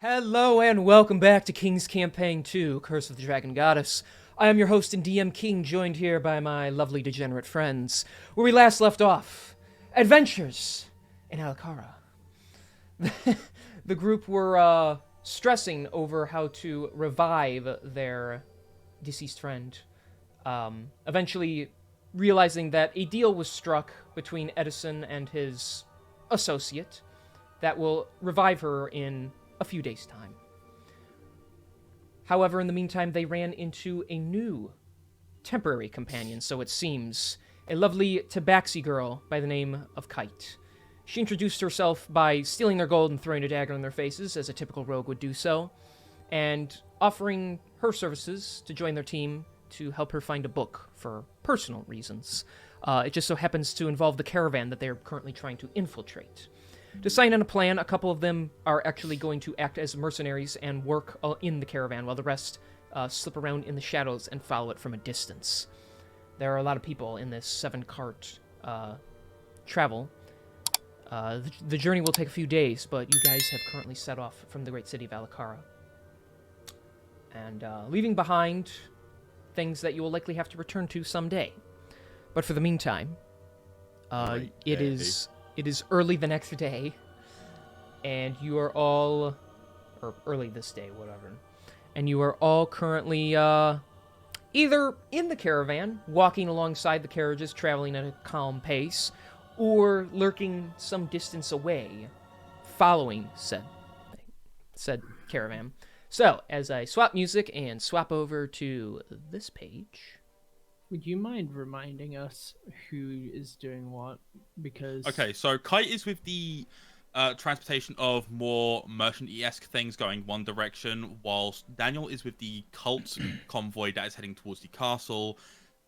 Hello and welcome back to King's Campaign 2, Curse of the Dragon Goddess. I am your host and DM King, joined here by my lovely degenerate friends, where we last left off. Adventures in Alcara. The group were stressing over how to revive their deceased friend. Eventually realizing that a deal was struck between Edison and his associate that will revive her in a few days' time. However, in the meantime, they ran into a new temporary companion, so it seems, a lovely tabaxi girl by the name of Kite. She introduced herself by stealing their gold and throwing a dagger in their faces, as a typical rogue would do so, and offering her services to join their team to help her find a book for personal reasons. It just so happens to involve the caravan that they are currently trying to infiltrate. To sign on a plan, a couple of them are actually going to act as mercenaries and work in the caravan, while the rest slip around in the shadows and follow it from a distance. There are a lot of people in this 7-cart travel. The journey will take a few days, but you guys have currently set off from the great city of Alcara. And leaving behind things that you will likely have to return to someday. But for the meantime, it is early the next day, and you are all, or early this day, whatever, and you are all currently either in the caravan, walking alongside the carriages, traveling at a calm pace, or lurking some distance away, following said caravan. So, as I swap music and swap over to this page... Would you mind reminding us who is doing what? Because... Okay, so Kite is with the transportation of more merchant-esque things going one direction, whilst Daniel is with the cult convoy that is heading towards the castle.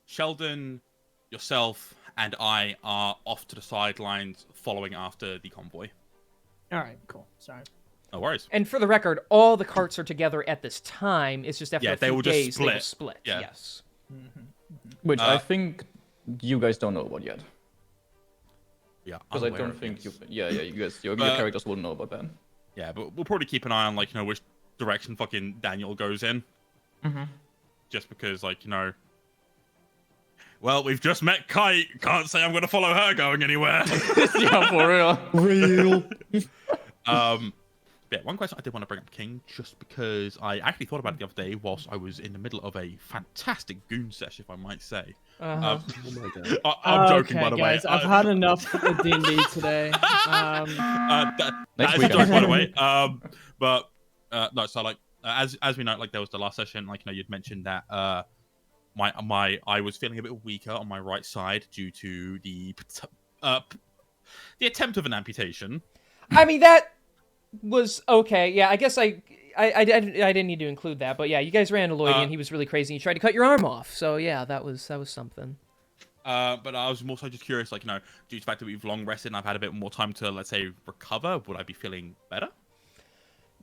Sheldon, yourself, and I are off to the sidelines following after the convoy. Alright, cool. Sorry. No worries. And for the record, all the carts are together at this time. It's just after a few days they will split. Yeah. Yes. Mm-hmm. Which I think you guys don't know about yet. Yeah, because I don't think you. Yeah, you guys, your characters will know about that. Yeah, but we'll probably keep an eye on which direction fucking Daniel goes in. Mm-hmm. Just because, well, we've just met Kite. Can't say I'm gonna follow her going anywhere. Yeah, for real. Yeah, one question I did want to bring up, King, just because I actually thought about it the other day whilst I was in the middle of a fantastic goon sesh, if I might say. Uh-huh. Oh my God. I'm joking, by the way. Guys, I've had enough of D&D today. That's a joke, by the way. But no, so as we know, there was the last session, you'd mentioned that I was feeling a bit weaker on my right side due to the attempt of an amputation. I mean, that was okay. Yeah, I guess I didn't need to include that, but yeah, you guys ran into Lloyd and he was really crazy and he tried to cut your arm off. So yeah, that was something. But I was also just curious, due to the fact that we've long rested and I've had a bit more time to, let's say, recover, would I be feeling better?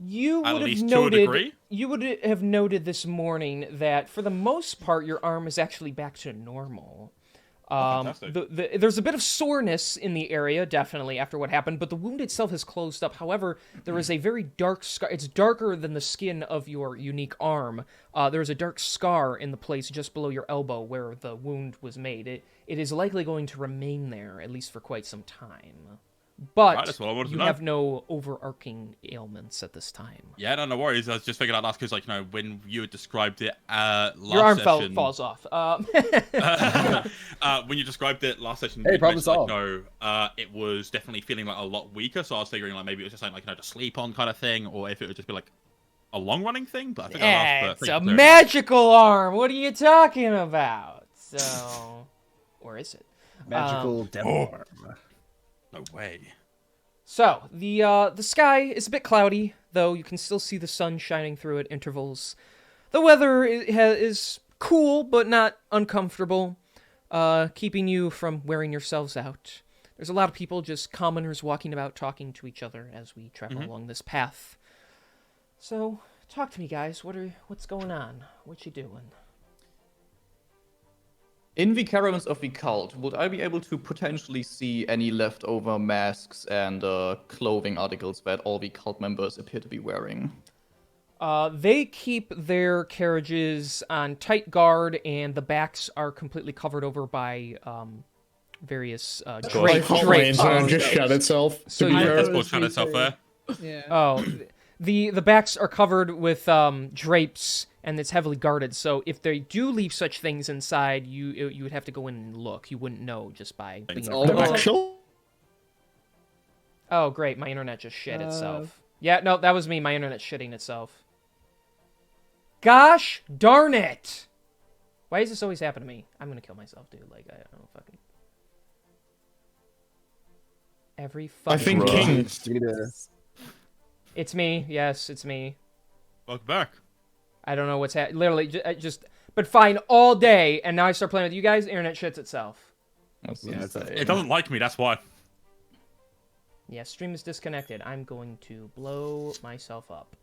You would have noted this morning that for the most part your arm is actually back to normal. There's a bit of soreness in the area, definitely, after what happened, but the wound itself has closed up. However, there is a very dark scar. It's darker than the skin of your unique arm. There is a dark scar in the place just below your elbow where the wound was made. It is likely going to remain there, at least for quite some time. But you have no overarching ailments at this time. Yeah, no worries. I was just figuring out last because, when you had described it last session... Your arm falls off. When you described it last session, hey, problem solved. It was definitely feeling a lot weaker. So I was figuring maybe it was just something to sleep on kind of thing, or if it would just be a long-running thing. But I think it's a magical arm. What are you talking about? So, or is it magical devil arm? No way. So, the sky is a bit cloudy, though you can still see the sun shining through at intervals. The weather is cool, but not uncomfortable, keeping you from wearing yourselves out. There's a lot of people, just commoners, walking about, talking to each other as we travel along this path. So, talk to me, guys. What's going on? What you doing? In the caravans of the cult, would I be able to potentially see any leftover masks and clothing articles that all the cult members appear to be wearing? They keep their carriages on tight guard, and the backs are completely covered over by various drapes. My antenna just shut itself. So to be you- fair. That's called shut itself there. Yeah. Oh, the backs are covered with drapes, and it's heavily guarded. So if they do leave such things inside, you would have to go in and look. You wouldn't know just by being. Actually, Oh, great! My internet just shit itself. Yeah, no, that was me. My internet's shitting itself. Gosh darn it! Why does this always happen to me? I'm gonna kill myself, dude. Like, I don't fucking... Every fucking... I think King. It's me. Yes, it's me. Welcome back. I don't know what's happening. Literally, just... But fine, all day, and now I start playing with you guys, the internet shits itself. It doesn't like me, that's why. Yeah, stream is disconnected. I'm going to blow myself up.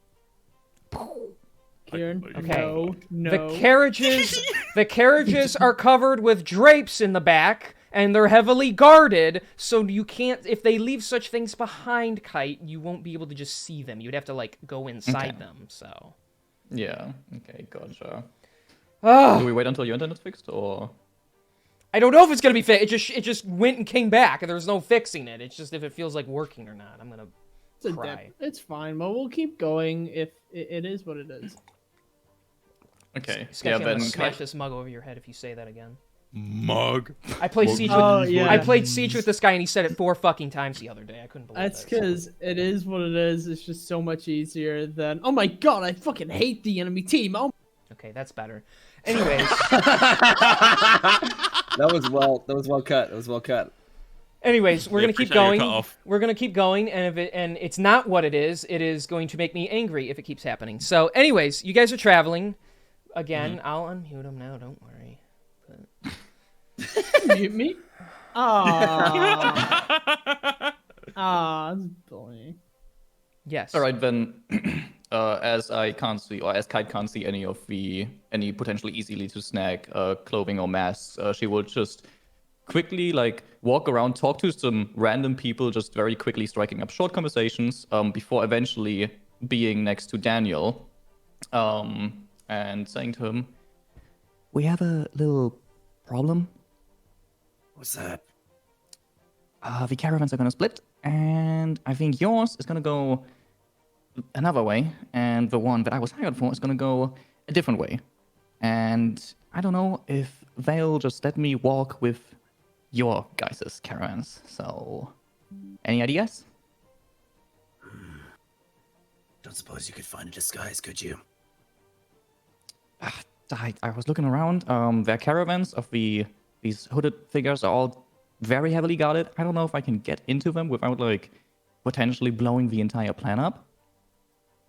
Kieran, Okay. no. The carriages are covered with drapes in the back, and they're heavily guarded, so you can't, if they leave such things behind Kite, you won't be able to just see them. You'd have to, like, go inside them, so. Yeah. Okay. Gotcha. Ugh. Do we wait until your internet's fixed, or? I don't know if it's gonna be fixed. It just went and came back, and there's no fixing it. It's just if it feels like working or not. I'm gonna cry. It's fine, but we'll keep going if it is what it is. Okay. Sketchy, Yeah. I'm gonna Then smash this mug over your head if you say that again. Mug. I played Siege with I played Siege with this guy, and he said it 4 fucking times the other day. I couldn't believe That's it. because it is what it is. It's just so much easier than. Oh my god! I fucking hate the enemy team. Oh. Okay, that's better. Anyways, That was well cut. That was well cut. anyways, we're gonna keep appreciate your going. cutoff. We're gonna keep going, and it's not what it is going to make me angry if it keeps happening. So, anyways, you guys are traveling again. I'll unmute him now. Don't worry. Mute me? Ah. That's bullying. Yes. all right then. As I can't see, or as Kite can't see any potentially easily to snag clothing or masks, she will just quickly like walk around, talk to some random people, just very quickly striking up short conversations, before eventually being next to Daniel, and saying to him, "We have a little problem. What's that? The caravans are gonna split, and I think yours is gonna go another way, and the one that I was hired for is gonna go a different way. And I don't know if they'll just let me walk with your guys' caravans. So, any ideas?" Don't suppose you could find a disguise, could you? I was looking around. Their caravans of these hooded figures are all very heavily guarded. I don't know if I can get into them without like potentially blowing the entire plan up.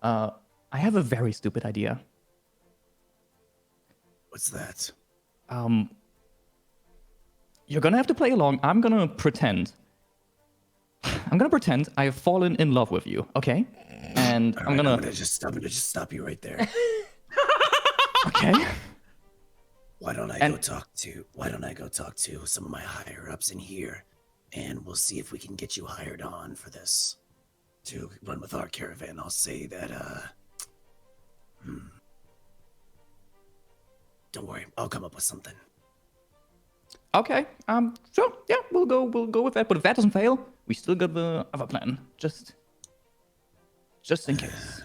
I have a very stupid idea. What's that? You're gonna have to play along. I'm gonna pretend I've fallen in love with you, okay? And I'm gonna just stop you right there. okay. Why don't I go talk to some of my higher ups in here, and we'll see if we can get you hired on for this to run with our caravan. I'll say that don't worry, I'll come up with something. Okay. Sure. Yeah, we'll go with that. But if that doesn't fail, we still got the other plan. Just in case.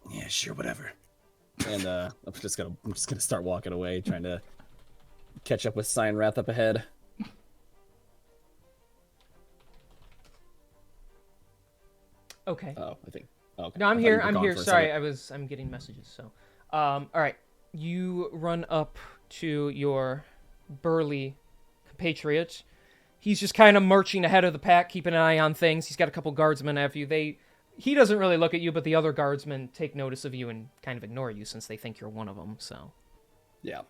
Yeah, sure, whatever. And I'm just gonna start walking away, trying to catch up with Cyan Wrath up ahead. Okay. Oh, I think. Okay. No, I'm I thought here. you were I'm gone here. for a Sorry, second. I'm getting messages. So, all right. You run up to your burly compatriot. He's just kind of marching ahead of the pack, keeping an eye on things. He's got a couple guardsmen after you. He doesn't really look at you, but the other guardsmen take notice of you and kind of ignore you since they think you're one of them. So, Yeah.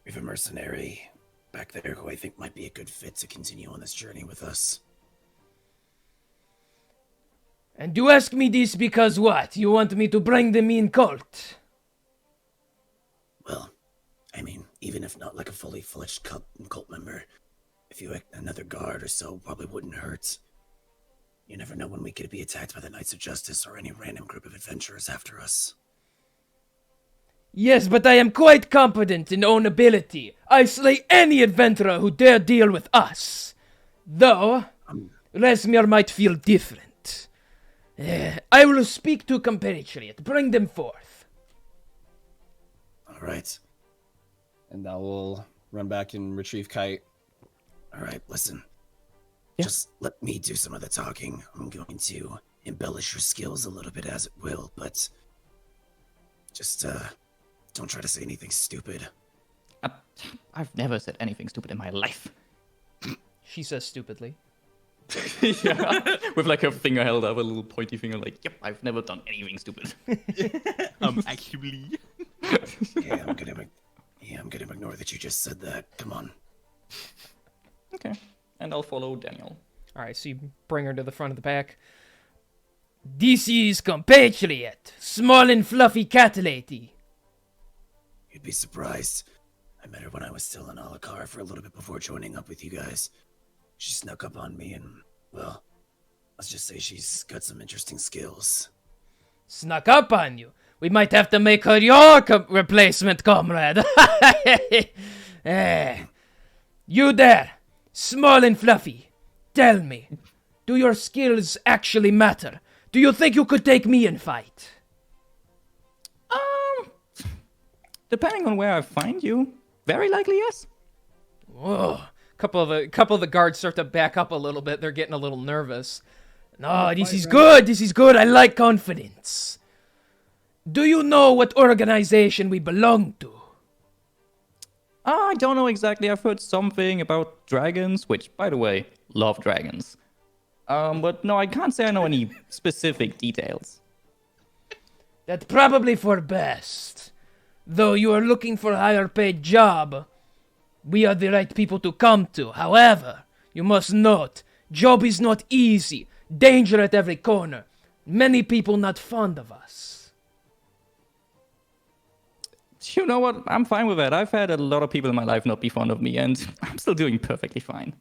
We have a mercenary back there who I think might be a good fit to continue on this journey with us. and you ask me this because what? You want me to bring them in cult? Well, I mean, even if not like a fully fledged cult member, if you another guard or so probably wouldn't hurt. You never know when we could be attacked by the Knights of Justice or any random group of adventurers after us. Yes, but I am quite competent in own ability. I slay any adventurer who dare deal with us. Though, Resmir might feel different. I will speak to compatriot. Bring them forth. All right. And I will run back and retrieve Kite. All right, listen. Yeah. Just let me do some of the talking. I'm going to embellish your skills a little bit as it will, but just don't try to say anything stupid. I've never said anything stupid in my life. She says stupidly. Yeah, with like her finger held up, a little pointy finger, like, yep, I've never done anything stupid. Actually. Yeah, I'm gonna ignore that you just said that. Come on. Okay, and I'll follow Daniel. All right, so you bring her to the front of the pack. This is compatriot, small and fluffy cat lady. You'd be surprised. I met her when I was still in Alakar for a little bit before joining up with you guys. She snuck up on me and, well, let's just say she's got some interesting skills. Snuck up on you. We might have to make her your replacement, comrade. You there, small and fluffy. Tell me, do your skills actually matter? Do you think you could take me in fight? Depending on where I find you, very likely yes. Whoa. Couple of the guards start to back up a little bit. They're getting a little nervous. No, this is good. This is good. I like confidence. Do you know what organization we belong to? I don't know exactly. I've heard something about dragons, which, by the way, love dragons. But no, I can't say I know any specific details. That's probably for best. Though you are looking for a higher paid job, we are the right people to come to. However, you must note, job is not easy. Danger at every corner. Many people not fond of us. You know what? I'm fine with that. I've had a lot of people in my life not be fond of me, and I'm still doing perfectly fine.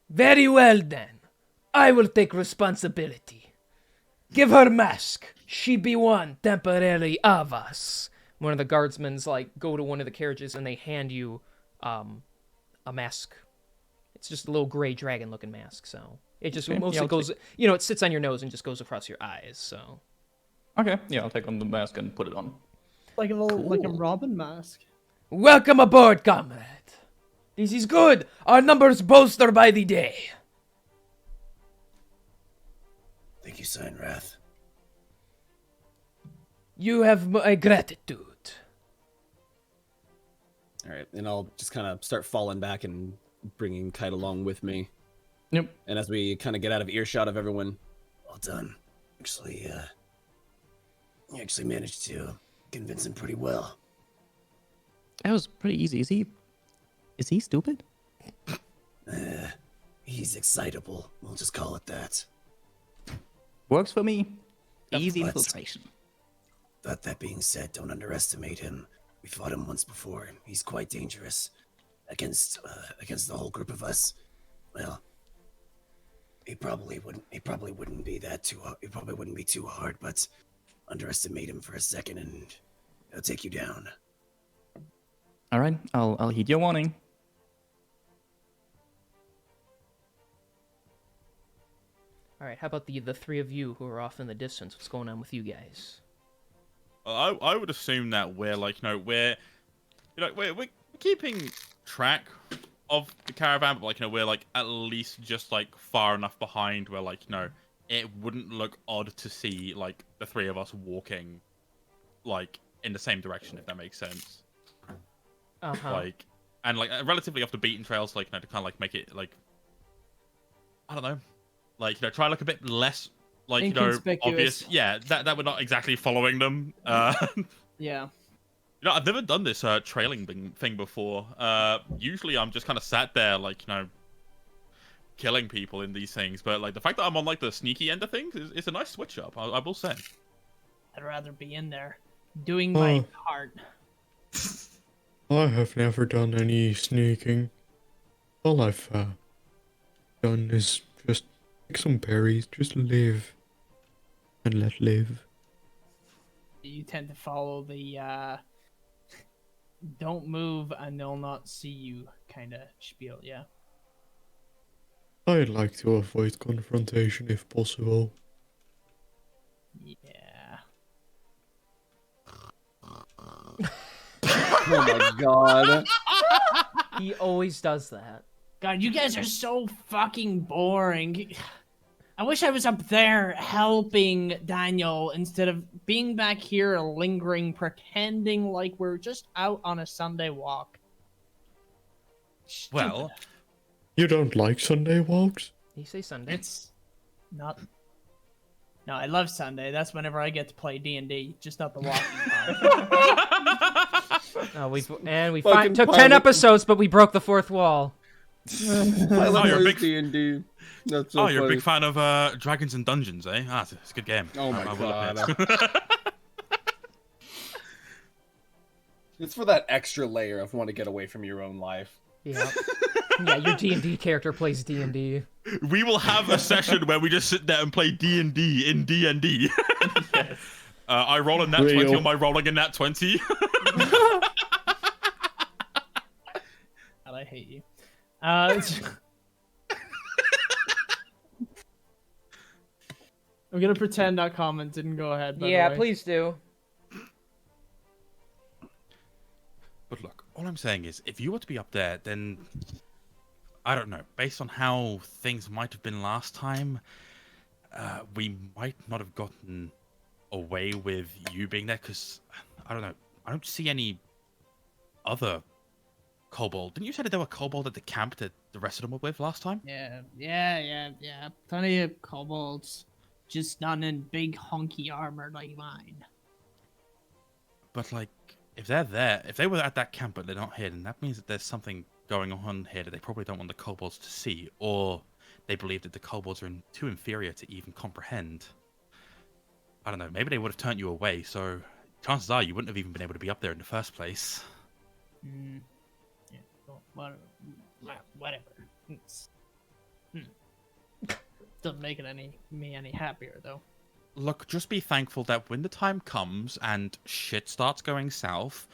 Very well then. I will take responsibility. Give her mask. She be one temporarily of us. One of the guardsmen's go to one of the carriages and they hand you a mask. It's just a little gray dragon looking mask, so it just Okay, mostly yeah, I'll goes, it sits on your nose and just goes across your eyes, so. Okay, yeah, I'll take on the mask and put it on. Like a little, like a Robin mask. Welcome aboard, comrade. This is good. Our numbers bolster by the day. Thank you, Signwrath. You have my gratitude. All right, and I'll just kind of start falling back and bringing Kite along with me. Yep. And as we kind of get out of earshot of everyone, Well done. Actually, you actually managed to convince him pretty well. That was pretty easy. Is he stupid? He's excitable. We'll just call it that. Works for me. Easy Let's- infiltration. But that being said, don't underestimate him. We fought him once before. He's quite dangerous against the whole group of us. Well, he probably wouldn't be that too. He probably wouldn't be too hard, but underestimate him for a second and he'll take you down. All right, I'll heed your warning. All right, how about the three of you who are off in the distance? What's going on with you guys? I would assume that we're we're keeping track of the caravan, but we're at least just far enough behind where it wouldn't look odd to see the three of us walking in the same direction, if that makes sense. Uh-huh. And relatively off the beaten trails, to kind of make it I don't know, try a bit less obvious. Inconspicuous. Yeah, that we're not exactly following them. Yeah. I've never done this trailing thing before. Usually I'm just kind of sat there killing people in these things, but the fact that I'm on the sneaky end of things is a nice switch up. I will say. I'd rather be in there, doing my part. I have never done any sneaking. All I've done is just pick some berries, just live and let live. You tend to follow the don't move and they'll not see you kind of spiel, yeah. I like to avoid confrontation if possible. Yeah. Oh my god. He always does that. God, you guys are so fucking boring. I wish I was up there helping Daniel instead of being back here lingering, pretending like we're just out on a Sunday walk. Well, You don't like Sunday walks? Did you say Sunday? It's not. No, I love Sunday. That's whenever I get to play D&D, just not the walking part. No, we Fucking took 10 pilot. episodes, but we broke the fourth wall. I love you're a those big- D&D. That's so oh, you're a funny. big fan of Dragons and Dungeons, eh? Ah, it's a good game. Oh my I will god. admit. It's for that extra layer of want to get away from your own life. Yeah. Yeah, your D&D character plays D&D. We will have a session where we just sit there and play D&D in D&D. I roll a nat 20 Real. on my rolling a nat 20. God, I hate you. I'm gonna pretend that comment didn't go ahead. By the way. Please do. But look, all I'm saying is, if you were to be up there, then I don't know. Based on how things might have been last time, we might not have gotten away with you being there. Because I don't know. I don't see any other kobold. Didn't you say that there were kobold at the camp that the rest of them were with last time? Yeah. Plenty of kobolds, just not in big honky armor like mine. But like, if they're there, if they were at that camp but they're not here, then that means that there's something going on here that they probably don't want the kobolds to see, or they believe that the kobolds are too inferior to even comprehend. I don't know. Maybe they would have turned you away, so chances are you wouldn't have even been able to be up there in the first place. Yeah, well, whatever. Doesn't make it me any happier though. Look, just be thankful that when the time comes and shit starts going south,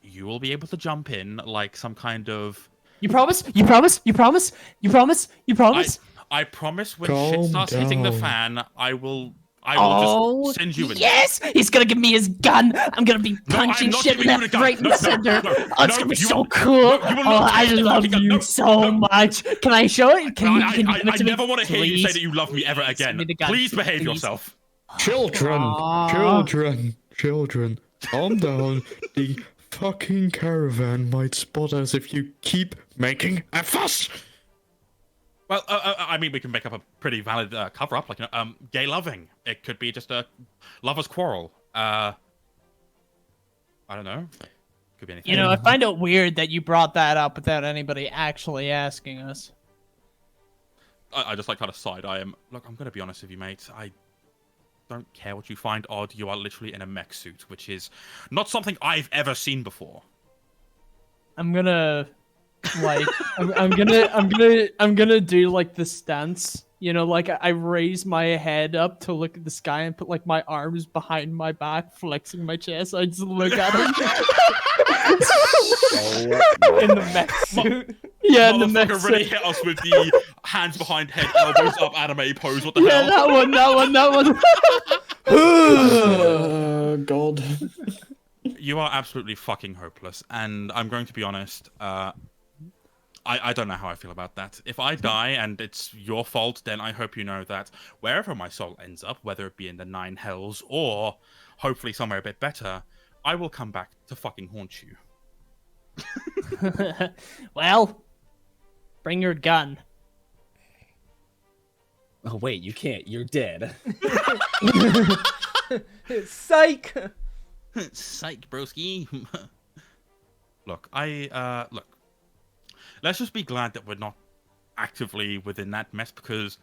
you will be able to jump in like some kind of... You promise? You promise? You promise? You promise? You promise? I promise when shit Calm starts hitting the down. fan, I will just send you in. Yes! He's gonna give me his gun. I'm gonna be No, punching I'm not shit giving you the left, gun. right, in No, the no, center. no, Oh, it's no, gonna be you so will- cool. no, you will Oh, not I touch the love fucking gun. you No, so no. much. Can I show it? Can you give I it to me? never want to hear you say Please? that you love me ever Please, again. give me the gun. Please behave Please. yourself. Children, children, calm down. The fucking caravan might spot us if you keep making a fuss. Well, I mean, we can make up a pretty valid cover-up, like, gay loving. It could be just a lover's quarrel. I don't know. Could be anything. You know, I find it weird that you brought that up without anybody actually asking us. I just like kind of side-eye him. Look, I'm going to be honest with you, mate. I don't care what you find odd. You are literally in a mech suit, which is not something I've ever seen before. I'm gonna like I'm gonna do like the stance, you know, like I raise my head up to look at the sky and put like my arms behind my back, flexing my chest. I just look at him In the mech suit. yeah, in the mech Motherfucker really suit. hit us with the hands behind head, elbows up anime pose. What the Yeah, hell? that one. God. You are absolutely fucking hopeless, and I'm going to be honest. I don't know how I feel about that. If I die and it's your fault, then I hope you know that wherever my soul ends up, whether it be in the nine hells or hopefully somewhere a bit better, I will come back to fucking haunt you. Well, bring your gun. Oh wait, you can't. You're dead. Psych! Psych, broski. Look, look. Let's just be glad that we're not actively within that mess, because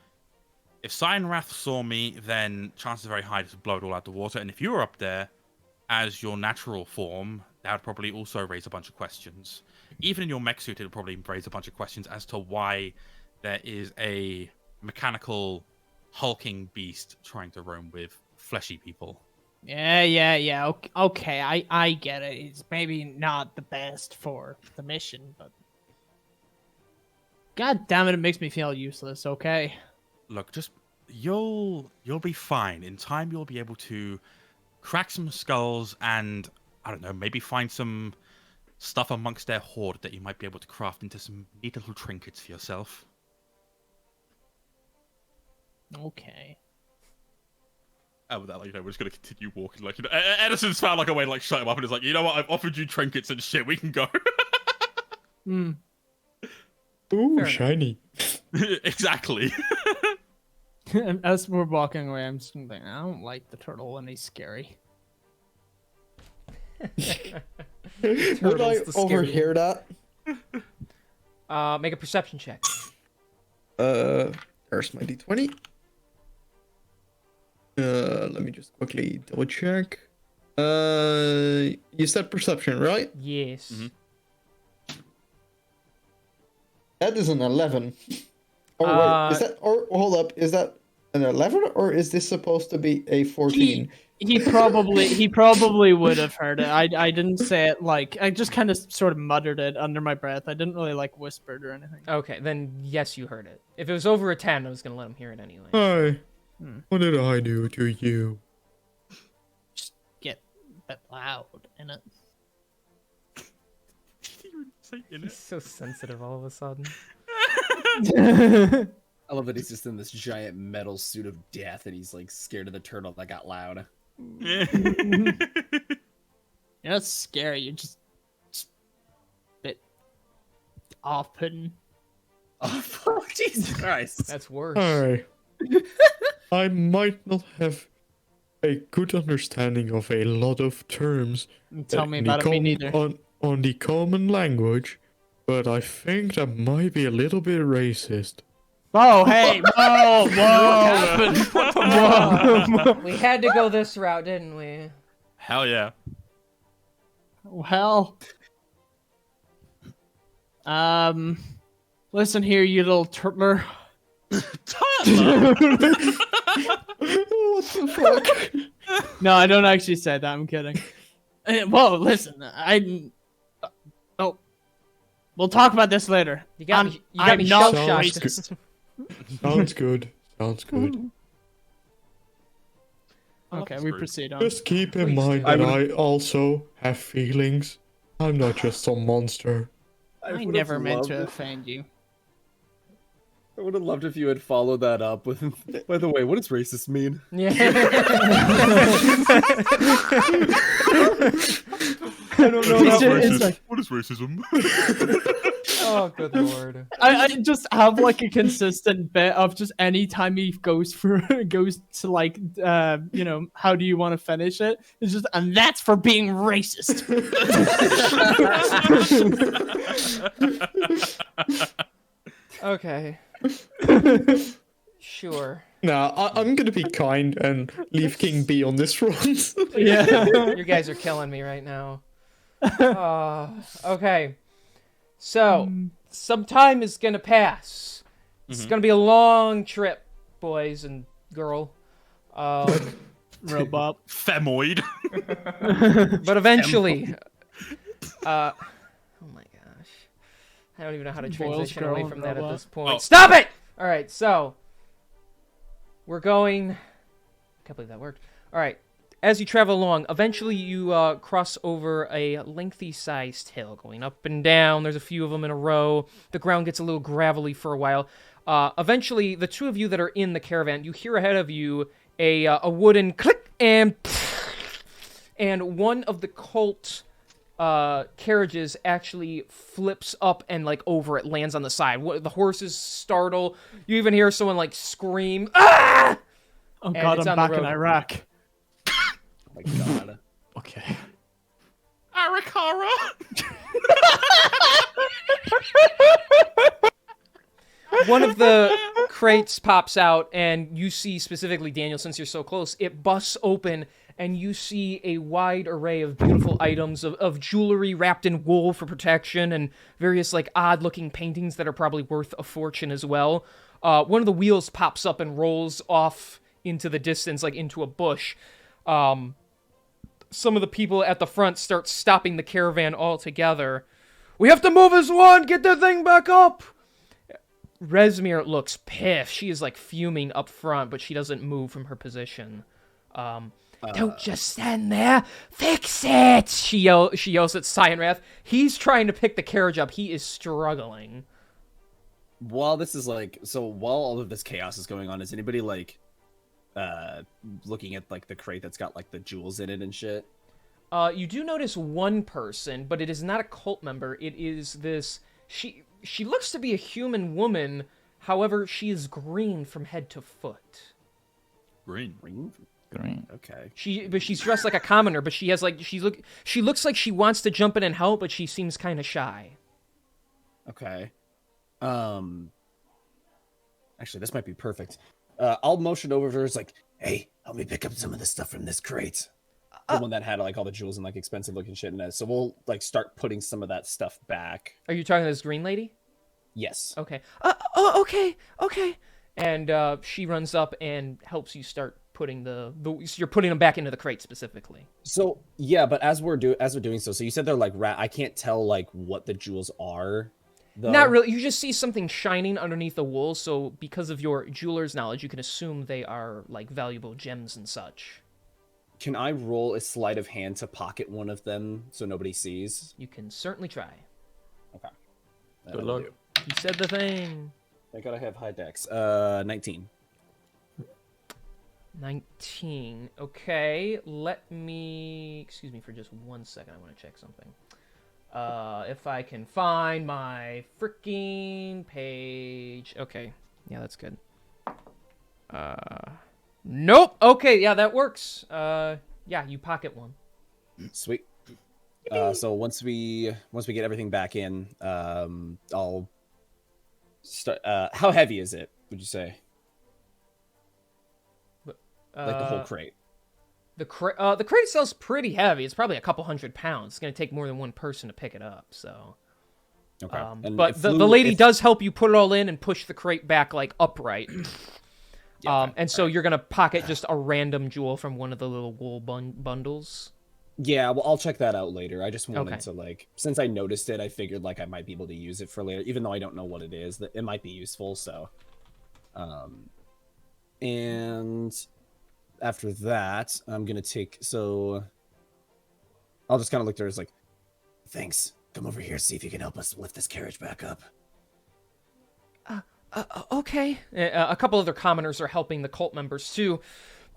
If Cyanrath saw me, then chances are very high to blow it all out the water. And if you were up there as your natural form, that would probably also raise a bunch of questions. Even in your mech suit, it would probably raise a bunch of questions as to why there is a mechanical hulking beast trying to roam with fleshy people. Yeah. Okay, I get it. It's maybe not the best for the mission, but God damn it makes me feel useless, okay? Look, just you'll be fine. In time, you'll be able to crack some skulls and I don't know, maybe find some stuff amongst their hoard that you might be able to craft into some neat little trinkets for yourself. Okay. And with that, like, we're just gonna continue walking. Like, Edison's found like a way to like shut him up, and is like, you know what? I've offered you trinkets and shit. We can go. Hmm. Ooh, Fair shiny. Exactly. As we're walking away, I'm just thinking, I don't like the turtle and he's scary. Would I Turtle's the scary overhear that? Make a perception check. There's my d20. Let me just quickly double check. You said perception, right? Yes. Mhm. That is an 11. Oh wait, is that? Or hold up, is that an 11 or is this supposed to be a 14? He probably would have heard it. I didn't say it like I just kind of sort of muttered it under my breath. I didn't really like whispered or anything. Okay, then yes, you heard it. If it was over a 10, I was gonna let him hear it anyway. Hi. What did I do to you? Just get a bit loud in it. He's so sensitive all of a sudden. I love that he's just in this giant metal suit of death and he's like scared of the turtle that got loud. You're not scary. You're just a bit off-putting. Oh, fuck, Jesus Christ. That's worse. Hi. I might not have a good understanding of a lot of terms. Tell me about it. Me neither. On the common language, but I think that might be a little bit racist. Oh, hey, whoa. We had to go this route, didn't we? Hell yeah. Well, listen here, you little turtler. What the fuck? No, I don't actually say that. I'm kidding. Whoa, listen, we'll talk about this later. You got me. You got I'm me not shell-shocked. racist. Sounds good. Sounds good. Okay, we proceed on. Just keep in Please mind do. that I also have feelings. I'm not just some monster. I would've never meant loved to it. offend you. I would have loved if you had followed that up with, by the way, what does racist mean? Yeah. I don't know. What Like, is racism? Oh, good lord. I just have like a consistent bit of just any time he goes to like how do you want to finish it? It's just and that's for being racist. Okay. Sure. Nah, I'm gonna be kind and leave King be on this front. Yeah. You guys are killing me right now. Okay. So, some time is gonna pass. It's gonna be a long trip, boys and girl. Robot. Femoid. But eventually, oh my gosh, I don't even know how to Boils transition girl away and from that at robot. this point. Oh. Stop it! All right, so we're going. I can't believe that worked. All right, as you travel along, eventually you cross over a lengthy-sized hill, going up and down. There's a few of them in a row. The ground gets a little gravelly for a while. Eventually, the two of you that are in the caravan, you hear ahead of you a wooden click and one of the cult carriages actually flips up and like over it lands on the side. The horses startle. You even hear someone like scream, "Ah!" Oh And god, it's I'm on the back in road. Iraq. Oh my god. Okay. Arakara. One of the crates pops out, and you see specifically, Daniel, since you're so close, it busts open, and you see a wide array of beautiful items of jewelry wrapped in wool for protection, and various, like, odd-looking paintings that are probably worth a fortune as well. One of the wheels pops up and rolls off into the distance, like into a bush. Some of the people at the front start stopping the caravan altogether. We have to move as one! Get the thing back up! Resmir looks pissed. She is, like, fuming up front, but she doesn't move from her position. Don't just stand there! Fix it! She yells at Cyanrath. He's trying to pick the carriage up. He is struggling. While this is while all of this chaos is going on, is anybody looking at like the crate that's got like the jewels in it and shit? You do notice one person, but it is not a cult member. It is this. She looks to be a human woman. However, she is green from head to foot. Green. Green. Okay. She's dressed like a commoner, but she has like she looks like she wants to jump in and help, but she seems kind of shy. Okay. Actually, this might be perfect. I'll motion over to her. It's like, hey, help me pick up some of the stuff from this crate. The one that had like all the jewels and like expensive looking shit in it. So we'll like start putting some of that stuff back. Are you talking to this green lady? Yes. Okay. Okay. And she runs up and helps you start putting you're putting them back into the crate specifically. So yeah, but as we're doing so you said they're like I can't tell like what the jewels are. Though. Not really. You just see something shining underneath the wool, so because of your jeweler's knowledge, you can assume they are, like, valuable gems and such. Can I roll a sleight of hand to pocket one of them so nobody sees? You can certainly try. Okay. Good luck. You said the thing. Thank God I have high dex. 19. 19. Okay, excuse me for just 1 second. I want to check something. If I can find my freaking page. Okay. Yeah, that's good. Nope. Okay, yeah, that works. Yeah, you pocket one. Sweet. So once we get everything back in, I'll start. How heavy is it? Would you say? Like the whole crate. The crate itself's pretty heavy. It's probably a couple 100 pounds. It's gonna take more than one person to pick it up. So. Okay. But the lady does help you put it all in and push the crate back like upright. And so you're gonna pocket just a random jewel from one of the little wool bundles. Yeah, well, I'll check that out later. I just wanted to like, since I noticed it, I figured like I might be able to use it for later, even though I don't know what it is. That it might be useful. So, and after that, I'm gonna take. So, I'll just kind of look there. It's like, thanks. Come over here. See if you can help us lift this carriage back up. Okay. A couple other commoners are helping the cult members too.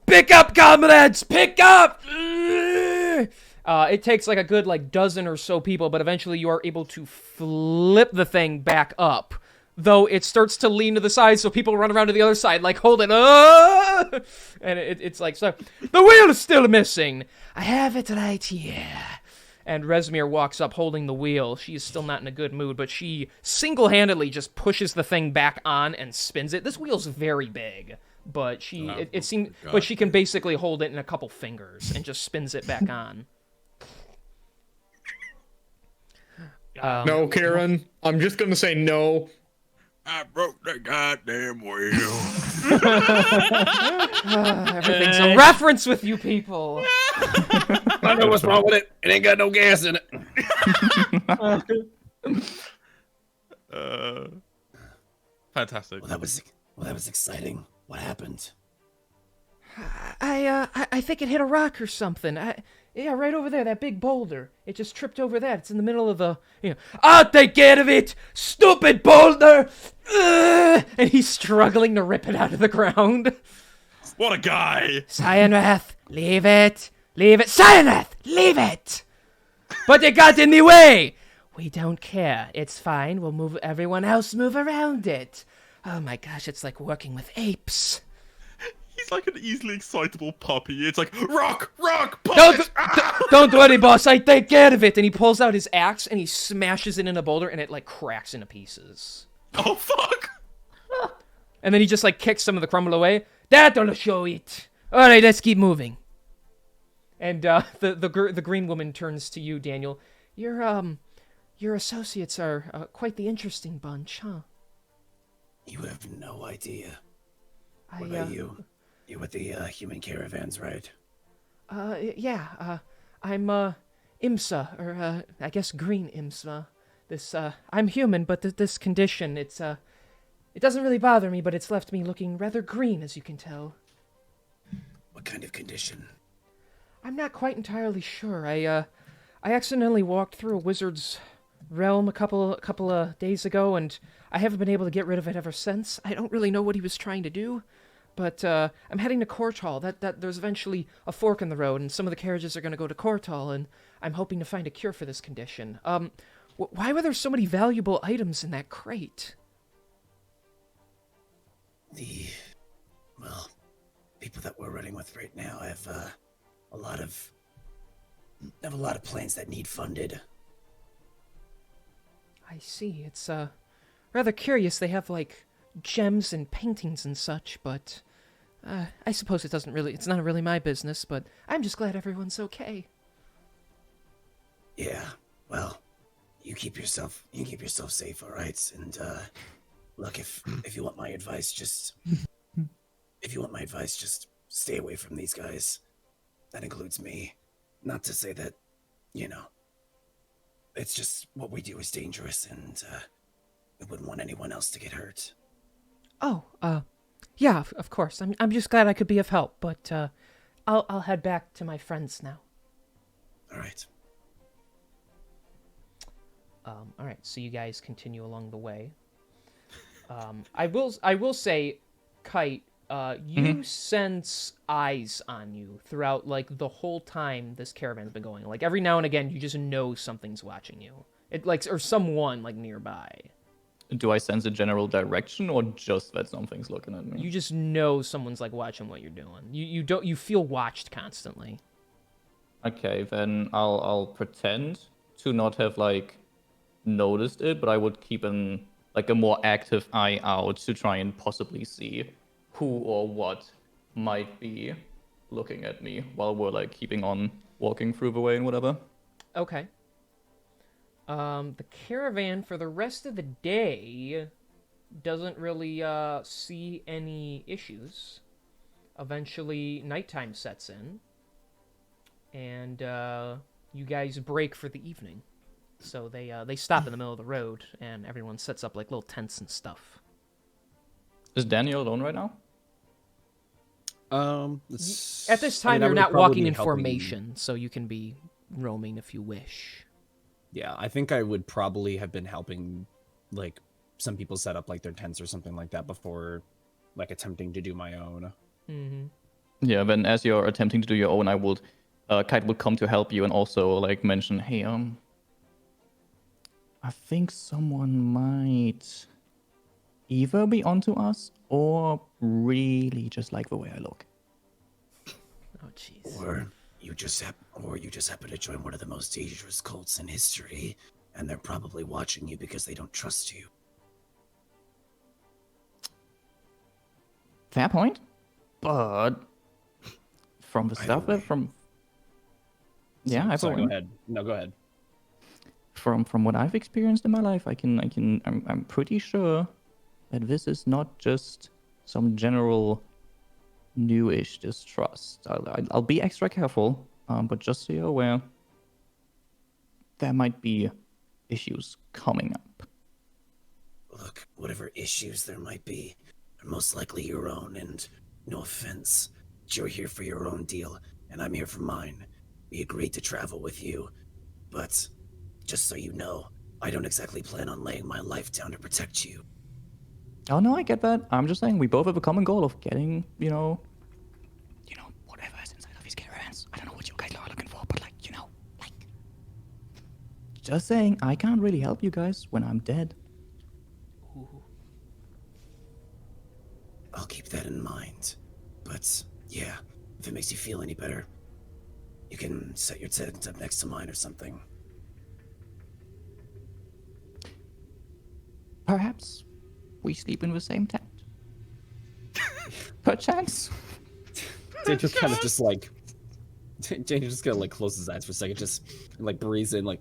Pick up, comrades! Pick up! It takes like a good like dozen or so people, but eventually you are able to flip the thing back up. Though it starts to lean to the side, so people run around to the other side, like, hold it up! And it's like, so, the wheel is still missing! I have it right here. And Resmir walks up holding the wheel. She is still not in a good mood, but she single-handedly just pushes the thing back on and spins it. This wheel's very big, but she can basically hold it in a couple fingers and just spins it back on. No, Karen, I'm just gonna say no. I broke the goddamn wheel. Everything's a reference with you people. I know what's wrong with it. It ain't got no gas in it. Fantastic. Well, that was exciting. What happened? I think it hit a rock or something. Yeah, right over there, that big boulder. It just tripped over that. It's in the middle of the, I'll take care of it, stupid boulder! And he's struggling to rip it out of the ground. What a guy! Cyanrath, leave it. Leave it. Cyanrath, leave it! But it got in the way! We don't care. It's fine. We'll move. Everyone else move around it. Oh my gosh, it's like working with apes. He's like an easily excitable puppy. It's like, rock, puppet! Don't worry, boss. I take care of it. And he pulls out his axe and he smashes it in a boulder and it like cracks into pieces. Oh, fuck! And then he just like kicks some of the crumble away. That'll show it. All right, let's keep moving. And the green woman turns to you, Daniel. Your associates are quite the interesting bunch, huh? You have no idea. What about you? You're with the human caravans, right? Yeah. I'm IMSA, or I guess green IMSA. I'm human, but this condition, it doesn't really bother me, but it's left me looking rather green, as you can tell. What kind of condition? I'm not quite entirely sure. I accidentally walked through a wizard's realm a couple of days ago, and I haven't been able to get rid of it ever since. I don't really know what he was trying to do, but I'm heading to Cortal. That there's eventually a fork in the road, and some of the carriages are going to go to Cortal, and I'm hoping to find a cure for this condition. Why were there so many valuable items in that crate? People that we're running with right now have a lot of plans that need funded. I see. It's rather curious. They have like gems and paintings and such, but I suppose it's not really my business, but I'm just glad everyone's okay. Yeah, well, you keep yourself safe, all right? And look, if you want my advice, just stay away from these guys. That includes me. Not to say that, it's just what we do is dangerous, and we wouldn't want anyone else to get hurt. Oh, yeah, of course. I'm just glad I could be of help, but I'll head back to my friends now. All right. All right. So you guys continue along the way. I will say, Kite, you sense eyes on you throughout like the whole time this caravan's been going. Like every now and again, you just know something's watching you. Or someone like nearby. Do I sense a general direction, or just that something's looking at me? You just know someone's like watching what you're doing. You feel watched constantly. Okay, then I'll pretend to not have like noticed it, but I would keep a more active eye out to try and possibly see who or what might be looking at me while we're like keeping on walking through the way and whatever. Okay. The caravan for the rest of the day doesn't really see any issues. Eventually, nighttime sets in, and you guys break for the evening. So they stop in the middle of the road, and everyone sets up like little tents and stuff. Is Daniel alone right now? At this time, you're not walking in formation, so you can be roaming if you wish. Yeah, I think I would probably have been helping, like, some people set up, like, their tents or something like that before, like, attempting to do my own. Mm-hmm. Yeah, then as you're attempting to do your own, Kite would come to help you and also, like, mention, hey, I think someone might either be onto us or really just like the way I look. Oh, jeez. Or you just happen to join one of the most dangerous cults in history, and they're probably watching you because they don't trust you. Fair point, but from the stuff that I Sorry, go ahead. No, go ahead. From what I've experienced in my life, I'm pretty sure that this is not just some general newish distrust. I'll be extra careful, but just so you're aware, there might be issues coming up. Look, whatever issues there might be, are most likely your own, and no offense, but you're here for your own deal, and I'm here for mine. We agreed to travel with you, but just so you know, I don't exactly plan on laying my life down to protect you. Oh no, I get that. I'm just saying we both have a common goal of getting, whatever is inside of these caravans. I don't know what you guys are looking for, but just saying, I can't really help you guys when I'm dead. Ooh. I'll keep that in mind. But yeah, if it makes you feel any better, you can set your tent up next to mine or something. Perhaps we sleep in the same tent. perchance. Danger kind of just like Danger just kind of like closes his eyes for a second, just and, like breathes in like.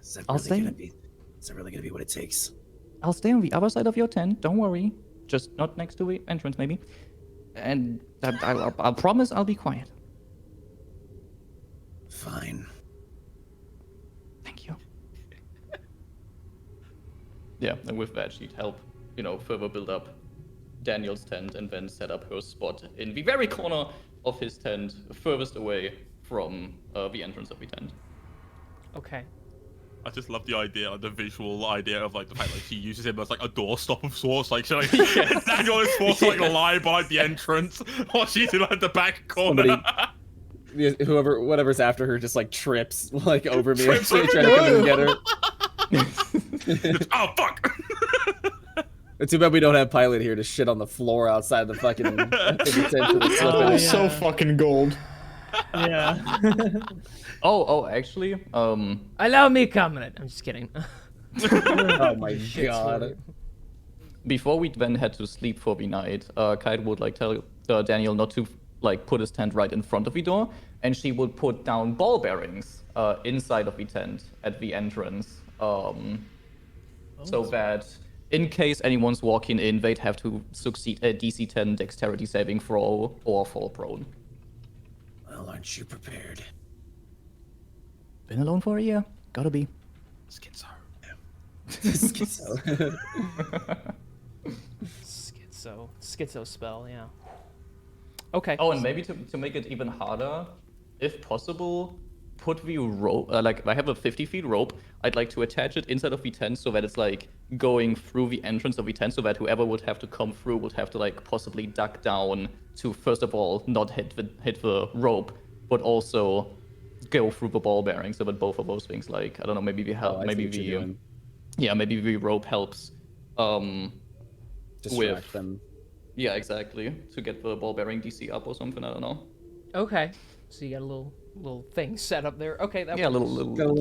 Is that I'll really stay. gonna be? Is that really gonna be what it takes? I'll stay on the other side of your tent. Don't worry. Just not next to the entrance, maybe. And I'll promise I'll be quiet. Fine. Thank you. Yeah, and with that, she'd help, further build up Daniel's tent and then set up her spot in the very corner of his tent, furthest away from the entrance of the tent. Okay. I just love the idea, like the visual idea of like the fact that she uses him as like a doorstop of sorts. Like, Daniel is forced to like lie by like the entrance while she's in like the back corner. Whatever's after her just like trips like over me, Trips trying to come and get her. Oh fuck! It's too bad we don't have Pilot here to shit on the floor outside the fucking tent. Oh, yeah. So fucking gold. Yeah. Actually, Allow me, comrade. I'm just kidding. Oh my Shit's god. funny. before we then had to sleep for the night, Kite would like tell Daniel not to like put his tent right in front of the door, and she would put down ball bearings inside of the tent at the entrance, so that in case anyone's walking in, they'd have to succeed a DC 10 dexterity saving throw or fall prone. Well, aren't you prepared? Been alone for a year. Gotta be. Schizo. Schizo spell, yeah. Okay. Oh, and maybe to make it even harder, if possible, put the rope, like I have a 50 feet rope, I'd like to attach it inside of the tent so that it's like going through the entrance of the tent, so that whoever would have to come through would have to like possibly duck down to first of all not hit the rope, but also go through the ball bearing, so that both of those things, like I don't know, maybe the help, maybe the rope helps Distract them. Yeah, exactly, to get the ball bearing DC up or something. I don't know. Okay. So you got a little thing set up there. Okay, that Yeah, a works. little. Got a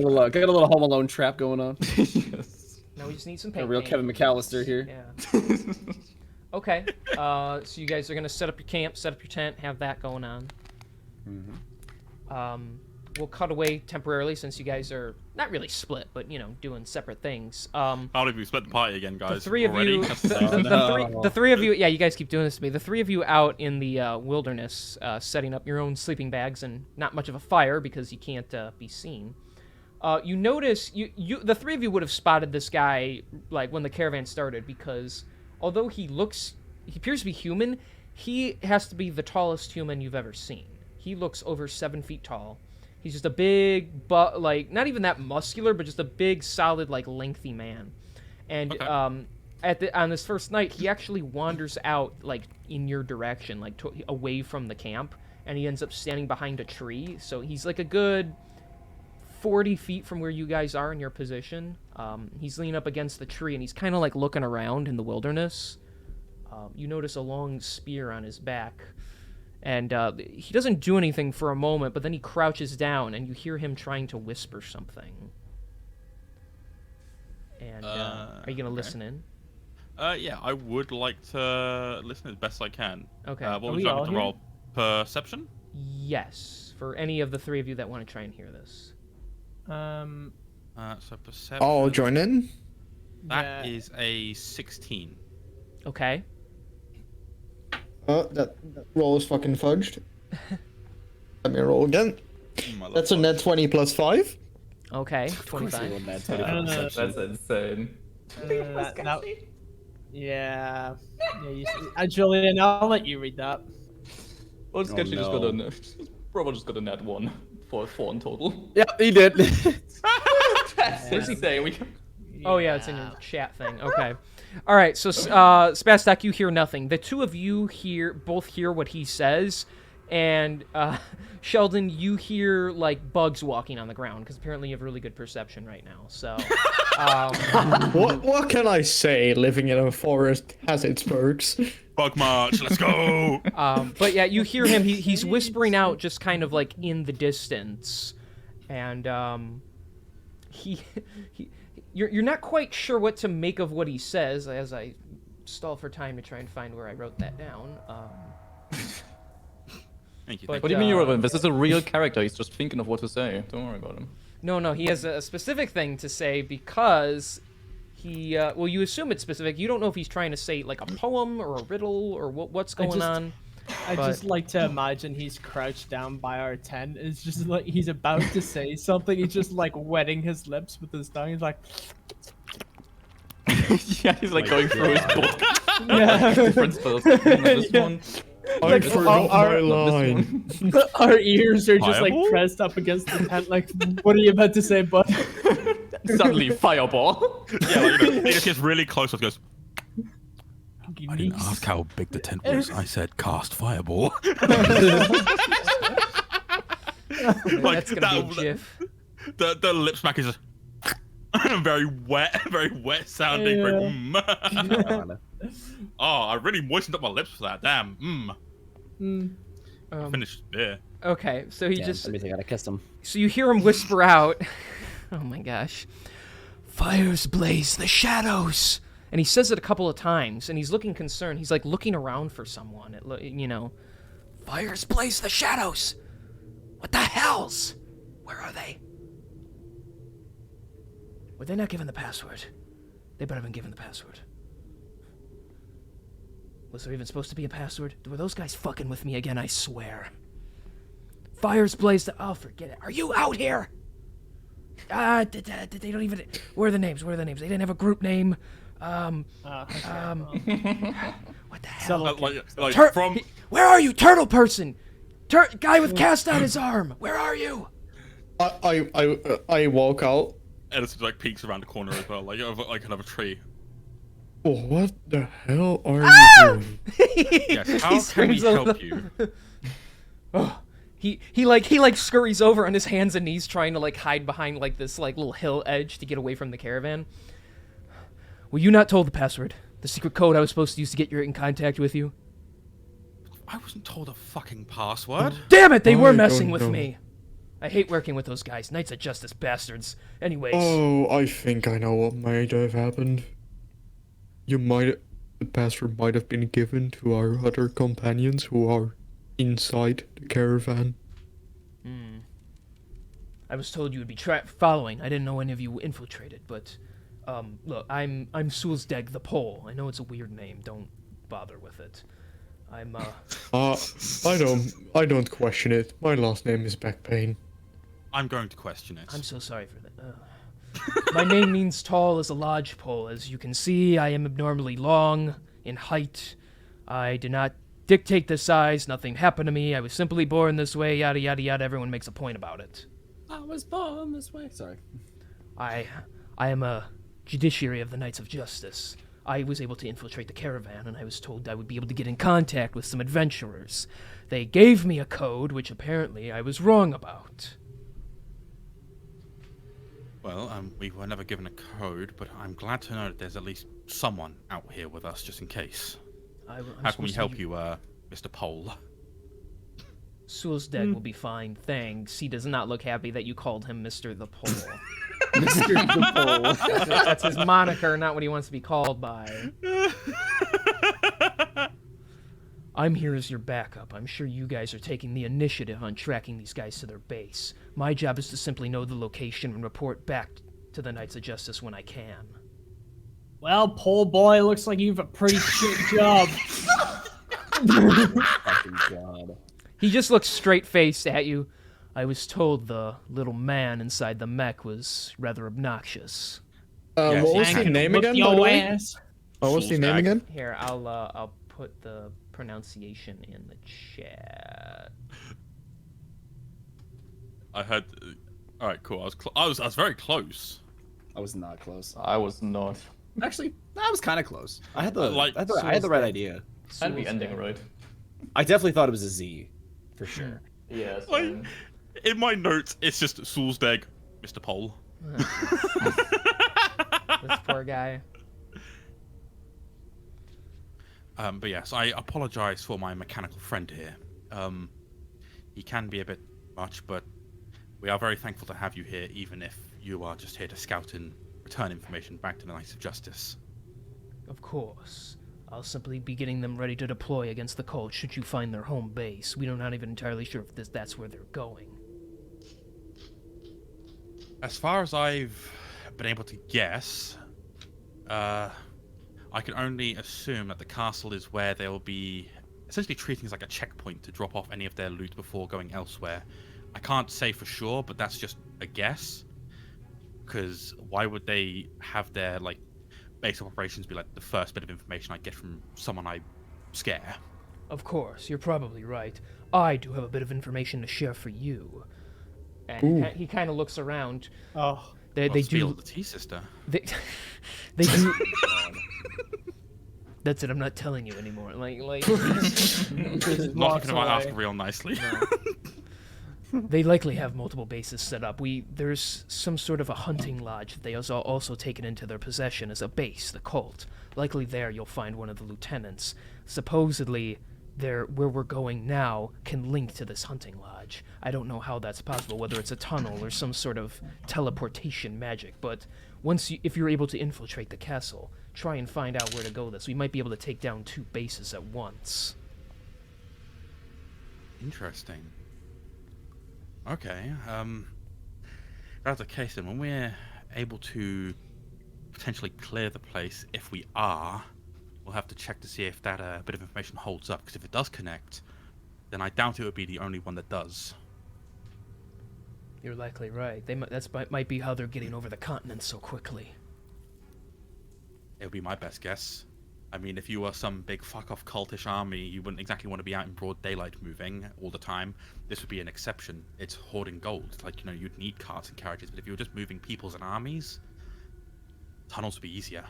little Home Alone trap going on. Yes. Now we just need some A paint. real Kevin McAllister here. Yeah. Okay. So you guys are gonna set up your camp, set up your tent, have that going on. We'll cut away temporarily since you guys are not really split, but doing separate things. How did we split the party again, guys? The three of already? you, the three of you, yeah, you guys keep doing this to me. The three of you out in the wilderness, setting up your own sleeping bags and not much of a fire because you can't be seen. You notice the three of you would have spotted this guy like when the caravan started, because although he appears to be human, he has to be the tallest human you've ever seen. He looks over 7 feet tall. He's just a big, like not even that muscular, but just a big, solid, like lengthy man. And Okay. on this first night, he actually wanders out like in your direction, like away from the camp, and he ends up standing behind a tree. So he's like a good 40 feet from where you guys are in your position. He's leaning up against the tree, and he's kind of like looking around in the wilderness. You notice a long spear on his back. And he doesn't do anything for a moment, but then he crouches down, and you hear him trying to whisper something. And are you going to listen in? Yeah, I would like to listen as best I can. Okay. What Are would we you all like me to here? roll? Perception? Yes, for any of the three of you that want to try and hear this. So perception. I'll join in. That Yeah. is a 16. Okay. That roll is fucking fudged. Let me roll again. That's a net 20 plus 5. Okay. Of course he 25. rolled that I don't know. That's insane. Yeah. Julian, I'll let you read that. Well, it's good. She just got no. a Bravo just got a net 1 for 4 in total. Yeah, he did. What's he saying? Oh, yeah, it's in your chat thing. Okay. All right, so Spastak, you hear nothing. The two of you both hear what he says, and Sheldon, you hear like bugs walking on the ground because apparently you have really good perception right now. So, What can I say? Living in a forest has its perks. Bug march, let's go! but yeah, you hear him. He's whispering out just kind of like in the distance, and you're not quite sure what to make of what he says, as I stall for time to try and find where I wrote that down. Thank you. But, What do you mean, Robin? This is a real character. He's just thinking of what to say. Don't worry about him. No, he has a specific thing to say because he. Well, you assume it's specific. You don't know if he's trying to say like a poem or a riddle or what's going on. I But- just like to imagine he's crouched down by our tent. It's just like he's about to say something. He's just like wetting his lips with his tongue. He's like, Yeah, he's like going through his book. yeah. Different spells. This Yeah. one. I Like, forgot my Not this line. one. Our ears are just like Fireball? pressed up against the tent. Like, what are you about to say, bud? Suddenly, fireball. Yeah, like, you know, it gets really close. It goes. I didn't ask how big the tent was. I said cast fireball. That's gonna be a GIF. The lip smack is just very wet sounding. Very, God. Oh, I really moistened up my lips for that. Damn. Finished beer. Okay, so he Damn, just. that means I gotta kiss him. So you hear him whisper out, oh my gosh, fires blaze the shadows. And he says it a couple of times, and he's looking concerned. He's like looking around for someone. Fires blaze the shadows. What the hells? Where are they? Were they not given the password? They better have been given the password. Was there even supposed to be a password? Were those guys fucking with me again? I swear. Fires blaze the... Oh, forget it. Are you out here? They don't even... Where are the names? They didn't have a group name. What the hell? Where are you, turtle person? Guy with cast on his arm. Where are you? I walk out. Edison like peeks around the corner as well, like over like another tree. Oh, what the hell are you doing? Yes, how can we screams a help little- you? Oh, he scurries over on his hands and knees trying to like hide behind like this like little hill edge to get away from the caravan. Were you not told the password? The secret code I was supposed to use to get in contact with you? I wasn't told a fucking password. Damn it, they were I messing don't with know. me. I hate working with those guys. Knights of Justice bastards. Anyways. Oh, I think I know what might have happened. The password might have been given to our other companions who are inside the caravan. I was told you would be following. I didn't know any of you infiltrated, but look, I'm Sulzdeg the Pole. I know it's a weird name. Don't bother with it. I'm I don't question it. My last name is Backpain. I'm going to question it. I'm so sorry for that. My name means tall as a lodge pole. As you can see, I am abnormally long in height. I do not dictate the size. Nothing happened to me. I was simply born this way. Yada yada yada. Everyone makes a point about it. I was born this way. Sorry. I am a judiciary of the Knights of Justice. I was able to infiltrate the caravan, and I was told I would be able to get in contact with some adventurers. They gave me a code, which apparently I was wrong about. Well, we were never given a code, but I'm glad to know that there's at least someone out here with us, just in case. I'm How can we supposed to help be- you, Mr. Pole? Sulzdeg will be fine, thanks. He does not look happy that you called him Mr. the Pole. Mr. the Pole. That's his moniker, not what he wants to be called by. I'm here as your backup. I'm sure you guys are taking the initiative on tracking these guys to their base. My job is to simply know the location and report back to the Knights of Justice when I can. Well, pole boy, looks like you've a pretty shit job. Fucking God. He just looks straight-faced at you. I was told the little man inside the mech was rather obnoxious. Yes, What was he the can. name Whip again, by your the way? ass. What was the name Sulzdeg. again? Here, I'll put the pronunciation in the chat. I heard. All right, cool. I was very close. I was not close. I was not. Actually, I was kind of close. I had the Like, I had the right idea. That'd be ending right. I definitely thought it was a Z, for sure. Yes. Like, in my notes, it's just Sulzdeg, Mr. Pole. This poor guy. But yes, I apologize for my mechanical friend here. He can be a bit much, but we are very thankful to have you here, even if you are just here to scout and return information back to the Knights of Justice. Of course. I'll simply be getting them ready to deploy against the cult should you find their home base. We're not even entirely sure if that's where they're going. As far as I've been able to guess, I can only assume that the castle is where they'll be essentially treating it as like a checkpoint to drop off any of their loot before going elsewhere. I can't say for sure, but that's just a guess. Because why would they have their like base of operations be like the first bit of information I get from someone I scare? Of course, you're probably right. I do have a bit of information to share for you. And he kind of looks around. Oh, They Spiel do. the tea, sister. They do. That's it. I'm not telling you anymore. Like. there's Not lots looking at my ask away. real nicely. They likely have multiple bases set up. There's some sort of a hunting lodge that they also taken into their possession as a base, the cult. Likely there you'll find one of the lieutenants. Supposedly, where we're going now can link to this hunting lodge. I don't know how that's possible, whether it's a tunnel or some sort of teleportation magic, but if you're able to infiltrate the castle, try and find out where to go this. We might be able to take down 2 bases at once. Interesting. Okay, that's the case then. When we're able to potentially clear the place, if we are, we'll have to check to see if that bit of information holds up, because if it does connect, then I doubt it would be the only one that does. You're likely right. That might be how they're getting over the continent so quickly. It would be my best guess. I mean, if you were some big fuck-off cultish army, you wouldn't exactly want to be out in broad daylight moving all the time. This would be an exception. It's hoarding gold. Like, you'd need carts and carriages, but if you were just moving peoples and armies, tunnels would be easier.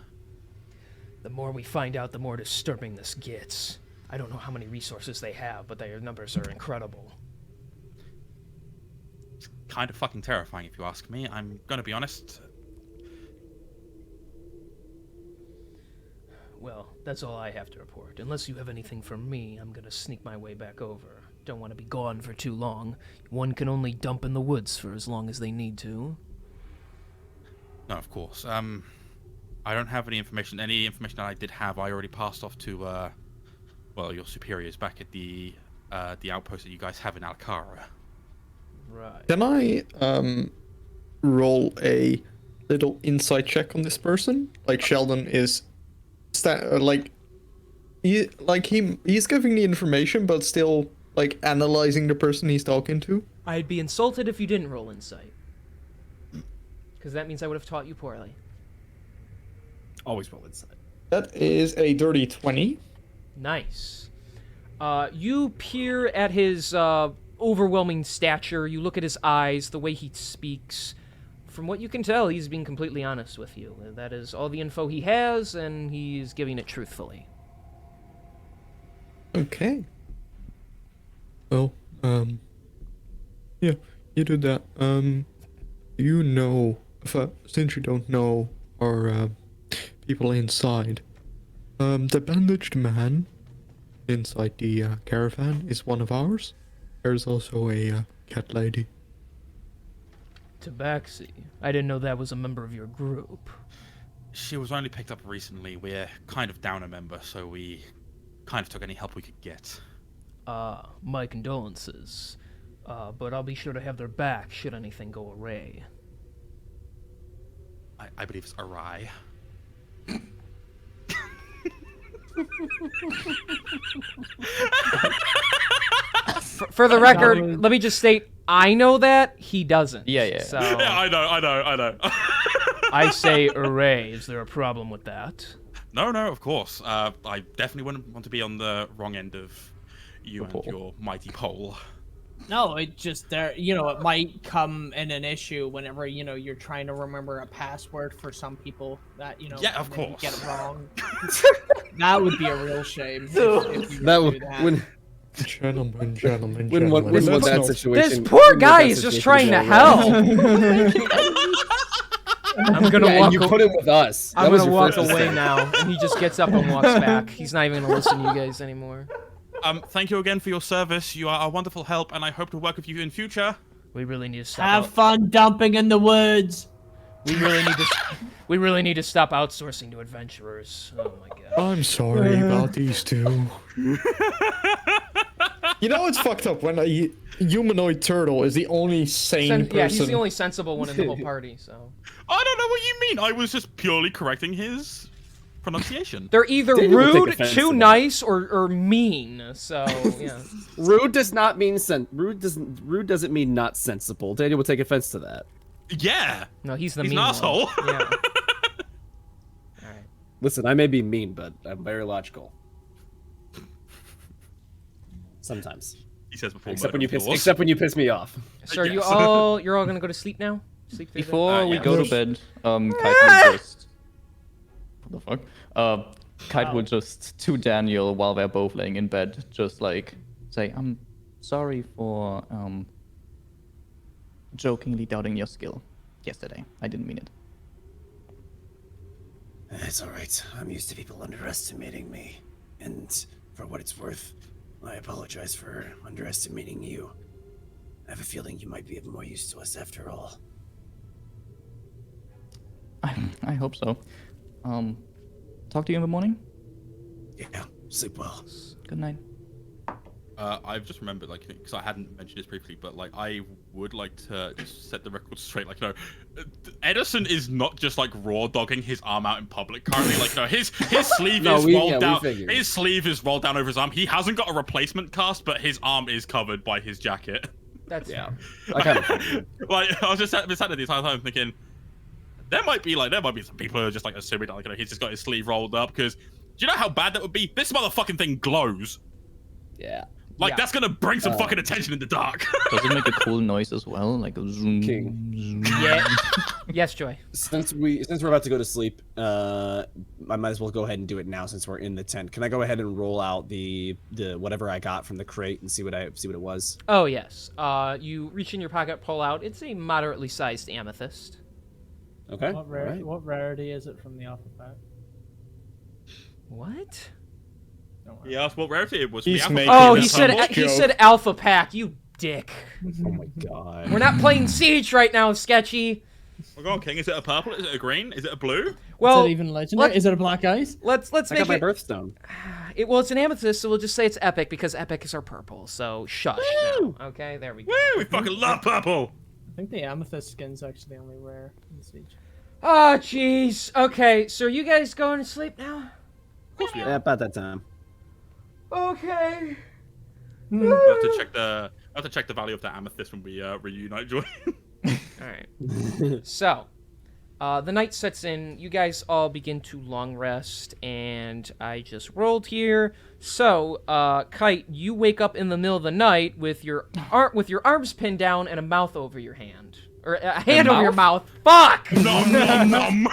The more we find out, the more disturbing this gets. I don't know how many resources they have, but their numbers are incredible. It's kind of fucking terrifying, if you ask me. I'm gonna be honest. Well, that's all I have to report. Unless you have anything for me, I'm gonna sneak my way back over. Don't want to be gone for too long. One can only dump in the woods for as long as they need to. No, of course. I don't have any information. Any information that I did have, I already passed off to, your superiors back at the outpost that you guys have in Alcara. Right. Can I roll a little insight check on this person? Like Sheldon is, he's giving the information, but still like analyzing the person he's talking to. I'd be insulted if you didn't roll insight. Because that means I would have taught you poorly. Always roll inside. That is a dirty 20. Nice. You peer at his overwhelming stature. You look at his eyes, the way he speaks. From what you can tell, he's being completely honest with you. That is all the info he has, and he's giving it truthfully. Okay. Well, yeah, you do that. You know, since you don't know our people inside, the bandaged man inside the caravan is one of ours. There's also a cat lady. Tabaxi. I didn't know that was a member of your group. She was only picked up recently. We're kind of down a member, so we kind of took any help we could get. My condolences. But I'll be sure to have their back should anything go awry. I believe it's awry. For the record, let me just state, I know that, he doesn't. Yeah. So Yeah, I know. I say array. Is there a problem with that? No, of course. I definitely wouldn't want to be on the wrong end of you and your mighty pole. No, it just it might come in an issue whenever you're trying to remember a password for some people that Yeah, of maybe course. get it wrong. That would be a real shame. If you That do would that. when Gentlemen. wouldn't want that let's not- situation. This poor wouldn't want guy that is just situation trying to go well. help. I'm gonna Yeah, walk. and you put it with us. I'm That was gonna your walk first away mistake. now, and he just gets up and walks back. He's not even gonna listen to you guys anymore. Thank you again for your service. You are a wonderful help, and I hope to work with you in future. We really need to stop. Have out. fun dumping in the woods. We really need to stop outsourcing to adventurers. Oh my god. I'm sorry about these two. You know what's fucked up? When a humanoid turtle is the only sane person. Yeah, he's the only sensible one in the whole party, so. I don't know what you mean. I was just purely correcting his pronunciation. They're either Daniel will take rude, offense too to that. nice, or mean. So yeah. Rude does not mean rude doesn't mean not sensible. Daniel would take offense to that. Yeah. No, he's the He's mean an asshole. one. Yeah. All right. Listen, I may be mean, but I'm very logical. Sometimes. He says before. Except when you murder, of piss. course. Except when you piss me off. So are you Yes. all you're all gonna go to sleep now? Sleep through the- Before we yeah. go to bed, Kite will just. What the fuck? Kite will just to Daniel while they're both laying in bed, just like say, "I'm sorry for jokingly doubting your skill yesterday. I didn't mean it." It's all right. I'm used to people underestimating me, and for what it's worth, I apologize for underestimating you. I have a feeling you might be of more use to us after all. I hope so. Talk to you in the morning. Yeah, sleep well. Good night. I've just remembered, like, because I hadn't mentioned this briefly, but like, I would like to just set the record straight. Like, Edison is not just like raw dogging his arm out in public currently. Like, his sleeve is rolled down. figured. His sleeve is rolled down over his arm. He hasn't got a replacement cast, but his arm is covered by his jacket. That's Yeah. I kind of. Like, I was just sat there the entire time thinking, there might be some people who are just like assuming that, like, he's just got his sleeve rolled up, because do you know how bad that would be? This motherfucking thing glows. Yeah. Like, Yeah. that's gonna bring some fucking attention in the dark. Does it make a cool noise as well, like a zoom? King. zoom? Yeah. Yes, Joy. Since we're about to go to sleep, I might as well go ahead and do it now since we're in the tent. Can I go ahead and roll out the whatever I got from the crate and see what it was? Oh yes. You reach in your pocket, pull out. It's a moderately sized amethyst. Okay. What rarity is it from the alpha pack? What? Don't worry. He asked what rarity it was. He's Alpha making Pack. Oh, Yeah, he that's said how he much said Alpha Pack. You dick. Oh my god. We're not playing Siege right now, Sketchy. Oh, go on, King. Is it a purple? Is it a green? Is it a blue? Well, is it even legendary? Is it a black ice? let's I make got my it. birthstone. Well, it's an amethyst, so we'll just say it's epic because epic is our purple. So shush. Now. Okay, there we go. Woo! We fucking love purple. I think the amethyst skin's actually only rare in Siege. Oh, jeez. Okay, so are you guys going to sleep now? Of course we are. Yeah, about that time. Okay. We'll have to check the value of that amethyst when we reunite, Joy. All right. So, the night sets in. You guys all begin to long rest, and I just rolled here. So, Kite, you wake up in the middle of the night with your arms pinned down and a mouth over your hand, or a hand over your mouth. Fuck! Nom nom nom.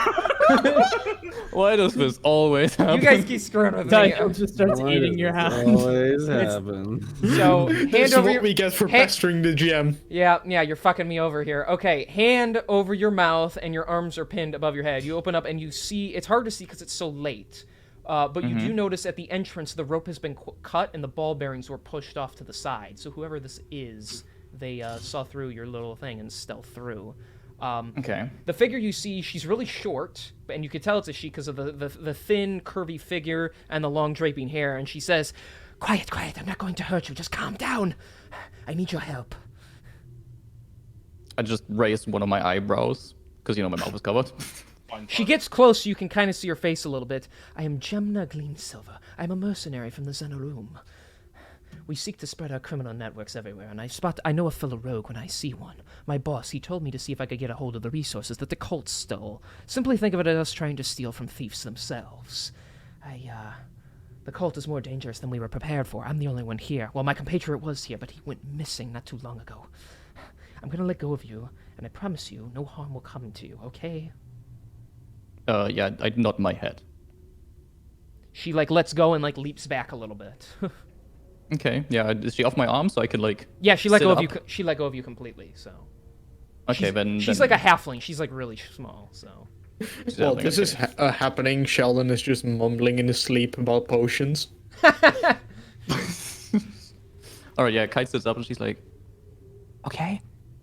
Why does this always happen? You guys keep screwing with me. Daniel just starts eating your hand. Always happen. So, hand This is over what your. we get for hand- pestering the GM. Yeah, you're fucking me over here. Okay, hand over your mouth and your arms are pinned above your head. You open up and you see, it's hard to see because it's so late, but you do notice at the entrance the rope has been cut and the ball bearings were pushed off to the side. So whoever this is, they saw through your little thing and stealth through. Okay. The figure you see, she's really short, and you can tell it's a she because of the thin, curvy figure and the long draping hair, and she says, Quiet, I'm not going to hurt you, just calm down. I need your help. I just raised one of my eyebrows because my mouth is covered. She gets close so you can kind of see her face a little bit. I am Gemna Gleamsilver. I'm a mercenary from the Xenorum. We seek to spread our criminal networks everywhere, and I know a fellow rogue when I see one. My boss, he told me to see if I could get a hold of the resources that the cult stole. Simply think of it as us trying to steal from thieves themselves. The cult is more dangerous than we were prepared for. I'm the only one here. Well, my compatriot was here, but he went missing not too long ago. I'm gonna let go of you, and I promise you, no harm will come to you, okay? Yeah, I nod my head. She, lets go and, leaps back a little bit. Okay, yeah, is she off my arm so I could, Yeah, she let sit go of up? you. She let go of you completely. So Okay, then... she's like a halfling. She's really small. So Well, this is happening. Sheldon is just mumbling in his sleep about potions. Alright, yeah, Kite sits up and she's like, okay,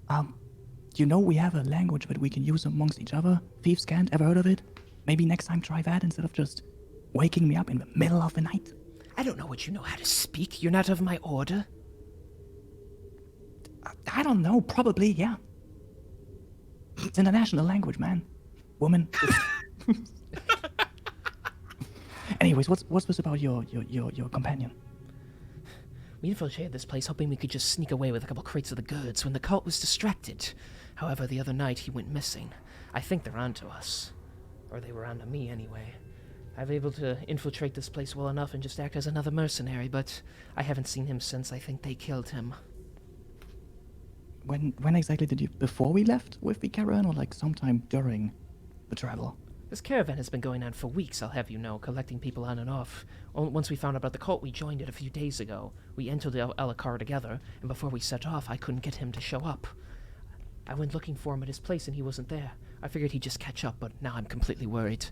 do you know we have a language that we can use amongst each other. Thieves' Cant, ever heard of it? Maybe next time try that instead of just waking me up in the middle of the night. I don't know what you know how to speak. You're not of my order. I don't know, probably, yeah. It's international language, man. Woman. Anyways, what's this about your companion? We infiltrated this place hoping we could just sneak away with a couple crates of the goods when the cult was distracted. However, the other night he went missing. I think they're onto us. Or they were onto me anyway. I've been able to infiltrate this place well enough and just act as another mercenary, but I haven't seen him since I think they killed him. When exactly did you... Before we left with the caravan, or like sometime during the travel? This caravan has been going on for weeks, I'll have you know, collecting people on and off. Once we found out about the cult, we joined it a few days ago. We entered the Elakar together, and before we set off, I couldn't get him to show up. I went looking for him at his place, and he wasn't there. I figured he'd just catch up, but now I'm completely worried.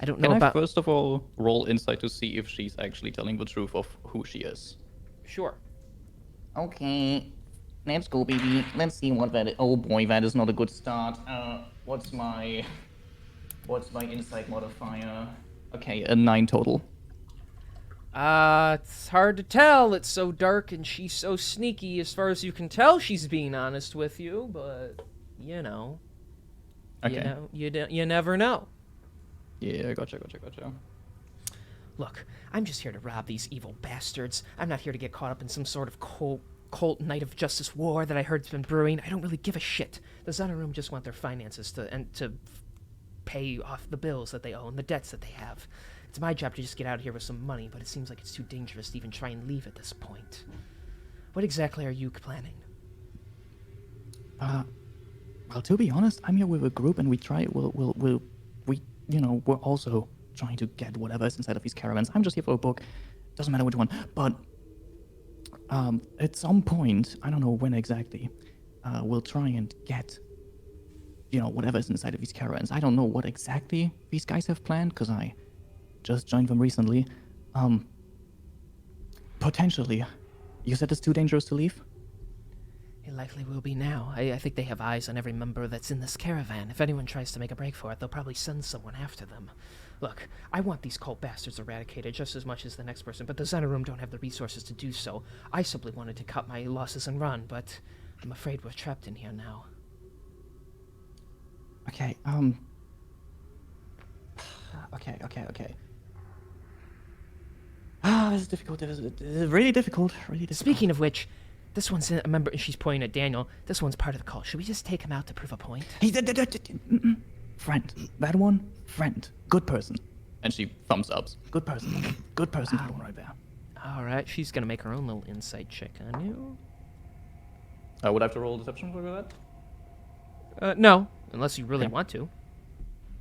I don't know Can about... I first of all roll insight to see if she's actually telling the truth of who she is? Sure. Okay, let's go, baby. Let's see what that is. Oh boy, that is not a good start. What's my insight modifier? Okay, a 9 total. It's hard to tell. It's so dark and she's so sneaky. As far as you can tell, she's being honest with you, but, you know. Okay. You never know. Yeah, gotcha. Look, I'm just here to rob these evil bastards. I'm not here to get caught up in some sort of cult night of justice war that I heard's been brewing. I don't really give a shit. The Zana Room just want their finances to pay off the bills that they owe and the debts that they have. It's my job to just get out of here with some money, but it seems like it's too dangerous to even try and leave at this point. What exactly are you planning? Well, to be honest, I'm here with a group, and we're also trying to get whatever's inside of these caravans. I'm just here for a book. Doesn't matter which one. But at some point, I don't know when exactly, we'll try and get, whatever's inside of these caravans. I don't know what exactly these guys have planned, because I just joined them recently. Potentially. You said it's too dangerous to leave? It likely will be now. I think they have eyes on every member that's in this caravan. If anyone tries to make a break for it, they'll probably send someone after them. Look, I want these cult bastards eradicated just as much as the next person, but the Zena Room don't have the resources to do so. I simply wanted to cut my losses and run, but I'm afraid we're trapped in here now. Okay, Okay. This is difficult. This is really difficult. Speaking of which, this one's a member, and she's pointing at Daniel. This one's part of the cult. Should we just take him out to prove a point? Friend. That one, friend. Good person. And she thumbs up. Good person. That one right there. Alright, she's gonna make her own little insight check on you. I would have to roll deception for that? No, unless you really want to.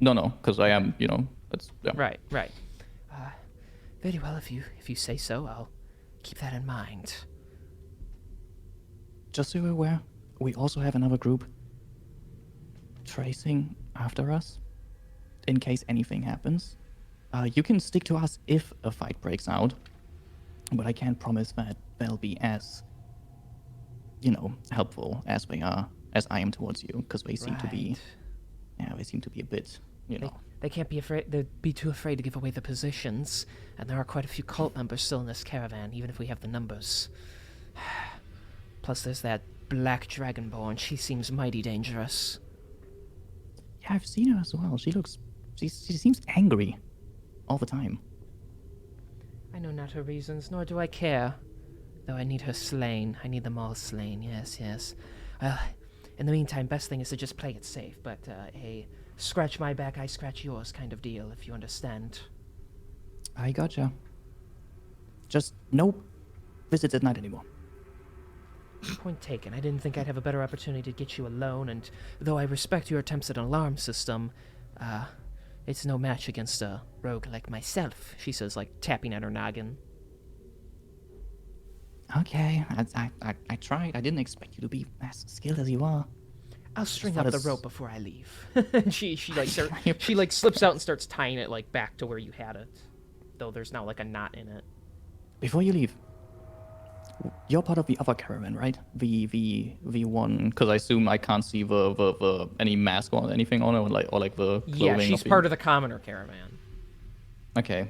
No, because I am, that's... Yeah. Right. Very well, if you say so, I'll keep that in mind. Just so you're aware, we also have another group tracing after us in case anything happens. You can stick to us if a fight breaks out, but I can't promise that they'll be as, helpful as I am towards you, because they seem to be, they seem to be a bit, They can't be afraid. They'd be too afraid to give away the positions, and there are quite a few cult members still in this caravan, even if we have the numbers. Plus, there's that black dragonborn. She seems mighty dangerous. Yeah, I've seen her as well. She seems angry all the time. I know not her reasons, nor do I care. Though I need her slain. I need them all slain, yes. Well, in the meantime, best thing is to just play it safe, but a scratch my back, I scratch yours kind of deal, if you understand. I gotcha. Just no visits at night anymore. Point taken. I didn't think I'd have a better opportunity to get you alone, and though I respect your attempts at an alarm system, it's no match against a rogue like myself, she says, like, tapping at her noggin. Okay, I tried. I didn't expect you to be as skilled as you are. I'll string up the rope before I leave. she slips out and starts tying it, like, back to where you had it. Though there's now, like, a knot in it. Before you leave, you're part of the other caravan, right? The one, because I assume I can't see the any mask or anything on it, or like the clothing. Yeah, she's part of the commoner caravan. Okay.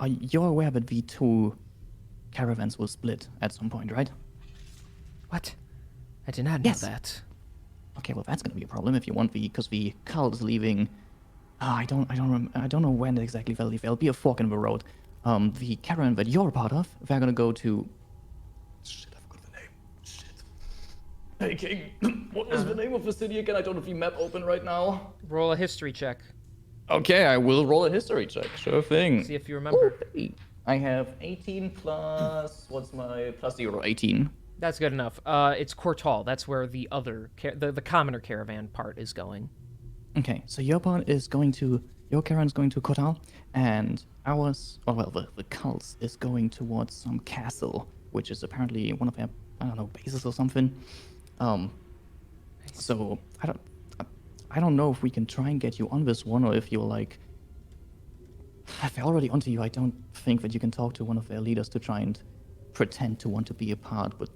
You're aware that the two caravans will split at some point, right? What? I did not know Yes. that. Okay, well that's gonna be a problem if you want because the cult is leaving. I don't know when exactly they'll leave. There'll be a fork in the road. The caravan that you're a part of, they're gonna go to. Shit, I forgot the name. Shit. Hey King, what was the name of the city again? I don't have the map open right now. Roll a history check. Okay, I will roll a history check. Sure thing. See if you remember. Ooh, I have 18 plus. What's my plus 0? 18. That's good enough. It's Cortal. That's where the other the commoner caravan part is going. Okay, so your caravan's going to Kotal, and ours, the cult's is going towards some castle, which is apparently one of their, I don't know, bases or something. So I don't know if we can try and get you on this one, or if you're like, if they're already onto you, I don't think that you can talk to one of their leaders to try and pretend to want to be a part, but...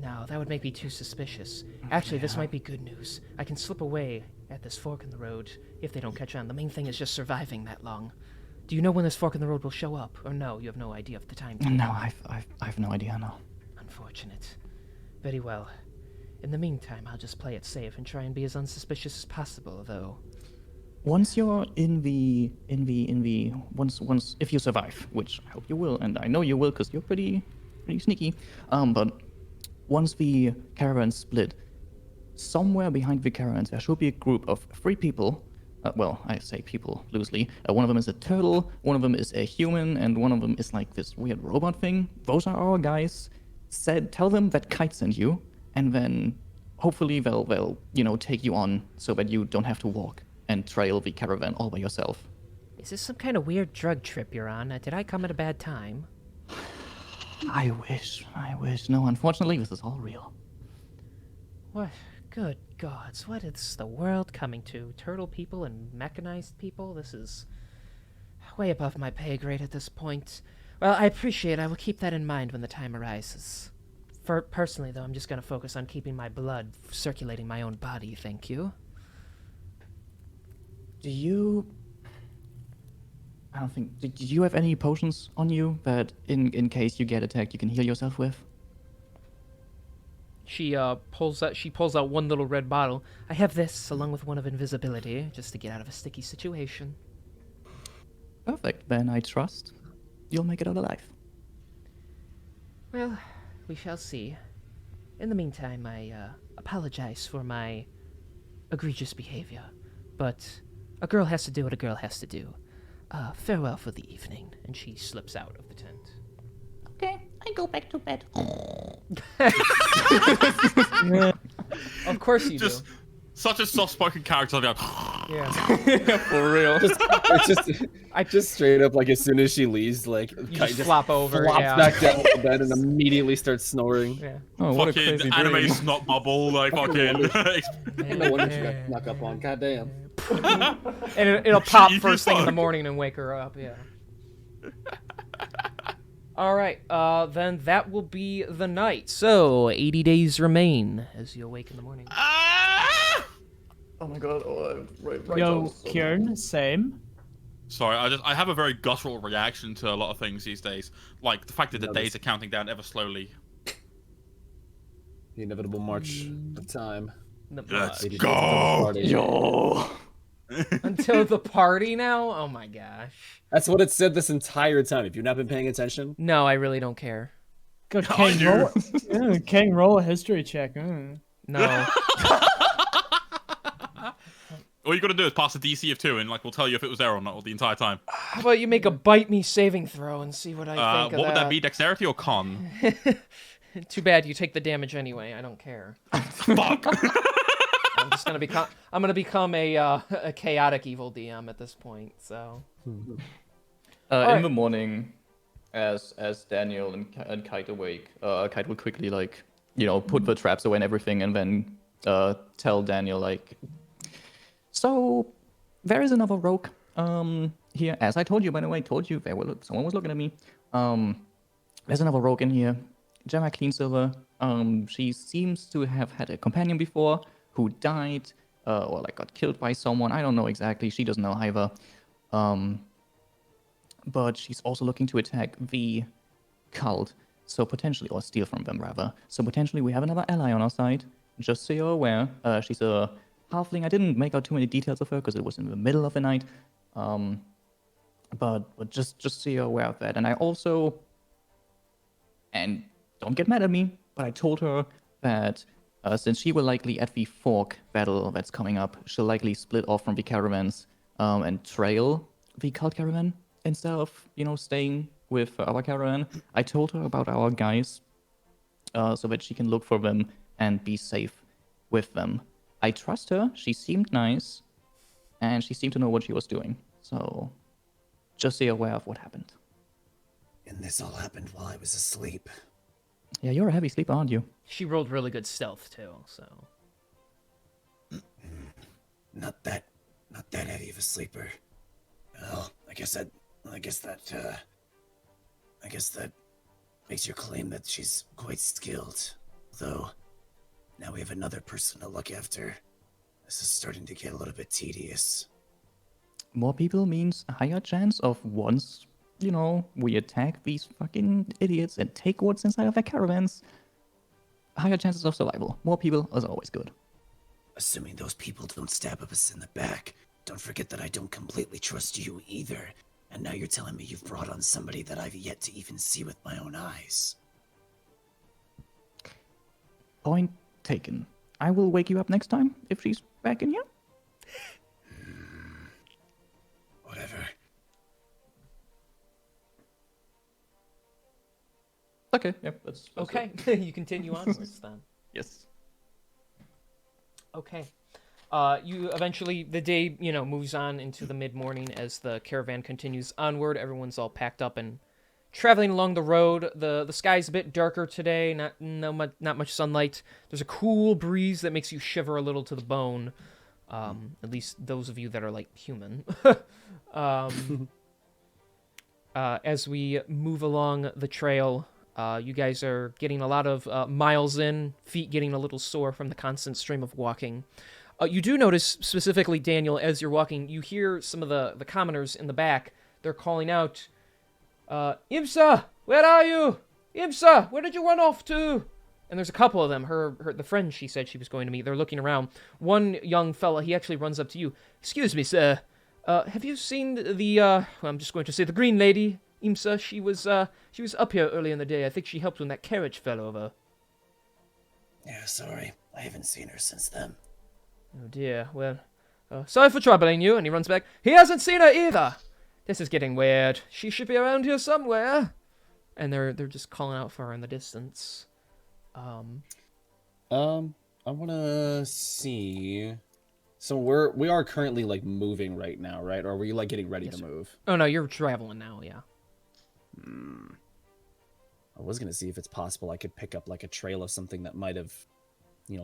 No, that would make me too suspicious. Actually, this might be good news. I can slip away at this fork in the road if they don't catch on. The main thing is just surviving that long. Do you know when this fork in the road will show up? Or no, you have no idea of the time? No, I've no idea, no. Unfortunate. Very well. In the meantime, I'll just play it safe and try and be as unsuspicious as possible, though. Once you're once if you survive, which I hope you will, and I know you will because you're pretty sneaky, but once the caravans split, somewhere behind the caravans there should be a group of 3 people. Well, I say people loosely. One of them is a turtle, one of them is a human, and one of them is like this weird robot thing. Those are our guys. Tell them that Kite sent you, and then hopefully they'll take you on so that you don't have to walk and trail the caravan all by yourself. Is this some kind of weird drug trip you're on? Did I come at a bad time? I wish. No, unfortunately, this is all real. What? Good gods, what is the world coming to? Turtle people and mechanized people? This is way above my pay grade at this point. Well, I appreciate it. I will keep that in mind when the time arises. Personally, though, I'm just going to focus on keeping my blood circulating my own body, thank you. Did you have any potions on you that in case you get attacked you can heal yourself with? She pulls out one little red bottle. I have this along with one of invisibility just to get out of a sticky situation. Perfect. Then I trust you'll make it out alive. Well, we shall see. In the meantime, I apologize for my egregious behavior, but a girl has to do what a girl has to do. Farewell for the evening, and she slips out of the tent. Okay, I go back to bed. Of course you Just do. such a soft-spoken character. Like, Yeah. For real. I just straight up, like, as soon as she leaves, like, You Kite just flop over, flops yeah. back down on the bed and immediately starts snoring. Yeah. Oh, what a fucking crazy anime dream. snot bubble, like fucking. No wonder she got snuck up on. Goddamn. And it'll pop Jesus first thing in the fuck. morning and wake her up, yeah. Alright, then that will be the night. So, 80 days remain as you awake in the morning. Ah! Oh my god. Oh, right. Yo, Kieran, same. Sorry, I have a very guttural reaction to a lot of things these days. Like the fact that the days are counting down ever slowly. The inevitable march of time. Let's 80 days go! until the party. Yo. Until the party now? Oh my gosh. That's what it said this entire time. If you've not been paying attention, No, I really don't care. Go, I King, do. King, roll a history check. No. All you gotta do is pass a DC of 2 and like we'll tell you if it was there or not the entire time. How about you make a bite me saving throw and see what I think of What would that be? Dexterity or con? Too bad you take the damage anyway. I don't care. Fuck! I'm just gonna become. I'm gonna become a chaotic evil DM at this point. So. In Alright. the morning, as Daniel and Kite awake, Kite will quickly put the traps away and everything, and then tell Daniel like, so there is another rogue here. As I told you, by the way, someone was looking at me. There's another rogue in here. Gemma Cleansilver. She seems to have had a companion before who died or like got killed by someone. I don't know exactly. She doesn't know either. But she's also looking to attack the cult. So potentially, or steal from them rather. So potentially we have another ally on our side. Just so you're aware. She's a halfling. I didn't make out too many details of her because it was in the middle of the night. But just so you're aware of that. And I also, and don't get mad at me, but I told her that since she will likely at the fork battle that's coming up, she'll likely split off from the caravans and trail the cult caravan instead of, staying with our caravan. I told her about our guys so that she can look for them and be safe with them. I trust her. She seemed nice and she seemed to know what she was doing. So just be aware of what happened. And this all happened while I was asleep. Yeah, you're a heavy sleeper, aren't you? She rolled really good stealth too, so. Not that heavy of a sleeper. Well, I guess that makes your claim that she's quite skilled. Though, now we have another person to look after. This is starting to get a little bit tedious. More people means a higher chance of once, we attack these fucking idiots and take what's inside of their caravans. Higher chances of survival. More people is always good. Assuming those people don't stab us in the back. Don't forget that I don't completely trust you either. And now you're telling me you've brought on somebody that I've yet to even see with my own eyes. Point taken. I will wake you up next time if she's back in here. Whatever. Okay, yep, that's Okay, you continue onwards then. Yes. Okay. You eventually, the day, moves on into the mid-morning as the caravan continues onward. Everyone's all packed up and traveling along the road. The sky's a bit darker today, not much sunlight. There's a cool breeze that makes you shiver a little to the bone. At least those of you that are, like, human. As we move along the trail, you guys are getting a lot of miles in, feet getting a little sore from the constant stream of walking. You do notice, specifically, Daniel, as you're walking, you hear some of the commoners in the back. They're calling out, Imsa, where are you? Imsa, where did you run off to? And there's a couple of them. The friend she said she was going to meet. They're looking around. One young fella, he actually runs up to you. Excuse me, sir. Have you seen I'm just going to say the green lady, Imsa? She was up here early in the day. I think she helped when that carriage fell over. Yeah, sorry. I haven't seen her since then. Oh dear, well, sorry for troubling you, and he runs back. He hasn't seen her either! This is getting weird. She should be around here somewhere. And they're just calling out for her in the distance. I wanna see. So we are currently like moving right now, right? Or are we like getting ready to move? Oh no, you're traveling now, yeah. I was gonna see if it's possible I could pick up like a trail of something that might have,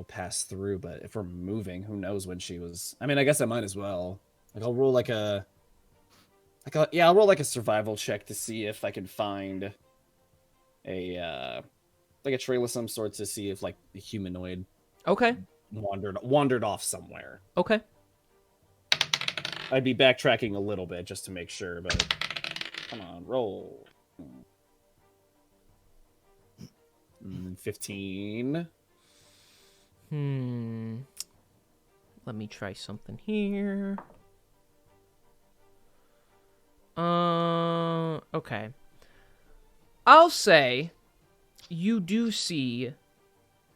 passed through, but if we're moving, who knows when she was. I mean, I guess I might as well. Like I'll roll I'll roll like a survival check to see if I can find a trail of some sort to see if like the humanoid Okay. wandered off somewhere. Okay. I'd be backtracking a little bit just to make sure, but come on, roll. 15. Let me try something here. Okay. I'll say you do see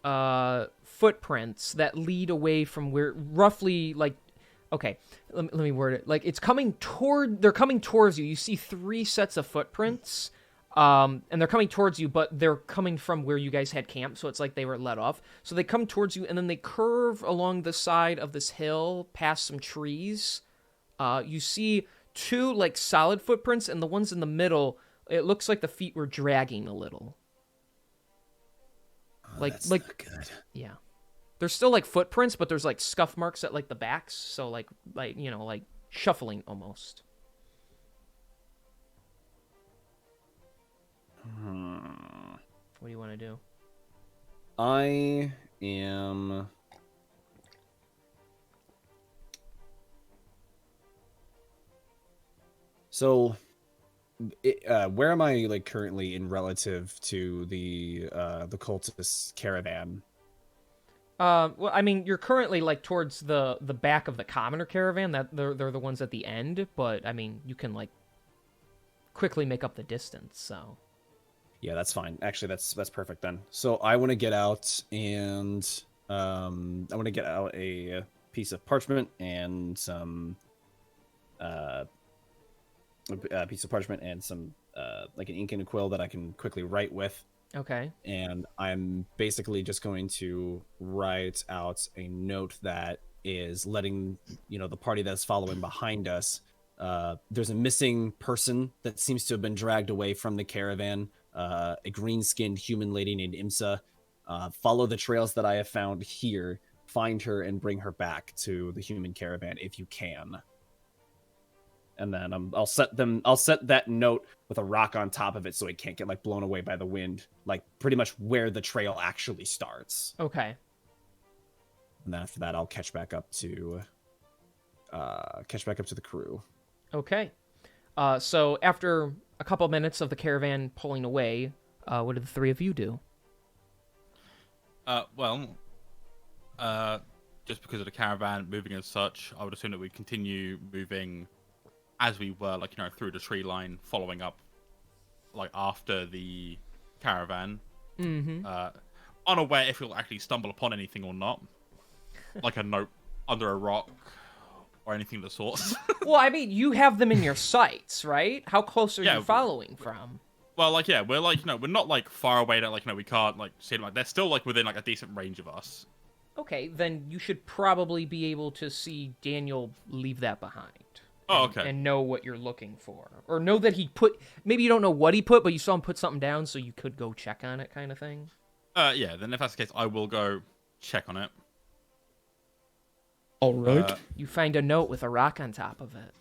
footprints that lead away from where roughly like okay, let me word it. Like they're coming towards you. You see 3 sets of footprints. And they're coming towards you, but they're coming from where you guys had camped, so it's like they were let off. So they come towards you, and then they curve along the side of this hill, past some trees. You see 2, like, solid footprints, and the ones in the middle, it looks like the feet were dragging a little. Oh, that's not good. Yeah. There's still, like, footprints, but there's, like, scuff marks at, like, the backs, so, like shuffling almost. do you want to do? I am. So, where am I like currently in relative to the cultist caravan? Well, I mean, you're currently like towards the back of the commoner caravan. That they're the ones at the end, but I mean, you can like quickly make up the distance. So Yeah, that's fine. Actually, that's perfect then. So I want to get out and I want to get out a piece of parchment and some a piece of parchment and some like an ink and a quill that I can quickly write with. okay, And I'm basically just going to write out a note that is letting the party that's following behind us. There's a missing person that seems to have been dragged away from the caravan. A green-skinned human lady named Imsa. Follow the trails that I have found here. Find her and bring her back to the human caravan if you can. And then I'll set that note with a rock on top of it so it can't get like blown away by the wind, like pretty much where the trail actually starts. okay. And then after that, I'll catch back up to the crew. Okay. So after a couple minutes of the caravan pulling away, what did the three of you do? Just because of the caravan moving as such, I would assume that we'd continue moving as we were, like, through the tree line, following up, like, after the caravan. Mm-hmm. Unaware if we'll actually stumble upon anything or not. Like a note under a rock or anything of the sort. Well, I mean, you have them in your sights, right? How close are Yeah, you following from? Well, like, yeah, we're like, we're not like far away that, like, we can't like see them. Like, they're still like within like a decent range of us. Okay, then you should probably be able to see Daniel leave that behind. Oh, okay. And know what you're looking for. Or know that he put... Maybe you don't know what he put, but you saw him put something down, so you could go check on it kind of thing. Yeah, then if that's the case, I will go check on it. All right. You find a note with a rock on top of it.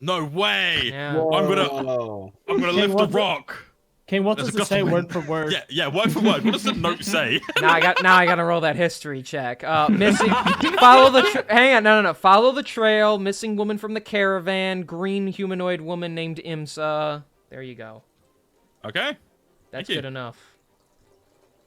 No way! Yeah. I'm gonna lift the what rock. King, what There's does a it say gust of word for word? Yeah, word for word. What does the note say? Now I gotta roll that history check. Missing. Follow the. Hang on, no. Follow the trail. Missing woman from the caravan. Green humanoid woman named Imsa. There you go. Okay. That's Thank you. good enough.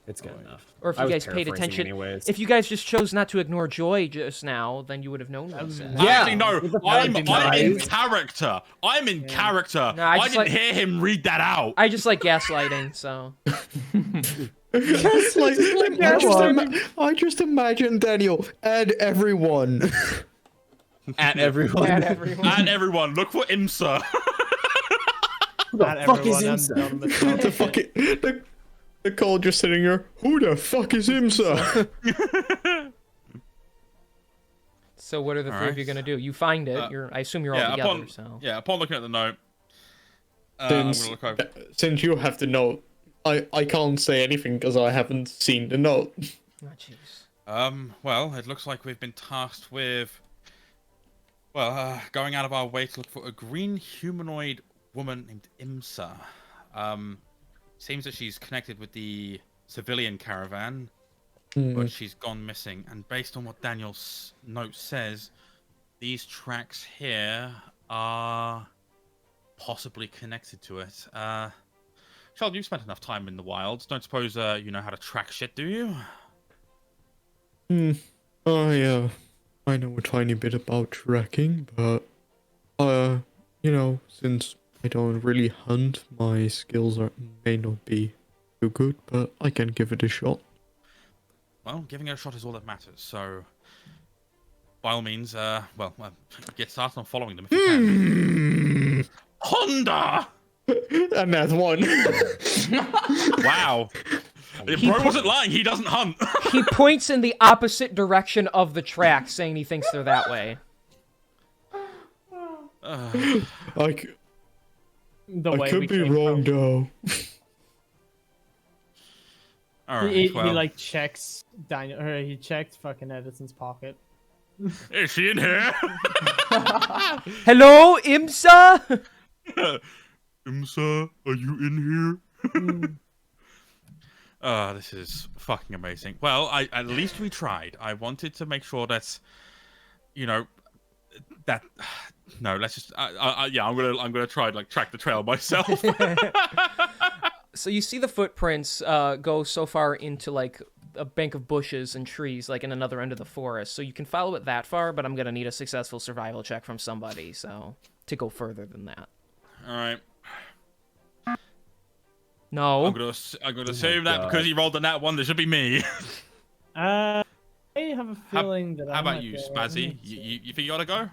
It's good enough. Or if I you was guys paid paraphrasing attention, anyways. if you guys just chose not to ignore Joy just now, then you would have known what it said. Yeah. Actually, no. I'm in nice. character. I'm in character. No, I I just didn't like- hear him read that out. I just like gaslighting, so. Yes, I just imagine Daniel and everyone. At everyone. At everyone. And everyone, look for Imsa. Not fuck is everyone, Imsa? I'm done. The fucking Nicole just sitting here. Who the fuck is Imsa? So what are the three of you gonna do? You find it. I assume you're all together. So. upon looking at the note, I'm since, gonna look over. since you have the note, I can't say anything because I haven't seen the note. Oh, jeez. Well, it looks like we've been tasked with, going out of our way to look for a green humanoid woman named Imsa. Seems that she's connected with the civilian caravan, but she's gone missing. And based on what Daniel's note says, these tracks here are possibly connected to it. Sheldon, you've spent enough time in the wilds. Don't suppose you know how to track shit, do you? Oh yeah, I know a tiny bit about tracking, but since I don't really hunt, my skills may not be too good, but I can give it a shot. Well, giving it a shot is all that matters. So, by all means, get started on following them if you can. Honda! And that's one. Wow. If Bro wasn't lying, he doesn't hunt. He points in the opposite direction of the track, saying he thinks they're that way. The I way could we be came wrong from. though. All right, He well, like checks Daniel, or he checked fucking Edison's pocket. is she in here? Hello, Imsa? Imsa, are you in here? Oh, this is fucking amazing. Well, at least we tried. I wanted to make sure that, you know, that. No, let's just. Yeah, I'm gonna try and like track the trail myself. So you see the footprints go so far into like a bank of bushes and trees, like in another end of the forest. So you can follow it that far, but I'm gonna need a successful survival check from somebody, so to go further than that. All right. No. I'm gonna save that because he rolled a nat one. There should be me. I have a feeling that I How about might you, go. Spazzy? You think you ought to go?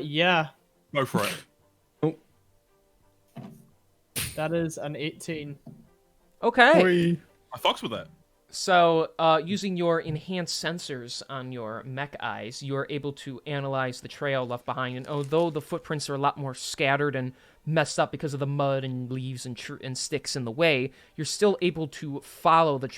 Yeah. Go for it. That is an 18. Okay. I fucks with it. So, using your enhanced sensors on your mech eyes, you are able to analyze the trail left behind. And although the footprints are a lot more scattered and messed up because of the mud and leaves and sticks in the way, you're still able to follow the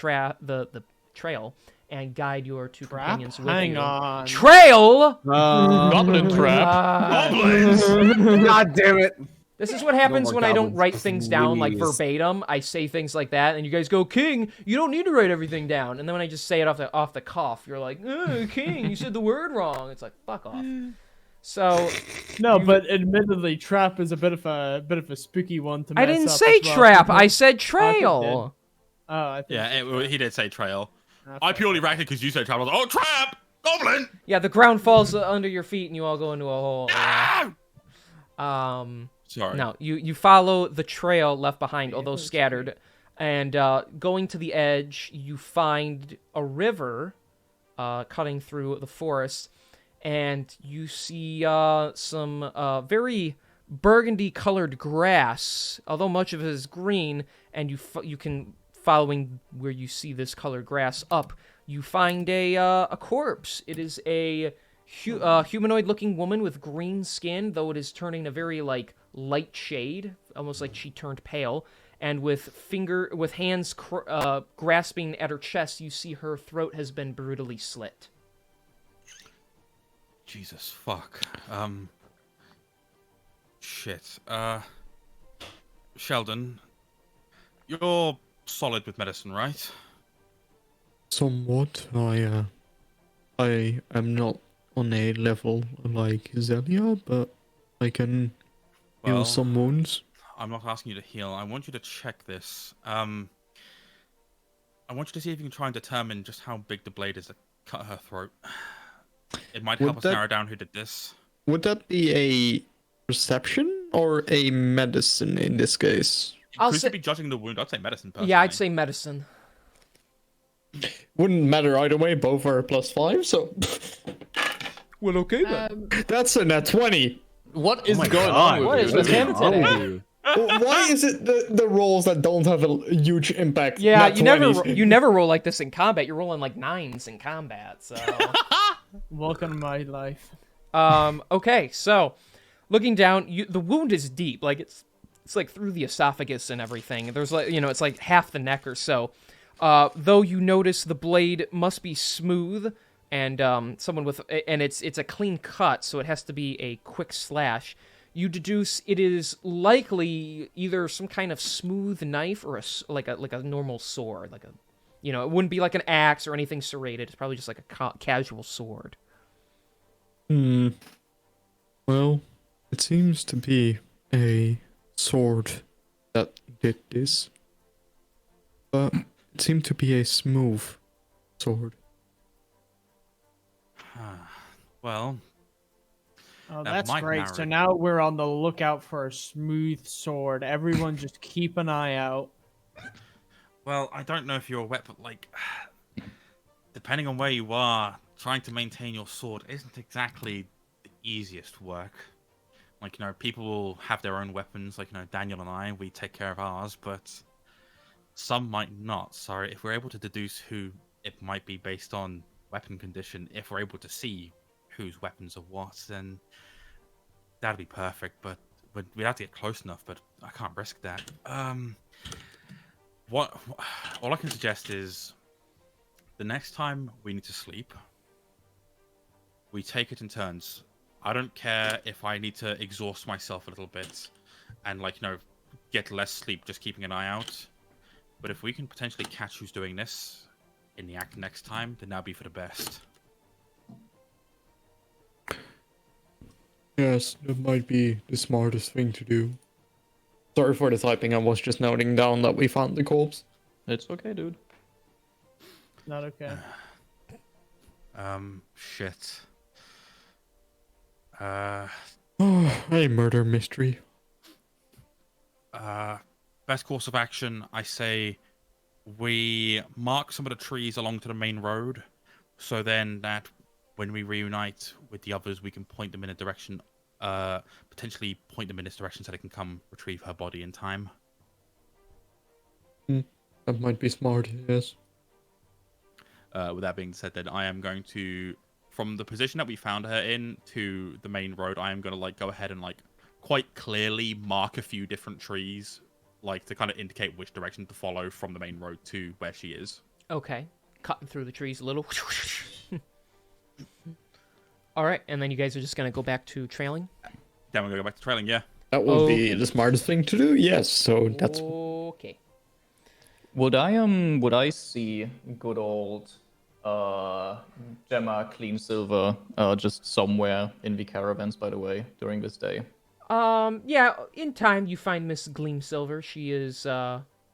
trail and guide your two companions with Hang you. on. Trail! Goblin trap. God damn it! This is what happens more when I don't goblins. write things down like Please. verbatim. I say things like that, and you guys go, "King, you don't need to write everything down." And then when I just say it off the cuff, you're like, "King, you said the word wrong." It's like, fuck off. So No, but admittedly, trap is a bit of a spooky one to mess I didn't up say as well. trap. I said I trail. Oh, I think Yeah, he did say trail. Okay. I purely reacted because you said trap. I was like, oh, trap! Goblin! Yeah, the ground falls under your feet, and you all go into a hole. Ah! Sorry. No, you follow the trail left behind, although scattered, and going to the edge, you find a river cutting through the forest, and you see some very burgundy-colored grass, although much of it is green, and you can, following where you see this colored grass up, you find a corpse. It is a humanoid-looking woman with green skin, though it is turning a very like light shade, almost like she turned pale. And with hands grasping at her chest, you see her throat has been brutally slit. Jesus fuck. Shit. Sheldon, you're solid with medicine, right? Somewhat. I am not on a level like Zelia, but I can heal Well, some wounds. I'm not asking you to heal. I want you to check this. I want you to see if you can try and determine just how big the blade is that cut her throat. It might help us narrow down who did this. Would that be a perception or a medicine in this case? I'll Could say- you be judging the wound? I'd say medicine, personally. Yeah, I'd say medicine. Wouldn't matter either way, both are +5, so... Well, okay then. That's a nat 20! What is my going God, on What with is you? with him What's wrong today? with you? Why is it the rolls that don't have a huge impact? Yeah, nat you never 20s? you never roll like this in combat. You're rolling like 9s in combat. So, Welcome to my life. okay. So, looking down, the wound is deep. Like it's like through the esophagus and everything. There's like it's like half the neck or so. Though you notice the blade must be smooth and it's a clean cut, so it has to be a quick slash. You deduce it is likely either some kind of smooth knife or like a normal sword, like a, it wouldn't be like an axe or anything serrated. It's probably just like a casual sword. Well, it seems to be a sword that did this. But it seemed to be a smooth sword. Well, Oh, That that's might great. narrow So it. now we're on the lookout for a smooth sword. Everyone just keep an eye out. well, I don't know if you're aware, but like, depending on where you are, trying to maintain your sword isn't exactly the easiest work. Like, people will have their own weapons. Like, Daniel and I, we take care of ours, but some might not. So if we're able to deduce who it might be based on weapon condition, if we're able to see whose weapons are what, then that'd be perfect. But we'd have to get close enough. But I can't risk that. All I can suggest is the next time we need to sleep, we take it in turns. I don't care if I need to exhaust myself a little bit and get less sleep just keeping an eye out. But if we can potentially catch who's doing this in the act next time, then that'll be for the best. Yes, that might be the smartest thing to do. Sorry for the typing, I was just noting down that we found the corpse. It's okay, dude. Not okay. Shit. Oh, a murder mystery. Best course of action, I say we mark some of the trees along to the main road, so then that when we reunite with the others, we can point them in a direction, potentially point them in this direction so they can come retrieve her body in time. That might be smart, yes. With that being said, then I am going to, from the position that we found her in to the main road, I am going to like go ahead and like quite clearly mark a few different trees, like to kind of indicate which direction to follow from the main road to where she is. Okay. Cutting through the trees a little. All right, and then you guys are just going to go back to trailing? Then we're going to go back to trailing, yeah. That would be the smartest thing to do, yes, so that's... Okay. Would I see good old Gemma Clean Silver just somewhere in the caravans, by the way, during this day? Yeah, in time you find Miss Gleam Silver. She is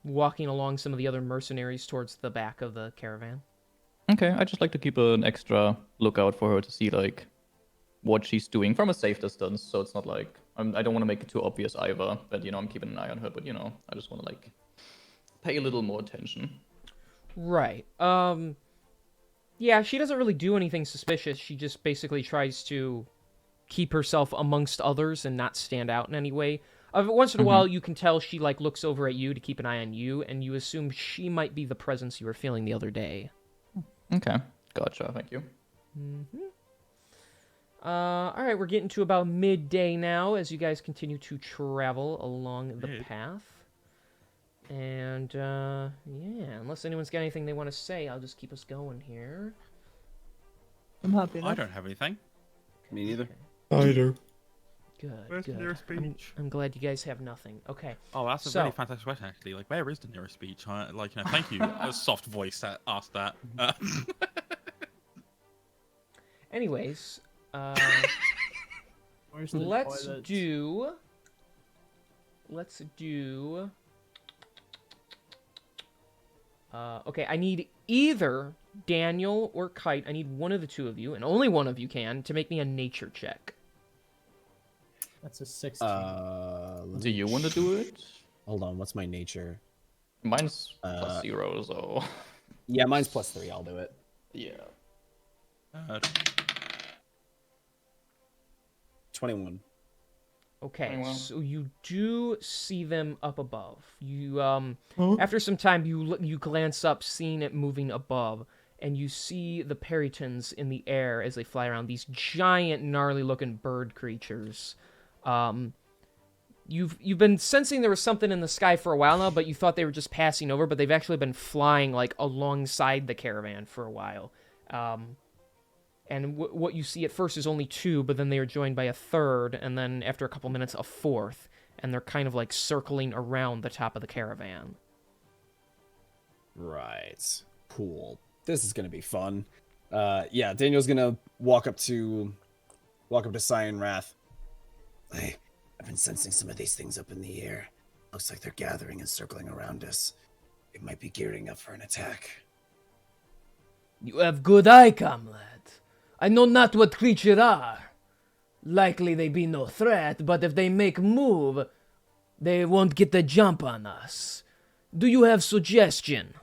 walking along some of the other mercenaries towards the back of the caravan. Okay, I just like to keep an extra lookout for her to see like what she's doing from a safe distance, so it's not like I don't want to make it too obvious either that I'm keeping an eye on her, but I just want to like pay a little more attention. Right. Yeah, she doesn't really do anything suspicious. She just basically tries to keep herself amongst others and not stand out in any way. Once in a while, you can tell she like looks over at you to keep an eye on you, and you assume she might be the presence you were feeling the other day. Okay, gotcha. Thank you. All right, we're getting to about midday now as you guys continue to travel along the path. And, yeah, unless anyone's got anything they want to say, I'll just keep us going here. I'm happy. I don't have anything. Me neither. Either. Good, Where's the good. nearest beach? I'm glad you guys have nothing. Okay. Oh, that's a So- really fantastic question, actually. Like, where is the nearest beach? Thank you. A soft voice that asked that. Anyways, Where's the let's toilet? do... okay, I need either Daniel or Kite. I need one of the two of you, and only one of you can, to make me a nature check. That's a 16. Do you want to do it? Hold on, what's my nature? Mine's +0, so Yeah, mine's +3. I'll do it. yeah. 21. Okay, 21. so you do see them up above. You after some time you glance up, seeing it moving above, and you see the peritons in the air as they fly around, these giant gnarly-looking bird creatures. You've been sensing there was something in the sky for a while now, but you thought they were just passing over, but they've actually been flying like alongside the caravan for a while. And what you see at first is only two, but then they are joined by a third, and then after a couple minutes, a fourth, and they're kind of like circling around the top of the caravan. Right. Cool. This is gonna be fun. Yeah, Daniel's gonna walk up to Cyan Wrath. Hey, I've been sensing some of these things up in the air. Looks like they're gathering and circling around us. They might be gearing up for an attack. You have good eye, comrade. I know not what creature are. Likely they be no threat, but if they make move, they won't get the jump on us. Do you have suggestion?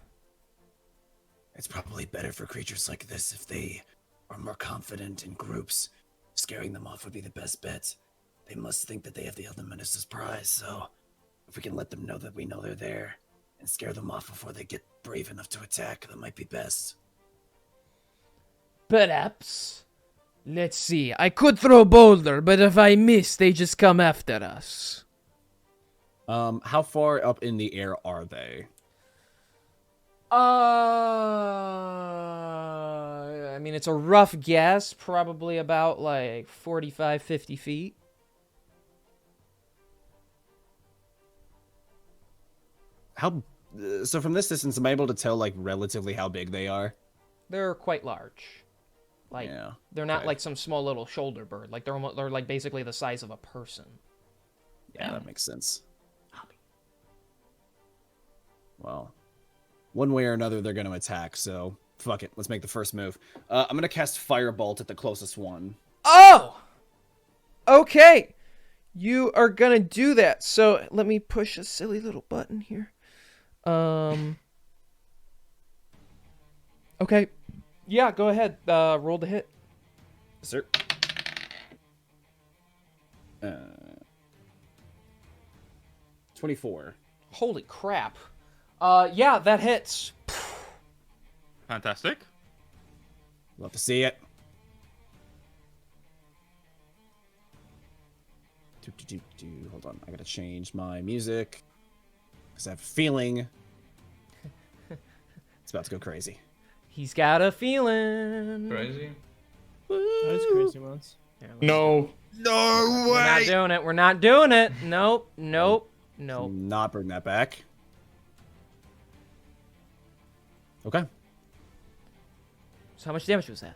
It's probably better for creatures like this if they are more confident in groups. Scaring them off would be the best bet. They must think that they have the element as prize, so if we can let them know that we know they're there and scare them off before they get brave enough to attack, that might be best. Perhaps. Let's see. I could throw boulder, but if I miss, they just come after us. How far up in the air are they? I mean, it's a rough guess, probably about like 45, 50 feet. How So from this distance, am I able to tell like relatively how big they are? They're quite large. Like Yeah. they're not okay. like some small little shoulder bird. Like they're like basically the size of a person. Yeah, that makes sense. Well, one way or another, they're going to attack. So fuck it. Let's make the first move. I'm going to cast Firebolt at the closest one. Oh! Okay. You are gonna do that. So let me push a silly little button here. Okay. Yeah, go ahead. Roll the hit. Sir. 24. Holy crap. Yeah, that hits. Fantastic. Love to see it. Hold on, I gotta change my music because I have a feeling it's about to go crazy. He's got a feeling. Crazy. That's crazy ones. No. No We're not doing it. We're not doing it. Nope. Nope. Nope. Not bring that back. Okay. So how much damage was that?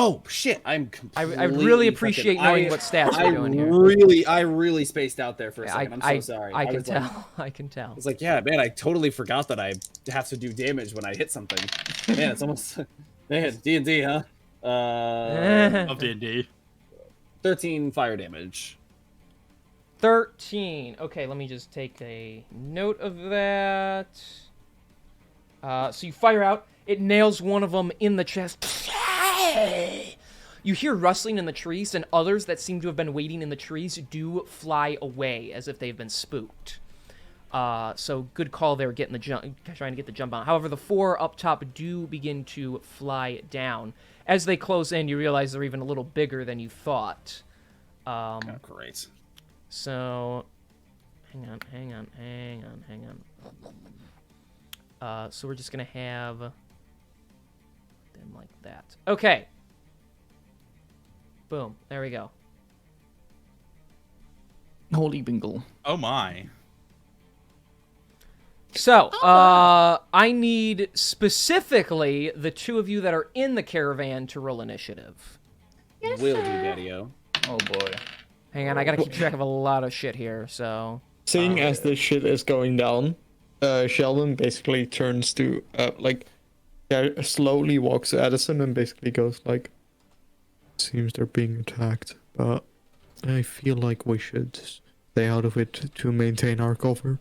Oh shit! I really appreciate knowing what stats you're doing here. I really spaced out there for a second. I'm so sorry. I can was like- tell. I can tell. It's like, yeah, man, I totally forgot that I have to do damage when I hit something. Man, it's almost man, D&D, huh? Of D&D. 13 fire damage. 13. Okay, let me just take a note of that. So you fire out. It nails one of them in the chest. You hear rustling in the trees, and others that seem to have been waiting in the trees do fly away as if they've been spooked. So good call there, getting the jump, trying to get the jump on. However, the 4 up top do begin to fly down. As they close in, you realize they're even a little bigger than you thought. Oh, great. So, hang on. So we're just gonna have them like that. Okay. Boom. There we go. Holy bingle. Oh my. So, I need specifically the 2 of you that are in the caravan to roll initiative. Will do, Daddy-O. Oh boy. Hang on, I gotta keep track of a lot of shit here, so... Seeing as this shit is going down, Sheldon basically turns to, slowly walks to Addison and basically goes like, seems they're being attacked, but I feel like we should stay out of it to maintain our cover.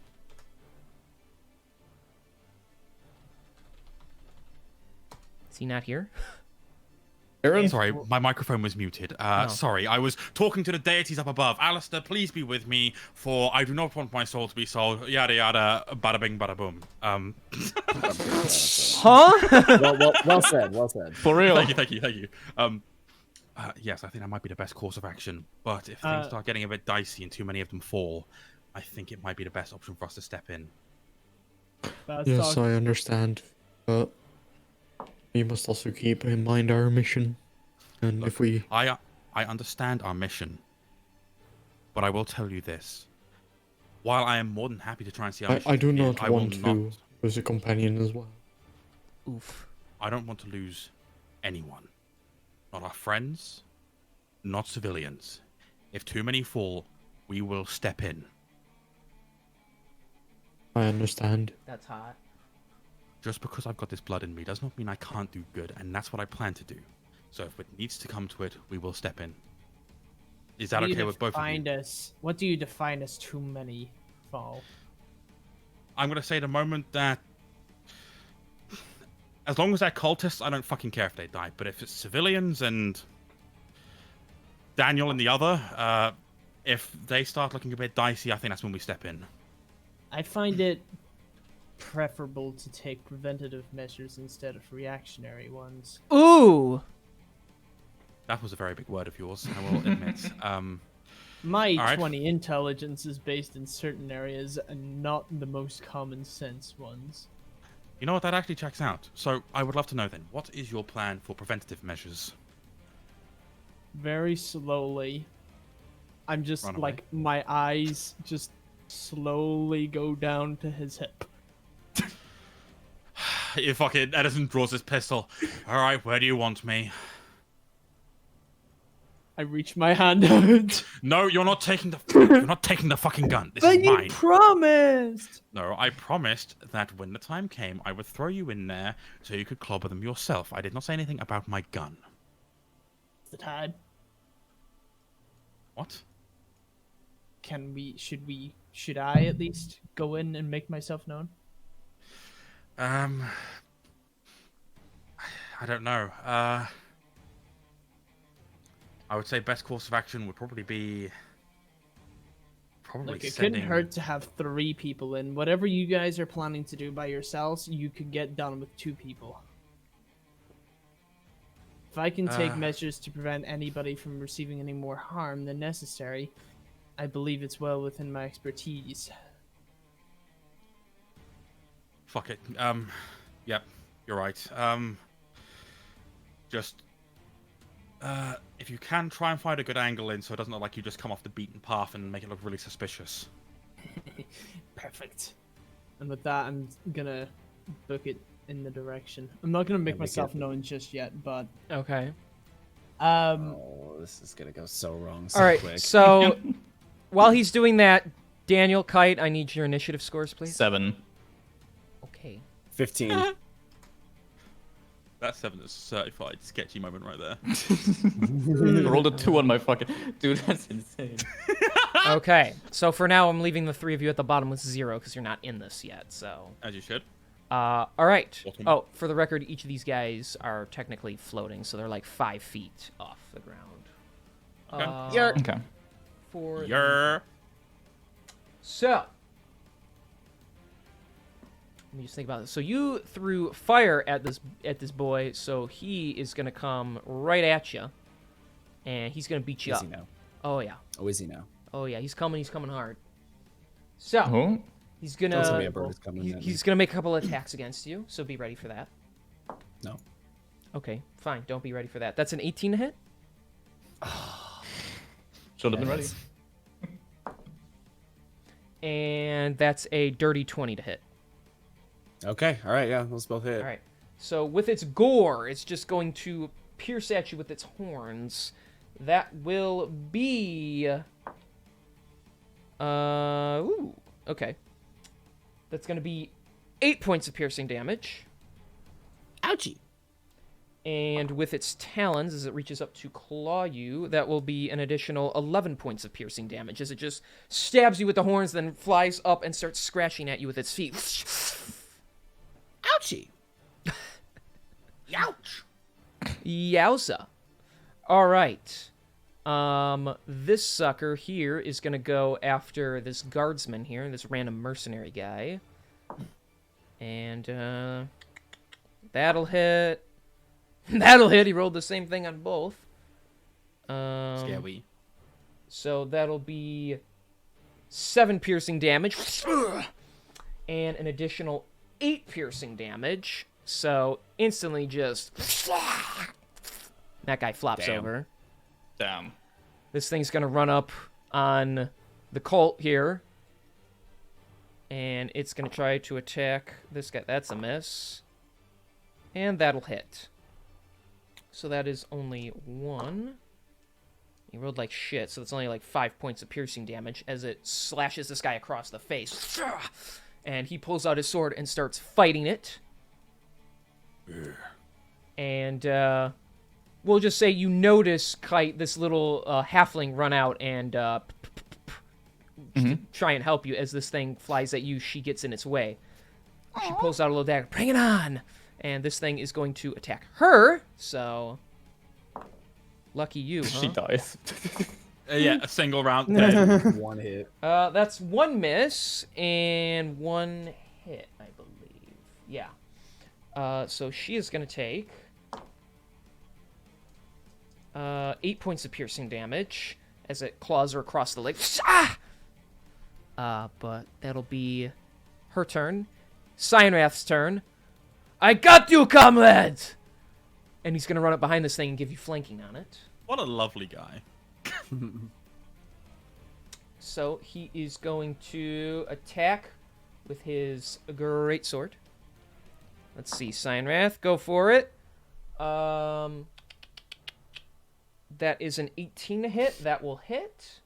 Is he not here? Aaron? Sorry, my microphone was muted. Sorry, I was talking to the deities up above. Alistair, please be with me, for I do not want my soul to be sold. Yada yada, bada bing, bada boom. Huh? well said, well said. For real? Thank you. Yes, I think that might be the best course of action. But if things start getting a bit dicey and too many of them fall, I think it might be the best option for us to step in. Yes, I understand, but we must also keep in mind our mission. And Look, if we... I understand our mission, but I will tell you this. While I am more than happy to try and see our mission I do through, not I will want to not- lose a companion as well. Oof. I don't want to lose anyone. Not our friends, not civilians. If too many fall, we will step in. I understand. That's hot. Just because I've got this blood in me does not mean I can't do good, and that's what I plan to do. So if it needs to come to it, we will step in. Is that okay with both of you? What do you define as too many fall? I'm going to say the moment that... As long as they're cultists, I don't fucking care if they die. But if it's civilians and Daniel and the other, if they start looking a bit dicey, I think that's when we step in. I find it preferable to take preventative measures instead of reactionary ones. Ooh! That was a very big word of yours, I will admit. My All right. 20 intelligence is based in certain areas and not the most common sense ones. You know what, that actually checks out. So I would love to know then, what is your plan for preventative measures? Very slowly. I'm just Run away. like, my eyes just slowly go down to his hip. fucking Edison draws his pistol. All right, where do you want me? I reach my hand out. No, you're not taking the fucking gun. This But is you mine. promised. No, I promised that when the time came, I would throw you in there so you could clobber them yourself. I did not say anything about my gun. The tide. What? Should I at least go in and make myself known? I don't know. I would say best course of action would probably be Like, it sending... couldn't hurt to have 3 people in. Whatever you guys are planning to do by yourselves, you could get done with 2 people. If I can take measures to prevent anybody from receiving any more harm than necessary, I believe it's well within my expertise. Fuck it. Yep, you're right. Just... if you can, try and find a good angle in so it doesn't look like you just come off the beaten path and make it look really suspicious. Perfect. And with that, I'm gonna book it in the direction. I'm not gonna make myself known just yet, but... Okay. Oh, this is gonna go so wrong so All right, quick. so while he's doing that, Daniel, Kite, I need your initiative scores, please. 7. Okay. 15. That 7 is a certified sketchy moment right there. I rolled a 2 on my fucking... Dude, that's insane. Okay, so for now, I'm leaving the 3 of you at the bottom with 0 because you're not in this yet, so... As you should. All right. Bottom. Oh, for the record, each of these guys are technically floating, so they're like 5 feet off the ground. Okay. Okay. For Yer. So, let me just think about this. So you threw fire at this boy, so he is gonna come right at you, and he's gonna beat you Is up. he now? Oh yeah. Oh, is he now? Oh yeah. He's coming hard. So Oh? he's Don't tell me gonna a bird is coming at me. he's gonna make a couple attacks against you. So be ready for that. No. Okay, fine. Don't be ready for that. That's an 18 to hit. Should have been ready. And that's a dirty 20 to hit. Okay, alright, yeah, those both hit. All right. So with its gore, it's just going to pierce at you with its horns. That will be... Ooh, okay. That's going to be 8 points of piercing damage. Ouchie. And with its talons, as it reaches up to claw you, that will be an additional 11 points of piercing damage, as it just stabs you with the horns, then flies up and starts scratching at you with its feet. Ouchie. Youch! Yowza. All right. This sucker here is gonna go after this guardsman here, this random mercenary guy. And, that'll hit. That'll hit. He rolled the same thing on both. Scary. So that'll be 7 piercing damage. And an additional 8 piercing damage. So instantly just... That guy flops over. Damn. This thing's gonna run up on the Colt here. And it's gonna try to attack this guy. That's a miss. And that'll hit. So that is only 1. He rolled like shit, so that's only like 5 points of piercing damage as it slashes this guy across the face. And he pulls out his sword and starts fighting it. And we'll just say you notice Kite, this little halfling, run out and try and help you as this thing flies at you. She gets in its way. She pulls out a little dagger. Bring it on! And this thing is going to attack her, so... Lucky you, huh? She dies. Yeah, a single round. Dead. One hit. That's 1 miss and 1 hit, I believe. Yeah. So she is going to take 8 points of piercing damage as it claws her across the leg. But that'll be her turn. Cyanrath's turn. I got you, comrade! And he's going to run up behind this thing and give you flanking on it. What a lovely guy. So he is going to attack with his greatsword. Let's see, Cyanrath, go for it. That is an 18 to hit. That will hit.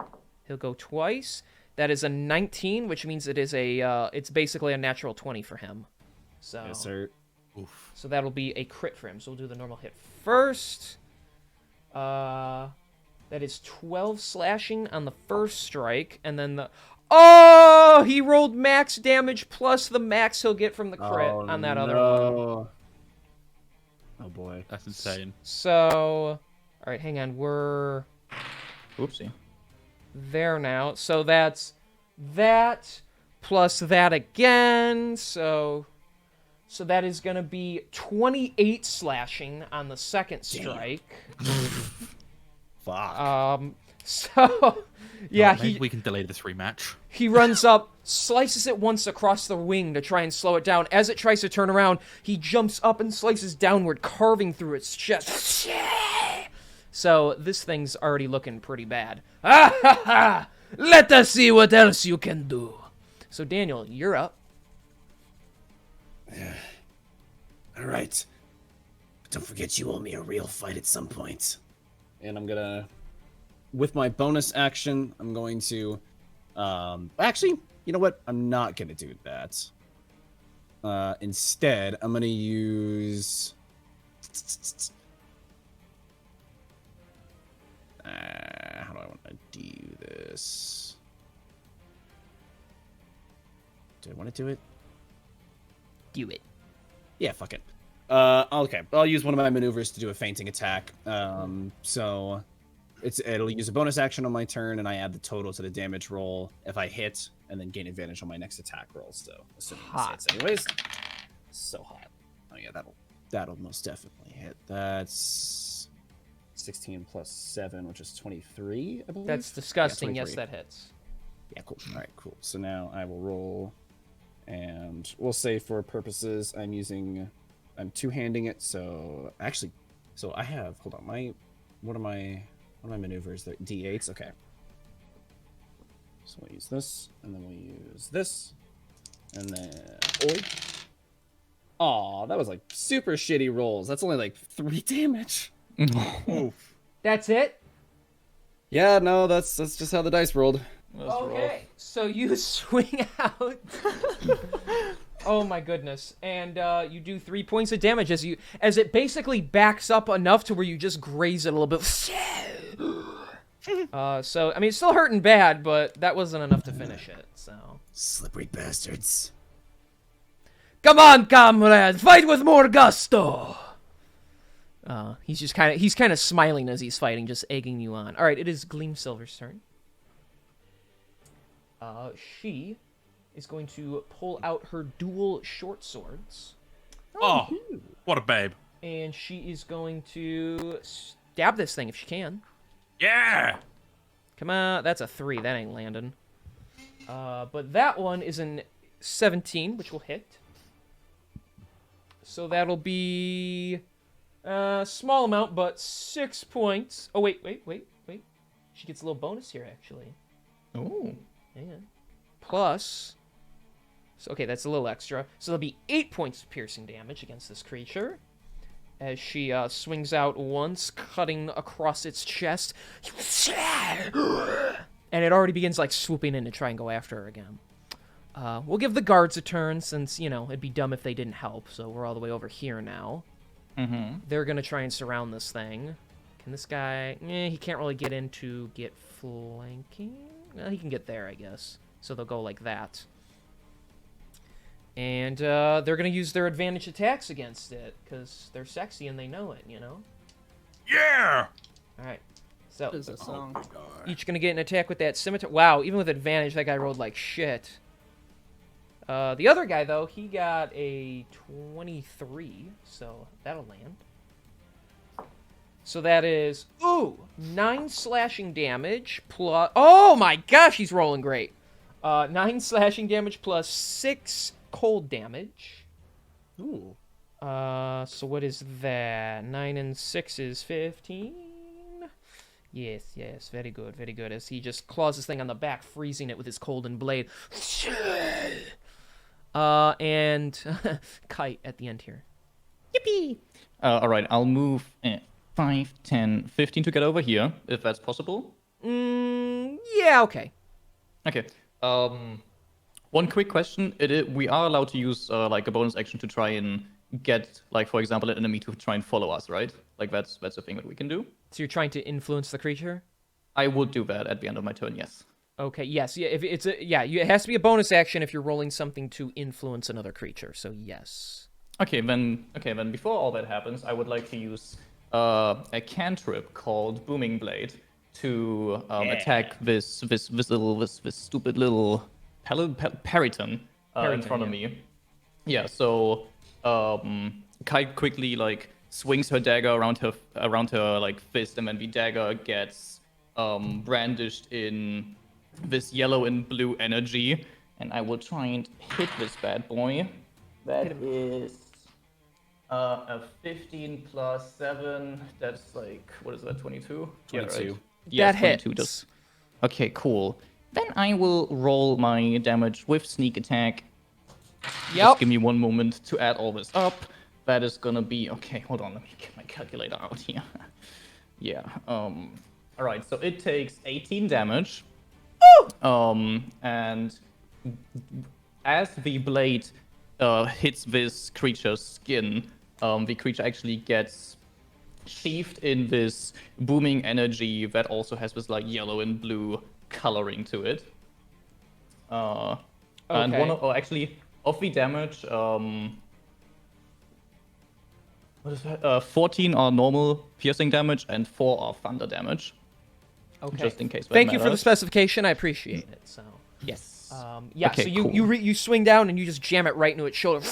He'll go twice. That is a 19, which means it is it's basically a natural 20 for him. So, Yes, sir. Oof. so that'll be a crit for him. So we'll do the normal hit first. That is 12 slashing on the first strike, and then the... Oh! He rolled max damage plus the max he'll get from the crit on that other one. Oh, boy. That's insane. So... Alright, hang on. We're Oopsie. there now. So that's that plus that again. So that is going to be 28 slashing on the second strike. Fuck. So, yeah, Maybe we can delay this rematch. he runs up, slices it once across the wing to try and slow it down. As it tries to turn around, he jumps up and slices downward, carving through its chest. So this thing's already looking pretty bad. Ah ha ha! Let us see what else you can do. So Daniel, you're up. All right. But don't forget you owe me a real fight at some point. And I'm gonna, with my bonus action, I'm going to, actually, you know what? I'm not gonna do that. Instead, I'm gonna use. How do I want to do this? Do I want to do it? Do it. Yeah, fuck it. Okay, I'll use one of my maneuvers to do a fainting attack. So it'll use a bonus action on my turn, and I add the total to the damage roll if I hit, and then gain advantage on my next attack roll. So assuming it hits anyways. So hot. Oh yeah, that'll most definitely hit. That's 16 plus 7, which is 23, I believe. That's disgusting. Yeah, Yes, that hits. Yeah, cool. All right, cool. So now I will roll, and we'll say for purposes, I'm two-handing it. So actually, so I have. Hold on, what are my maneuvers? They're D8s. Okay. So we'll use this, and then we'll use this, and then Aw, that was like super shitty rolls. That's only like 3 damage. Oof. That's it? Yeah, no, that's just how the dice rolled. Okay, so you swing out. Oh my goodness. And you do 3 points of damage as it basically backs up enough to where you just graze it a little bit. So, I mean, it's still hurting bad, but that wasn't enough to finish it, so. Slippery bastards. Come on, comrade, fight with more gusto. He's kind of smiling as he's fighting, just egging you on. All right, it is Gleamsilver's turn. She is going to pull out her dual short swords. Oh, what a babe. And she is going to stab this thing if she can. Yeah! Come on, that's a 3. That ain't landing. But that one is an 17, which will hit. So that'll be a small amount, but 6 points. Oh, wait. She gets a little bonus here, actually. Oh. Yeah. Plus... So, okay, that's a little extra. So there'll be 8 points of piercing damage against this creature. As she swings out once, cutting across its chest. And it already begins, like, swooping in to try and go after her again. We'll give the guards a turn, since, you know, it'd be dumb if they didn't help. So we're all the way over here now. Mm-hmm. They're going to try and surround this thing. Can this guy... he can't really get in to get flanking. Well, he can get there, I guess. So they'll go like that. And they're going to use their advantage attacks against it, because they're sexy and they know it, you know? Yeah! Alright. So, What is a song? each going to get an attack with that scimitar. Wow, even with advantage, that guy rolled like shit. The other guy, though, he got a 23, so that'll land. So that is, 9 slashing damage plus... Oh my gosh, he's rolling great. 9 slashing damage plus 6 cold damage. Ooh. So what is that? 9 and 6 is 15? Yes, very good. As he just claws this thing on the back, freezing it with his cold and blade. And Kite at the end here. Yippee! All right, I'll move 5, 10, 15 to get over here, if that's possible. Yeah, okay. Okay. One quick question: we are allowed to use like a bonus action to try and get, like, for example, an enemy to try and follow us, right? Like that's a thing that we can do. So you're trying to influence the creature? I would do that at the end of my turn. Yes. Okay, yes, yeah. If it's it has to be a bonus action if you're rolling something to influence another creature. So yes. Okay, then before all that happens, I would like to use a cantrip called Booming Blade to attack this stupid little Periton in front of me. Yeah, so Kite quickly like swings her dagger around her like fist, and then the dagger gets brandished in this yellow and blue energy, and I will try and hit this bad boy. That is a 15 plus 7. That's like, what is that? 22. 22. Yeah, right. That Yes, 22 hits. does. Okay, cool. Then I will roll my damage with sneak attack. Yep. Just give me one moment to add all this up. That is gonna be okay. Hold on, let me get my calculator out here. Yeah. All right. So it takes 18 damage. And as the blade hits this creature's skin, the creature actually gets sheathed in this booming energy that also has this like yellow and blue coloring to it. And Okay. of the damage, what is that? 14 are normal piercing damage and 4 are thunder damage. Okay. Just in case that Thank you for the matters. specification. I appreciate it. So. Yes. Yeah. Okay, so you cool. you swing down and you just jam it right into its shoulder.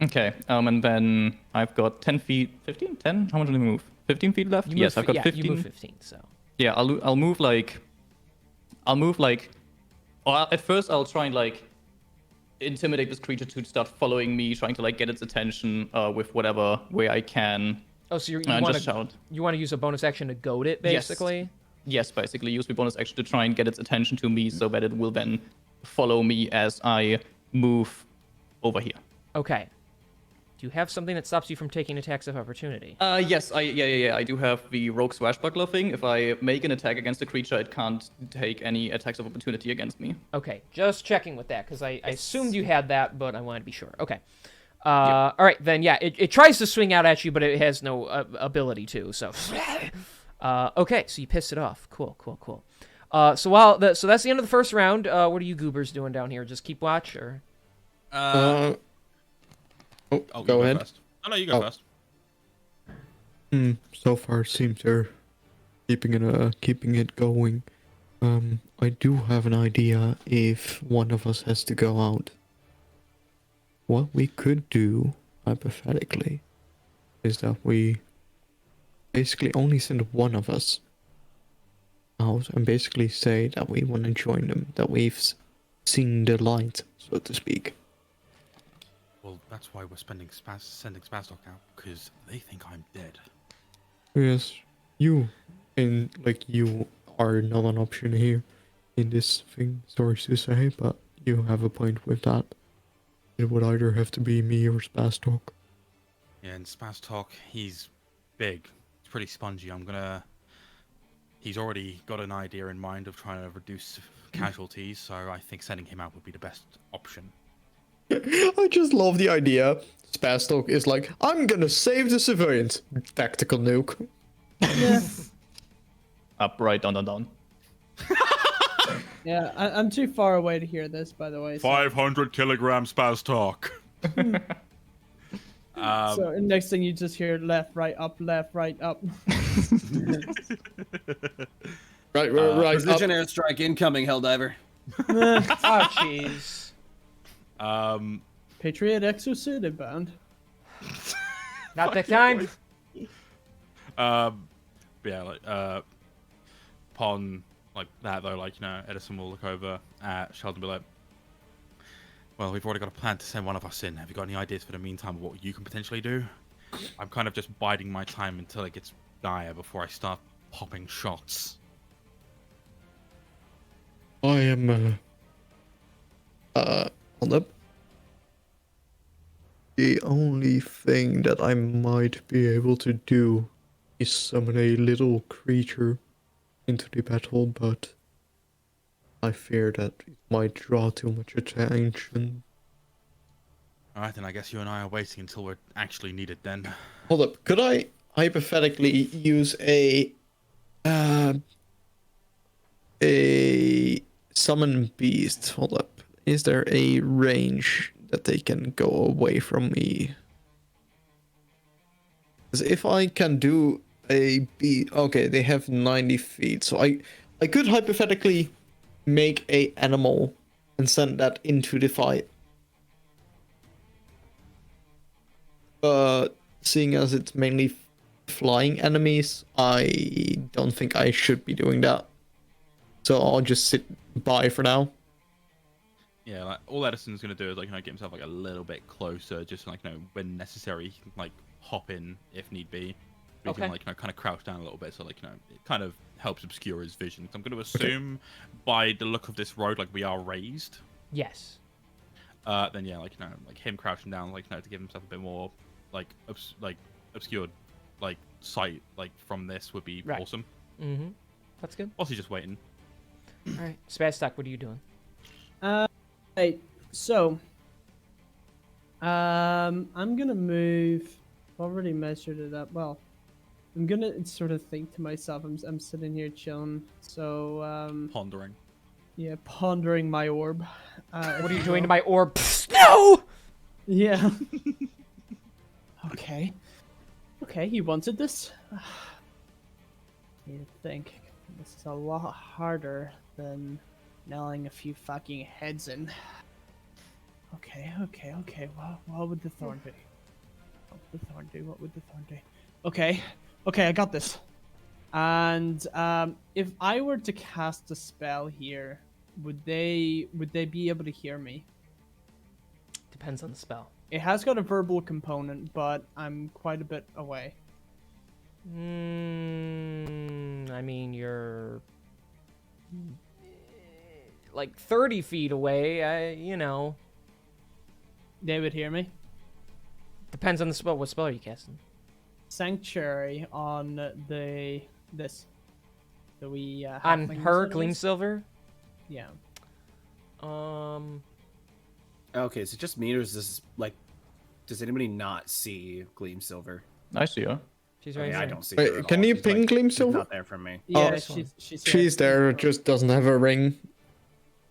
Okay, and then I've got 10 feet, 15, 10? How much do I move? 15 feet left? Yes, I've got 15. You move 15. So. Yeah, I'll move like, or at first I'll try and like intimidate this creature to start following me, trying to like get its attention with whatever way I can. Oh, so you And want just shout. to use a bonus action to goad it, basically? Yes, basically use the bonus action to try and get its attention to me so that it will then follow me as I move over here. Okay. Do you have something that stops you from taking attacks of opportunity? Yes, I do have the Rogue Swashbuckler thing. If I make an attack against a creature, it can't take any attacks of opportunity against me. Okay, just checking with that, because I assumed you had that, but I wanted to be sure. Okay. All right, then, yeah, it tries to swing out at you, but it has no ability to, so... okay, so you pissed it off. Cool. So that's the end of the first round. What are you goobers doing down here? Just keep watch, or...? Go ahead. First. Oh, no, you go first. So far it seems they're keeping it going. I do have an idea if one of us has to go out. What we could do, hypothetically, is that we basically only send one of us out and basically say that we want to join them, that we've seen the light, so to speak. Well, that's why we're sending Spasdock out, because they think I'm dead. Yes, you are not an option here in this thing, sorry to say, but you have a point with that. It would either have to be me or Spasdock. Yeah, and Spasdock, he's big. He's pretty spongy. He's already got an idea in mind of trying to reduce casualties, so I think sending him out would be the best option. I just love the idea. Spasdock is like, I'm gonna save the civilians. Tactical nuke. Up, right, down. Yeah, I'm too far away to hear this, by the way. So, 500 kilogram Spasdock. so next thing you just hear left, right, up, Right. Precision airstrike incoming, Helldiver. Oh, jeez. Patriot Exocid inbound. Not that time. Yeah, like, upon like that though, like, you know, Edison will look over at Sheldon and be like, well, we've already got a plan to send one of us in. Have you got any ideas for the meantime of what you can potentially do? I'm kind of just biding my time until it gets dire before I start popping shots. I am Hold up. The only thing that I might be able to do is summon a little creature into the battle, but I fear that it might draw too much attention. Alright, then I guess you and I are waiting until we're actually needed then. Hold up, could I hypothetically use a summon beast? Hold up. Is there a range that they can go away from me? Because if I can do a beast, okay, they have 90 feet, so I could hypothetically make a animal and send that into the fight. But seeing as it's mainly flying enemies, I don't think I should be doing that. So I'll just sit by for now. Yeah, like all Edison's gonna do is like get himself like a little bit closer, just like when necessary, he can like hop in if need be. He can like kind of crouch down a little bit, so like it kind of helps obscure his vision. So I'm going to assume by the look of this road, like we are raised. Yes. Then yeah, like him crouching down, like to give himself a bit more like obscured like sight like from this would be awesome. Mm-hmm. That's good. Also, just waiting. All right, Spazstock, what are you doing? Right, so I'm gonna move. I've already measured it up. Well, I'm gonna sort of think to myself. I'm sitting here chilling. So Pondering. Yeah, pondering my orb. What are you doing to my orb? No. Yeah. Okay. Okay, you wanted this. You think this is a lot harder than nailing a few fucking heads in. Okay. What would the thorn do? What would the thorn do? Okay, I got this. And if I were to cast a spell here, would they be able to hear me? Depends on the spell. It has got a verbal component, but I'm quite a bit away. I mean, you're like 30 feet away. They would hear me. Depends on the spell. What spell are you casting? Sanctuary on this. So we on her, Gleam Silver. Yeah. Okay, so just me, or is this like, does anybody not see Gleam Silver? I see her. She's right here. I don't see Wait, her at can all. you She's, ping Gleam Silver? Not there from me. Yeah, Oh, she's there, just doesn't have a ring.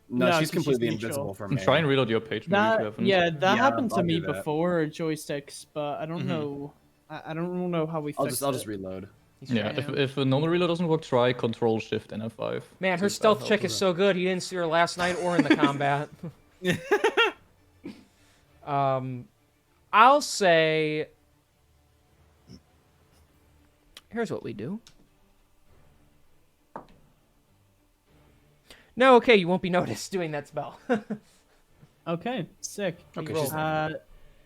No, she's completely neutral. invisible from me. Try and reload your page. Maybe if you haven't. That happened to I'll me do that. before joysticks, but I don't know. I don't know how we. I'll fix just it. reload. Yeah, if a normal reload doesn't work, try Control Shift and F5. Man, her stealth check is so good. He didn't see her last night or in the combat. I'll say. Here's what we do. No, okay, you won't be noticed doing that spell. Okay, sick. Okay, roll. she's not.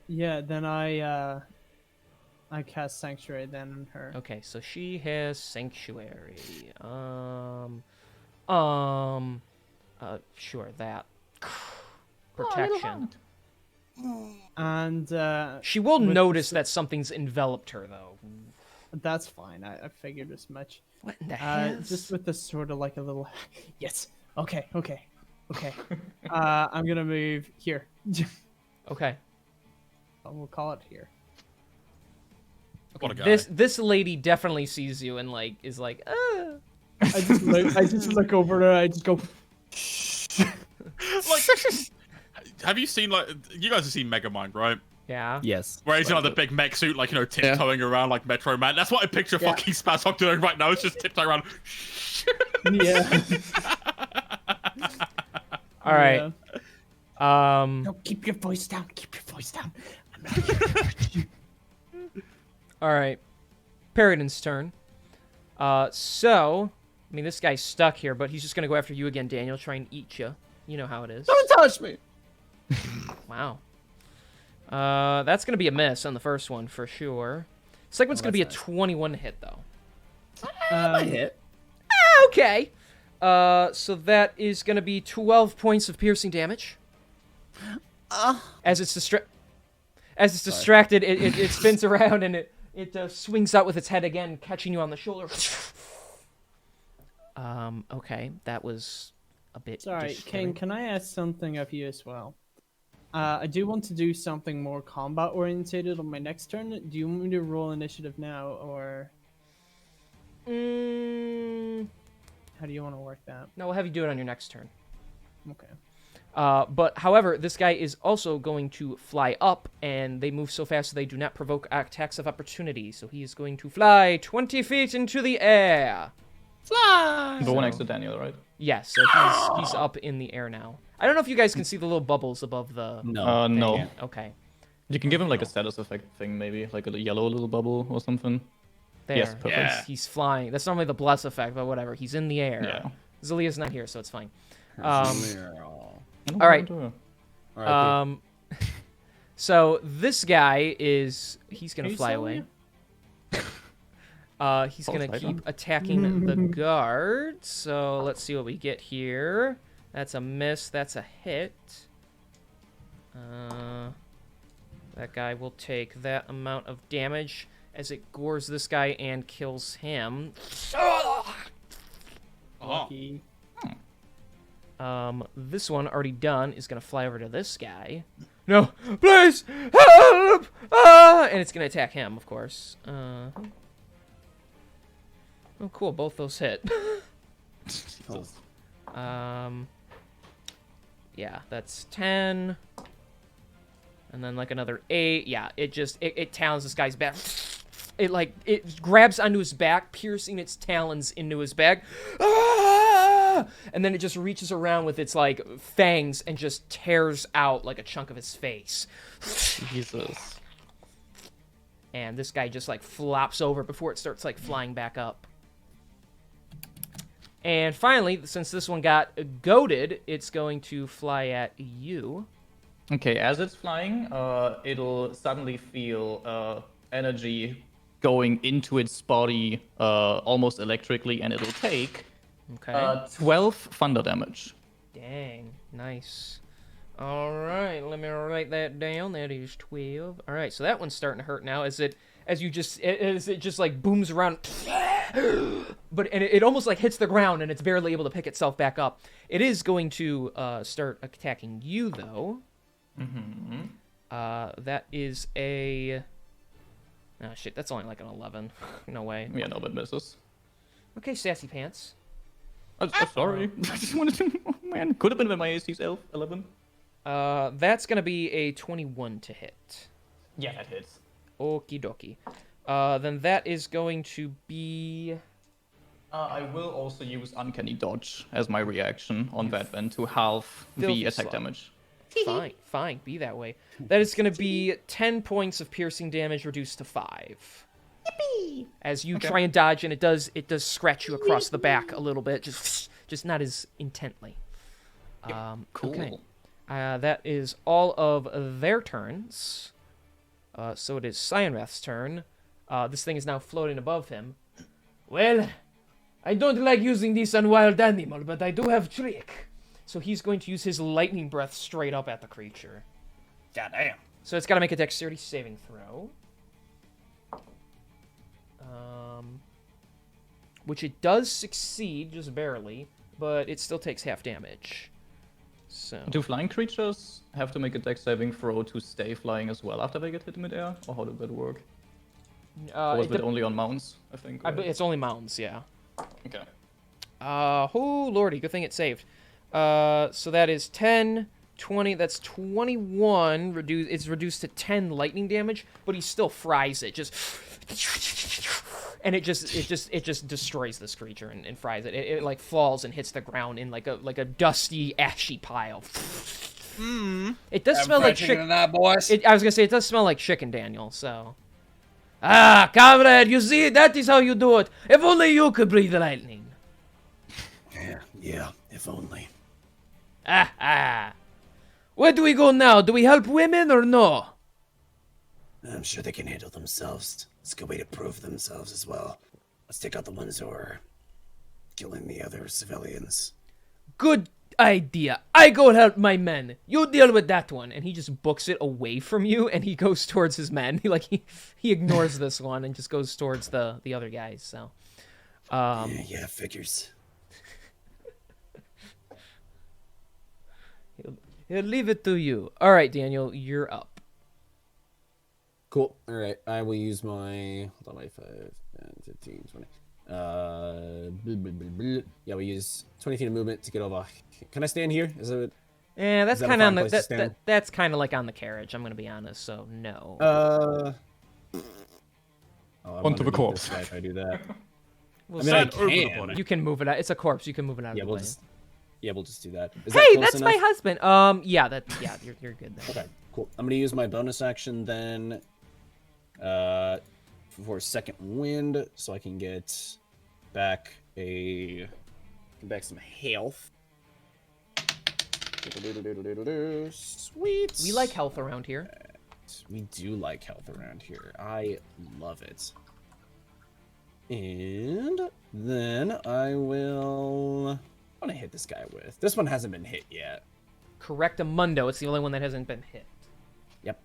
Yeah, then I cast Sanctuary then on her. Okay, so she has Sanctuary. Sure, that. Protection. And She will with notice that something's enveloped her, though. that's fine. I figured as much. What in the hell? Just with this sort of like a little. Yes. Okay. I'm gonna move here. Okay. We'll call it here. What a guy. This lady definitely sees you and is like, I just look over her. I just go. Like, have you seen you guys have seen Megamind, right? yeah. Yes. Where he's in like the big mech suit, like tiptoeing around like Metro Man. That's what I picture fucking Spazhog doing right now. It's just tiptoeing around. Yeah. All right. No, keep your voice down. Keep your voice down. I'm not here. All right. Peridon's turn. So, I mean, this guy's stuck here, but he's just gonna go after you again, Daniel. Try and eat you. You know how it is. Don't touch me. Wow. That's gonna be a miss on the first one for sure. Second one's gonna be a 21 hit though. I hit. Okay. So that is gonna be 12 points of piercing damage. As it's distracted, it spins around and it swings out with its head again, catching you on the shoulder. Okay, that was a bit. Sorry, disturbing. King, can I ask something of you as well? I do want to do something more combat orientated on my next turn. Do you want me to roll initiative now, or how do you want to work that? No, we'll have you do it on your next turn. Okay. But however, this guy is also going to fly up, and they move so fast they do not provoke attacks of opportunity. So he is going to fly 20 feet into the air. Fly! The one next to Daniel, right? Yes, so he's up in the air now. I don't know if you guys can see the little bubbles above the. No. No. Okay. You can give him like a status effect thing, maybe like a yellow little bubble or something. There. Yes, perfect. Yeah. He's flying. That's normally the bless effect, but whatever. He's in the air. Yeah. Zalia's not here, so it's fine. All right. So this guy he's gonna Are you fly selling away. He's False gonna item. keep attacking the guard. So let's see what we get here. That's a miss. That's a hit. That guy will take that amount of damage as it gores this guy and kills him. Oh. Lucky. This one already done is gonna fly over to this guy. No, please help! And it's gonna attack him, of course. Oh, cool. Both those hit. Yeah, that's 10. And then like another 8. Yeah, it talons this guy's back. It grabs onto his back, piercing its talons into his back. Ah! And then it just reaches around with its like fangs and just tears out like a chunk of his face. Jesus. And this guy just like flops over before it starts like flying back up. And finally, since this one got goaded, it's going to fly at you. Okay, as it's flying, it'll suddenly feel energy going into its body almost electrically, and it'll take Okay. 12 thunder damage. Dang, nice. All right, let me write that down. That is 12. All right, so that one's starting to hurt now. As it just like booms around, but it almost like hits the ground and it's barely able to pick itself back up. It is going to start attacking you though. That is a. Oh shit, that's only like an 11. No way. Yeah, no, but misses. Okay, sassy pants. I'm sorry. I just wanted to. Oh, man, could have been with my AC's 11. That's gonna be a 21 to hit. Yeah, that hits. Okie dokie. Then that is going to be. I will also use Uncanny Dodge as my reaction on that then to halve Filthy the attack slug. damage. Fine, be that way. That is going to be 10 points of piercing damage reduced to 5. Yippee! As you try and dodge, and it does scratch you across the back a little bit, just not as intently. Cool. Okay. That is all of their turns. So it is Cyanrath's turn. This thing is now floating above him. Well, I don't like using this on wild animal, but I do have trick. So he's going to use his lightning breath straight up at the creature. Goddamn. So it's got to make a dexterity saving throw. Which it does succeed, just barely, but it still takes half damage. So Do flying creatures have to make a dex saving throw to stay flying as well after they get hit midair? Or how did that work? Or was it only on mounts, I think? It's only mountains, yeah. Okay. Oh lordy, good thing it saved. So that is 10, 20, that's 21. It's reduced to 10 lightning damage, but he still fries it. And it just destroys this creature and fries it. It like falls and hits the ground in like a dusty, ashy pile. It does smell like chicken. I was gonna say it does smell like chicken, Daniel. So Ah, comrade, you see, that is how you do it. If only you could breathe lightning. Yeah, if only. Where do we go now? Do we help women or no? I'm sure they can handle themselves. It's a good way to prove themselves as well. Let's take out the ones who are killing the other civilians. Good idea. I go help my men. You deal with that one. And he just books it away from you, and he goes towards his men. He ignores this one and just goes towards the other guys. So, Yeah, figures. he'll leave it to you. All right, Daniel, you're up. Cool. All right. I will use my. Hold on, wait, 5, 10, 15, 20. Yeah, we use 20 feet of movement to get over. Can I stand here? Is it? Yeah, that's Is that a kind of on fine the place to stand? that's kind of like on the carriage. I'm gonna be honest. So no. Oh, I Onto the wanted to corpse. this way if I do that. We'll I mean, I see. over the can. body. You can move it out. It's a corpse. You can move it out Yeah, of the we'll way. just do that. Is that Hey, close that's my enough? husband. Yeah, you're good there. Okay, cool. I'm gonna use my bonus action then, for second wind, so I can get back some health. Sweet. We like health around here. We do like health around here. I love it. And then I want to hit this guy with. This one hasn't been hit yet. Correctamundo. It's the only one that hasn't been hit. Yep.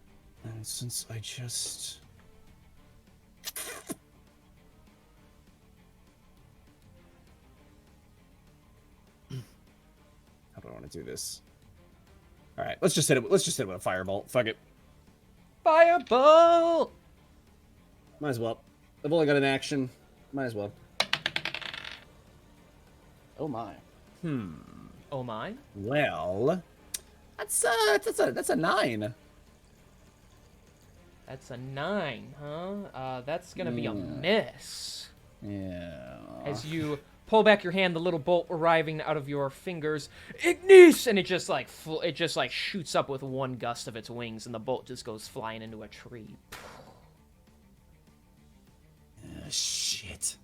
And since I just... How do I want to do this? All right, let's just hit it. Let's just hit it with a firebolt. Fuck it. Fireball. Might as well. I've only got an action. Might as well. Oh my. Oh my. Well, that's a 9. That's a 9, huh? That's gonna be a miss. Yeah. As you pull back your hand, the little bolt arriving out of your fingers, ignis, and it just like shoots up with one gust of its wings, and the bolt just goes flying into a tree. Shit.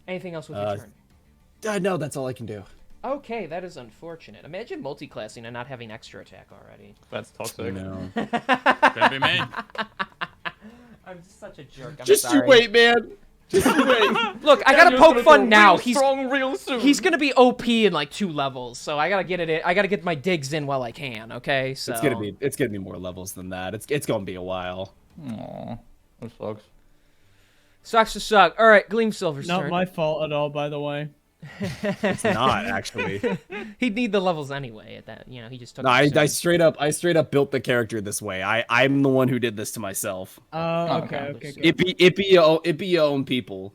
Anything else with your turn? No, that's all I can do. Okay, that is unfortunate. Imagine multi-classing and not having extra attack already. That's toxic. No. Gonna be me. I'm such a jerk. I'm Just sorry. you wait, man. Just you wait. Look, I gotta poke fun now. He's real soon. he's gonna be OP in like 2 levels, so I gotta get it in. I gotta get my digs in while I can. Okay, so It's gonna be more levels than that. It's gonna be a while. Aw, that sucks. sucks to suck. All right, Gleam Silver's Not turn. my fault at all, by the way. It's not actually. He'd need the levels anyway. At that, he just took. No, it I soon. straight up built the character this way. I'm the one who did this to myself. Okay. Good. It be your own people.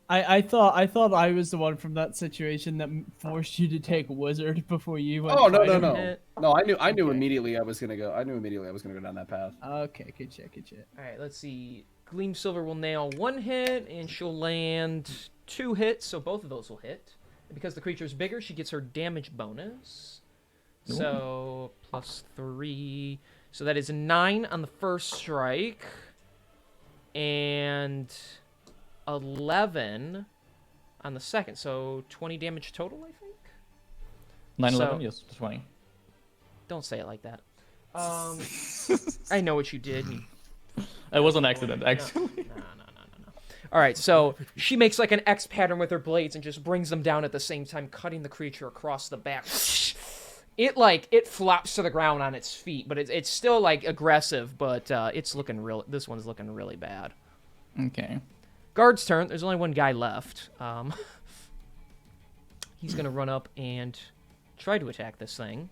I thought I was the one from that situation that forced you to take wizard before you went. Oh no fighting. no. I knew Okay. immediately I was gonna go down that path. Okay, good shit. All right, let's see. Gleam Silver will nail 1 hit, and she'll land 2 hits, so both of those will hit. And because the creature's bigger, she gets her damage bonus. So +3. So that is 9 on the first strike, and 11 on the second. So 20 damage total, I think. 9/11, So- yes, 20. Don't say it like that. I know what you did. It was an accident, actually. No. All right, so she makes like an X pattern with her blades and just brings them down at the same time, cutting the creature across the back. It flops to the ground on its feet, but it's still like aggressive, but it's looking real. This one's looking really bad. Okay. Guard's turn. There's only one guy left. He's gonna run up and try to attack this thing.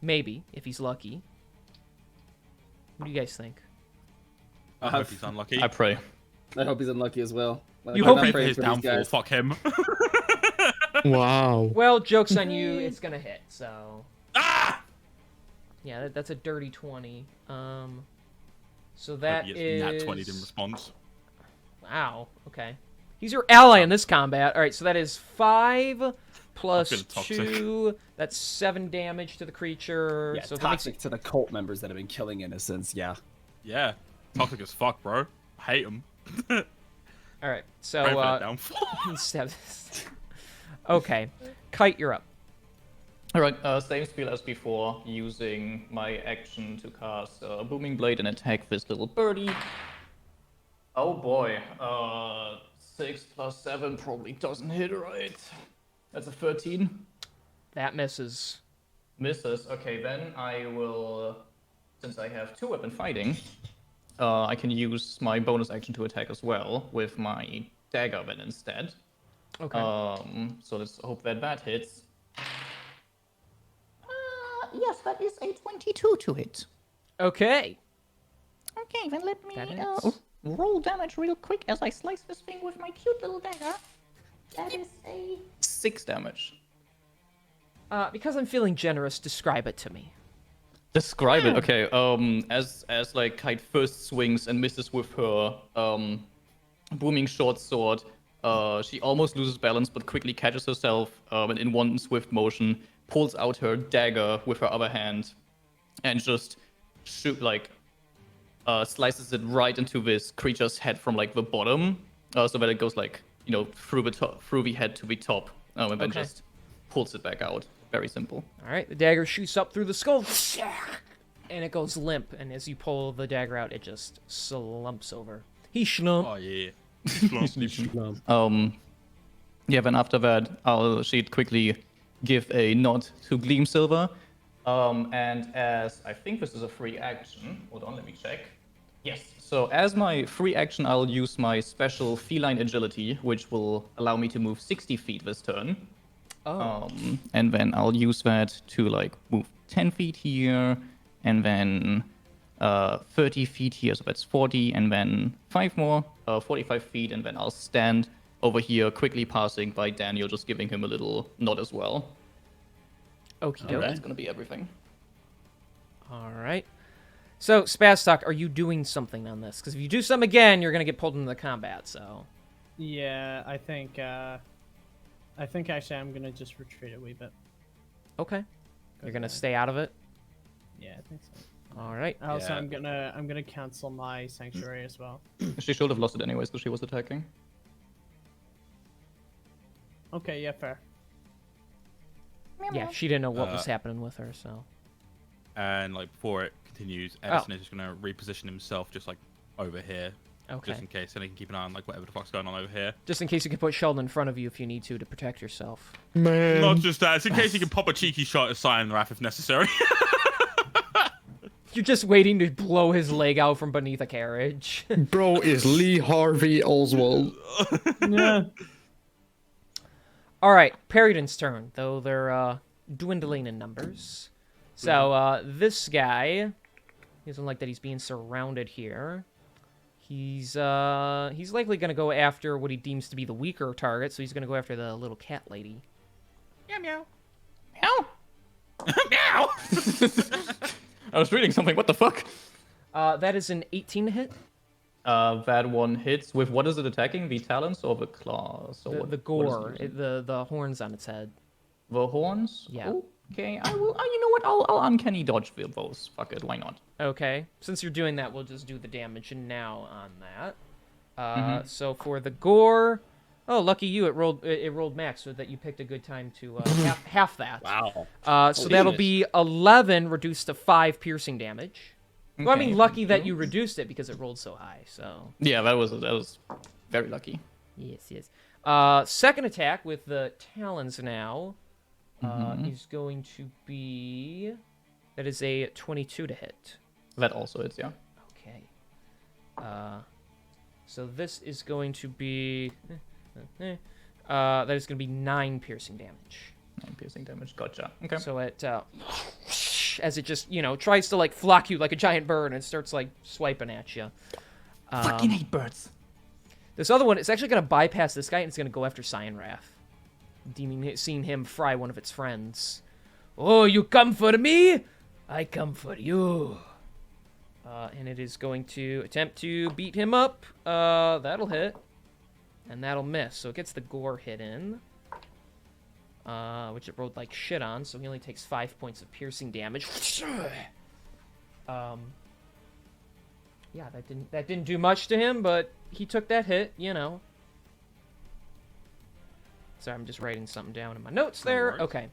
Maybe if he's lucky. What do you guys think? I hope he's unlucky. I pray. I hope he's unlucky as well. Like, You I'm hope not Pray for praying his for these downfall. guys. Fuck him. Wow. Well, joke's on you. It's gonna hit. So. Yeah, that's a dirty 20. So that Hope he is gets nat 20 in response. Wow. Okay. He's your ally in this combat. All right. So that is 5 plus Fucking toxic. 2. That's 7 damage to the creature. Yeah, so that makes toxic to the cult members that have been killing innocents. Yeah. Yeah. Toxic as fuck, bro. I hate him. All right. So Pray for that downfall. okay. Kite, you're up. Alright, same spell as before, using my action to cast Booming Blade and attack this little birdie. Oh boy, 6 plus 7 probably doesn't hit right. That's a 13. That misses. Misses. Okay, then I will, since I have 2-weapon fighting, I can use my bonus action to attack as well with my dagger then instead. Okay. So let's hope that hits. Yes, that is a 22 to hit. Okay. Okay, then let me That hits. roll damage real quick as I slice this thing with my cute little dagger. That is a 6 damage. Because I'm feeling generous, describe it to me. Describe it. Okay. As like Kite first swings and misses with her booming short sword, she almost loses balance but quickly catches herself and in one swift motion pulls out her dagger with her other hand and just slices it right into this creature's head from like the bottom, so that it goes like through the head to the top, and then Okay. just pulls it back out. Very simple. All right, the dagger shoots up through the skull, and it goes limp. And as you pull the dagger out, it just slumps over. He slump. Oh yeah. Yeah, then after that, she'd quickly give a nod to Gleam Silver. And as I think this is a free action, hold on, let me check. Yes, so as my free action, I'll use my special feline agility, which will allow me to move 60 feet this turn. And then I'll use that to like move 10 feet here, and then 30 feet here, so that's 40, and then 5 more, 45 feet, and then I'll stand over here, quickly passing by Daniel, just giving him a little nod as well. Okie doke. That's gonna be everything. All right. So, Spazstock, are you doing something on this? Because if you do some again, you're going to get pulled into the combat, so... Yeah, I think actually I'm gonna just retreat a wee bit. Okay. You're going to stay out of it? Yeah, I think so. All right. Also, Yeah. I'm gonna cancel my sanctuary as well. She should have lost it anyways, because she was attacking. Okay, yeah, fair. Yeah, she didn't know what was happening with her, so... And like before it continues, Edison is just gonna reposition himself just like over here, Okay. just in case, and he can keep an eye on like whatever the fuck's going on over here. Just in case you can put Sheldon in front of you if you need to protect yourself. Man, Not just that, it's in case he can pop a cheeky shot at Cyan Wrath if necessary. You're just waiting to blow his leg out from beneath a carriage. bro is Lee Harvey Oswald. Yeah. All right, Peridon's turn, though they're dwindling in numbers. So this guy, he doesn't like that he's being surrounded here. He's likely gonna go after what he deems to be the weaker target, so he's gonna go after the little cat lady. Meow meow. Meow. Meow. I was reading something, what the fuck? That is an 18 to hit. That one hits with, what is it attacking? The talons or the claws? Or The gore, the horns on its head. The horns? Yeah. Okay, I will. You know what? I'll uncanny dodge those. Fuck it, why not? Okay, since you're doing that, we'll just do the damage now on that. So for the gore, oh lucky you, it rolled max, so that you picked a good time to half that. Wow. So that'll be 11 reduced to 5 piercing damage. Well, I mean, Okay, lucky that you reduced it because it rolled so high. So Yeah, that was very lucky. yes. Second attack with the talons now is going to be, that is a 22 to hit. That also hits, yeah. Okay. So this is going to be that is going to be 9 piercing damage. 9 piercing damage. Gotcha. Okay. So it as it just tries to like flock you like a giant bird and starts like swiping at you. Fucking hate birds. This other one is actually going to bypass this guy and it's going to go after Cyan Wrath, seeing him fry one of its friends. Oh, you come for me? I come for you. And it is going to attempt to beat him up. That'll hit. And that'll miss. So it gets the gore hit in. Which it rolled like shit on, so he only takes 5 points of piercing damage. Yeah, that didn't do much to him, but he took that hit, Sorry, I'm just writing something down in my notes there. Okay.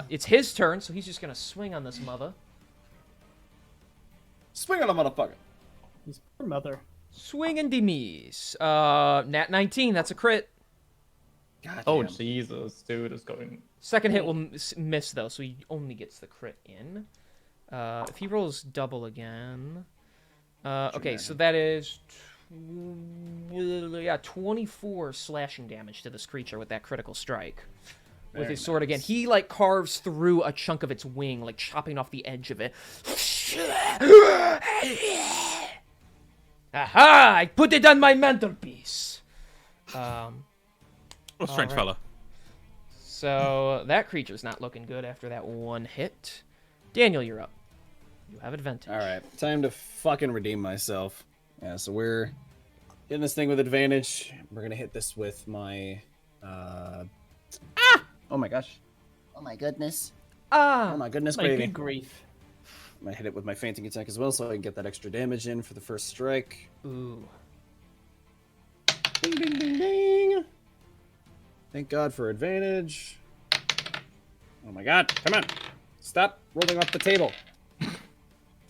It's his turn, so he's just gonna swing on this mother. Swing on a motherfucker. His poor mother. Swing and demise. Nat 19, that's a crit. God Oh damn. Jesus, dude is going. Second hit will miss, though, so he only gets the crit in. If he rolls double again... okay, so that is... 24 slashing damage to this creature with that critical strike. With his sword again. He, like, carves through a chunk of its wing, like, chopping off the edge of it. Aha! I put it on my mantelpiece! Oh, strange Alright. fella. So, that creature's not looking good after that one hit. Daniel, you're up. You have advantage. All right, time to fucking redeem myself. Yeah, so we're getting this thing with advantage. We're gonna hit this with my. Oh my gosh! Oh my goodness. Oh my goodness, My baby! good grief. I'm gonna hit it with my fainting attack as well, so I can get that extra damage in for the first strike. Ooh. Ding ding ding ding! Thank God for advantage. Oh my God! Come on! Stop rolling off the table.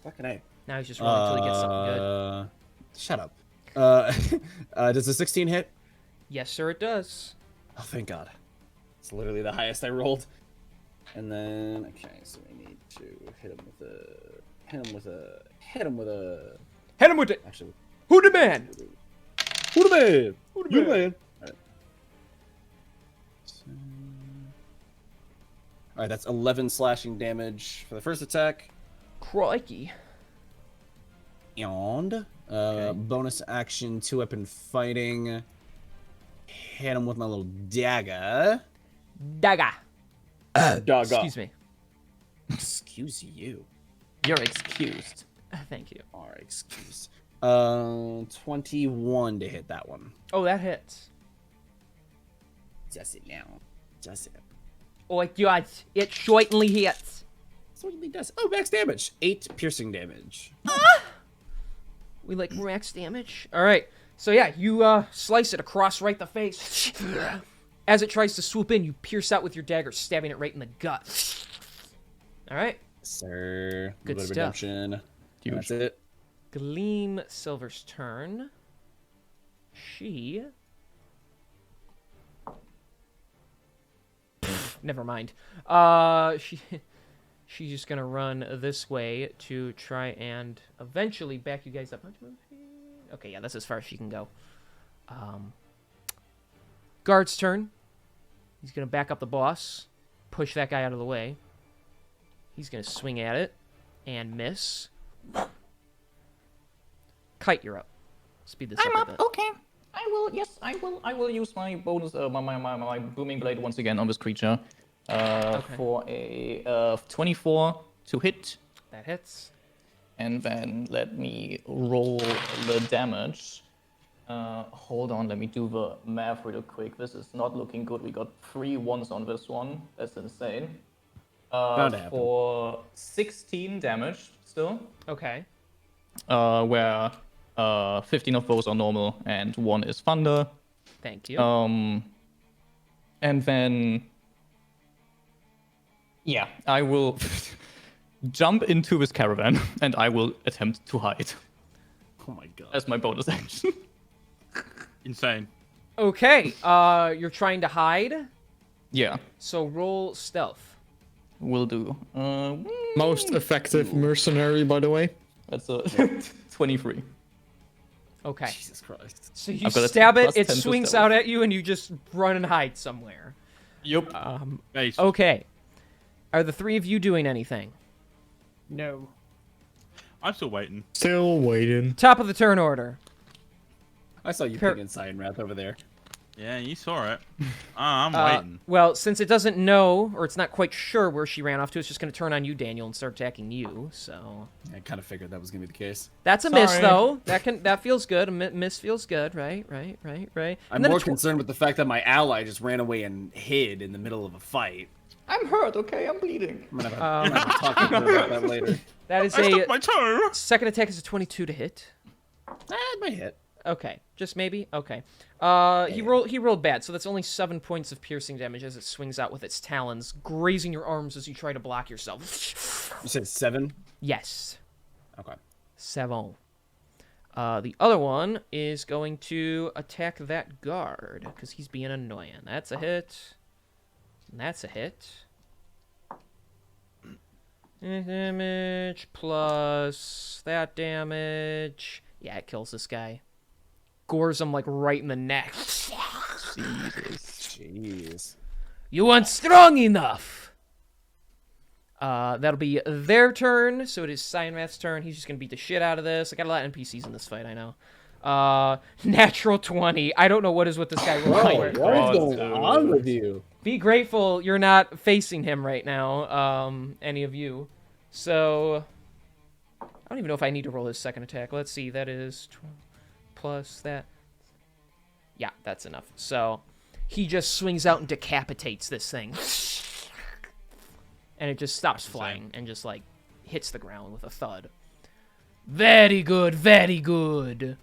Fucking A. Now he's just rolling until he gets something good. Shut up. Does the 16 hit? Yes, sir, it does. Oh, thank God. It's literally the highest I rolled. And then, okay, so we need to hit him with a... Hit him with a... Hit him with it! Actually... Who the man? Who the man? Who the man? Alright, that's 11 slashing damage for the first attack. Crikey. And bonus action, 2-weapon fighting. Hit him with my little dagger. Dagger. Dagger. Excuse me. Excuse you. You're excused. Thank you. Alright, excuse. 21 to hit that one. Oh, that hits. Does it now? Does it? Oh, it does. It certainly hits. Certainly does. Oh, max damage. 8 piercing damage. We like max damage. All right. So yeah, you slice it across right the face. As it tries to swoop in, you pierce out with your dagger, stabbing it right in the gut. All right. Sir. Good Little bit of stuff. redemption. That's it. Gleam Silver's turn. She... Never mind. She's just gonna run this way to try and eventually back you guys up. Okay, yeah, that's as far as she can go. Guard's turn. He's gonna back up the boss, push that guy out of the way. He's gonna swing at it and miss. Kite, you're up. Speed this I'm up up. a bit. Okay. I will. Yes, I will. I will use my bonus, my booming blade once again on this creature, for a 24 to hit, That hits. and then let me roll the damage. Hold on, let me do the math real quick. This is not looking good. We got 3 ones on this one. That's insane. Bound to happen. For 16 damage still, Okay. where 15 of those are normal and 1 is thunder. Thank you. And then, yeah, I will jump into this caravan and I will attempt to hide Oh my God. as my bonus action. Insane. Okay. You're trying to hide, Yeah, so roll stealth. will do. Most effective mercenary, by the way. That's a 23. Okay. Jesus Christ. So you I've got a stab it, plus it 10 to swings stealth. out at you, and you just run and hide somewhere. Yup. Nice. Okay. Are the 3 of you doing anything? No. I'm still waiting. Still waiting. Top of the turn order. I saw you picking Cyan Wrath over there. Yeah, you saw it. I'm waiting. Well, since it doesn't know, or it's not quite sure where she ran off to, it's just going to turn on you, Daniel, and start attacking you. So I kind of figured that was gonna be the case. that's a miss, Sorry. though. That feels good. A miss feels good, right? I'm And then more a concerned with the fact that my ally just ran away and hid in the middle of a fight. I'm hurt, okay? I'm bleeding. I'm gonna have to talk to her about that later. That is I a stubbed my toe. second attack is a 22 to hit. That might hit. Okay, just maybe. Okay. He rolled bad, so that's only 7 points of piercing damage as it swings out with its talons, grazing your arms as you try to block yourself. You said 7? Yes, Okay. 7. The other one is going to attack that guard because he's being annoying. That's a hit. And that's a hit. Damage plus that damage. Yeah, it kills this guy. Gores him like right in the neck. Jeez. You weren't strong enough. That'll be their turn, so it is Cyanrath's turn. He's just gonna beat the shit out of this. I got a lot of NPCs in this fight, I know. Natural 20. I don't know what is with this guy. Bro, what is going on with you? Be grateful you're not facing him right now, any of you. So, I don't even know if I need to roll his second attack. Let's see, that is 12 plus that. Yeah, that's enough. So, he just swings out and decapitates this thing. And it just stops flying and just, like, hits the ground with a thud. Very good, very good.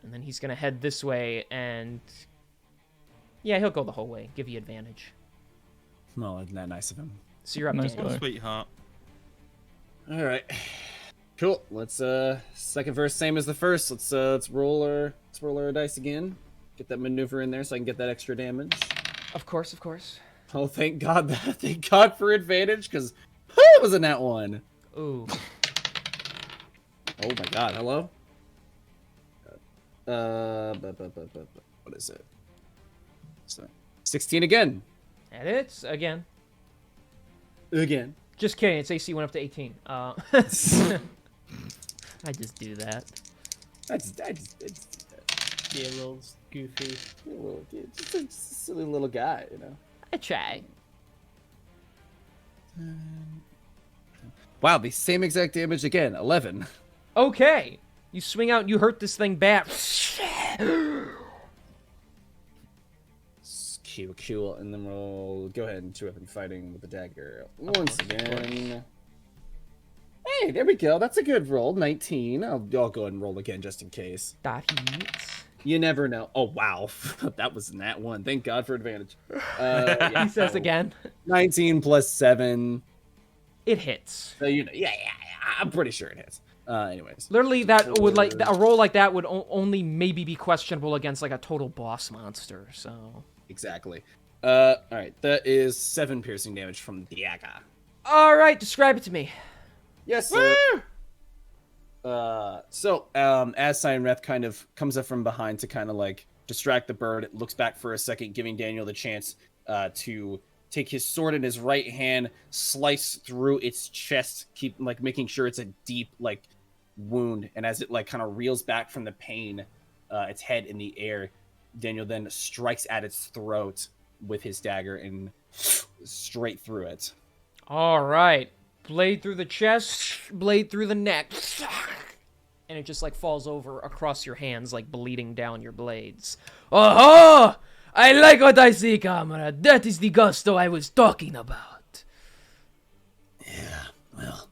And then he's gonna head this way, and... yeah, he'll go the whole way. Give you advantage. Well, isn't that nice of him? So you're up, Nice Daniel. guy. Sweetheart. All right, cool. Let's second verse same as the first. Let's roll our dice again. Get that maneuver in there so I can get that extra damage. Of course, of course. Oh, thank God! Thank God for advantage, because it was a nat one. Ooh. Oh my God! Hello. What is it? So, 16 again. And it's, again. Again. Just kidding, its AC went up to 18. I just do that. I just Yeah, a little goofy. just a silly little guy, you know. I try. Wow, the same exact damage again. 11. Okay. You swing out and you hurt this thing bad. Cool. And then we'll go ahead and two-weapon fighting with the dagger once again. Hey, there we go. That's a good roll. 19. I'll go ahead and roll again just in case. That hits. You never know. Oh, wow. That was nat one. Thank God for advantage. He says again. 19 plus 7. It hits. So, you know, yeah. I'm pretty sure it hits. Anyways. Literally, that would like a roll like that would only maybe be questionable against like a total boss monster. So Exactly. All right. That is 7 piercing damage from the dagger. all right, describe it to me. Yes, sir. So, as Cyanrath kind of comes up from behind to kind of like distract the bird, it looks back for a second, giving Daniel the chance to take his sword in his right hand, slice through its chest, keep like making sure it's a deep like wound, and as it like kind of reels back from the pain, its head in the air, Daniel then strikes at its throat with his dagger and straight through it. All right, blade through the chest, blade through the neck, and it just like falls over across your hands, like bleeding down your blades. Oh, I like what I see, comrade. That is the gusto I was talking about. Yeah, well,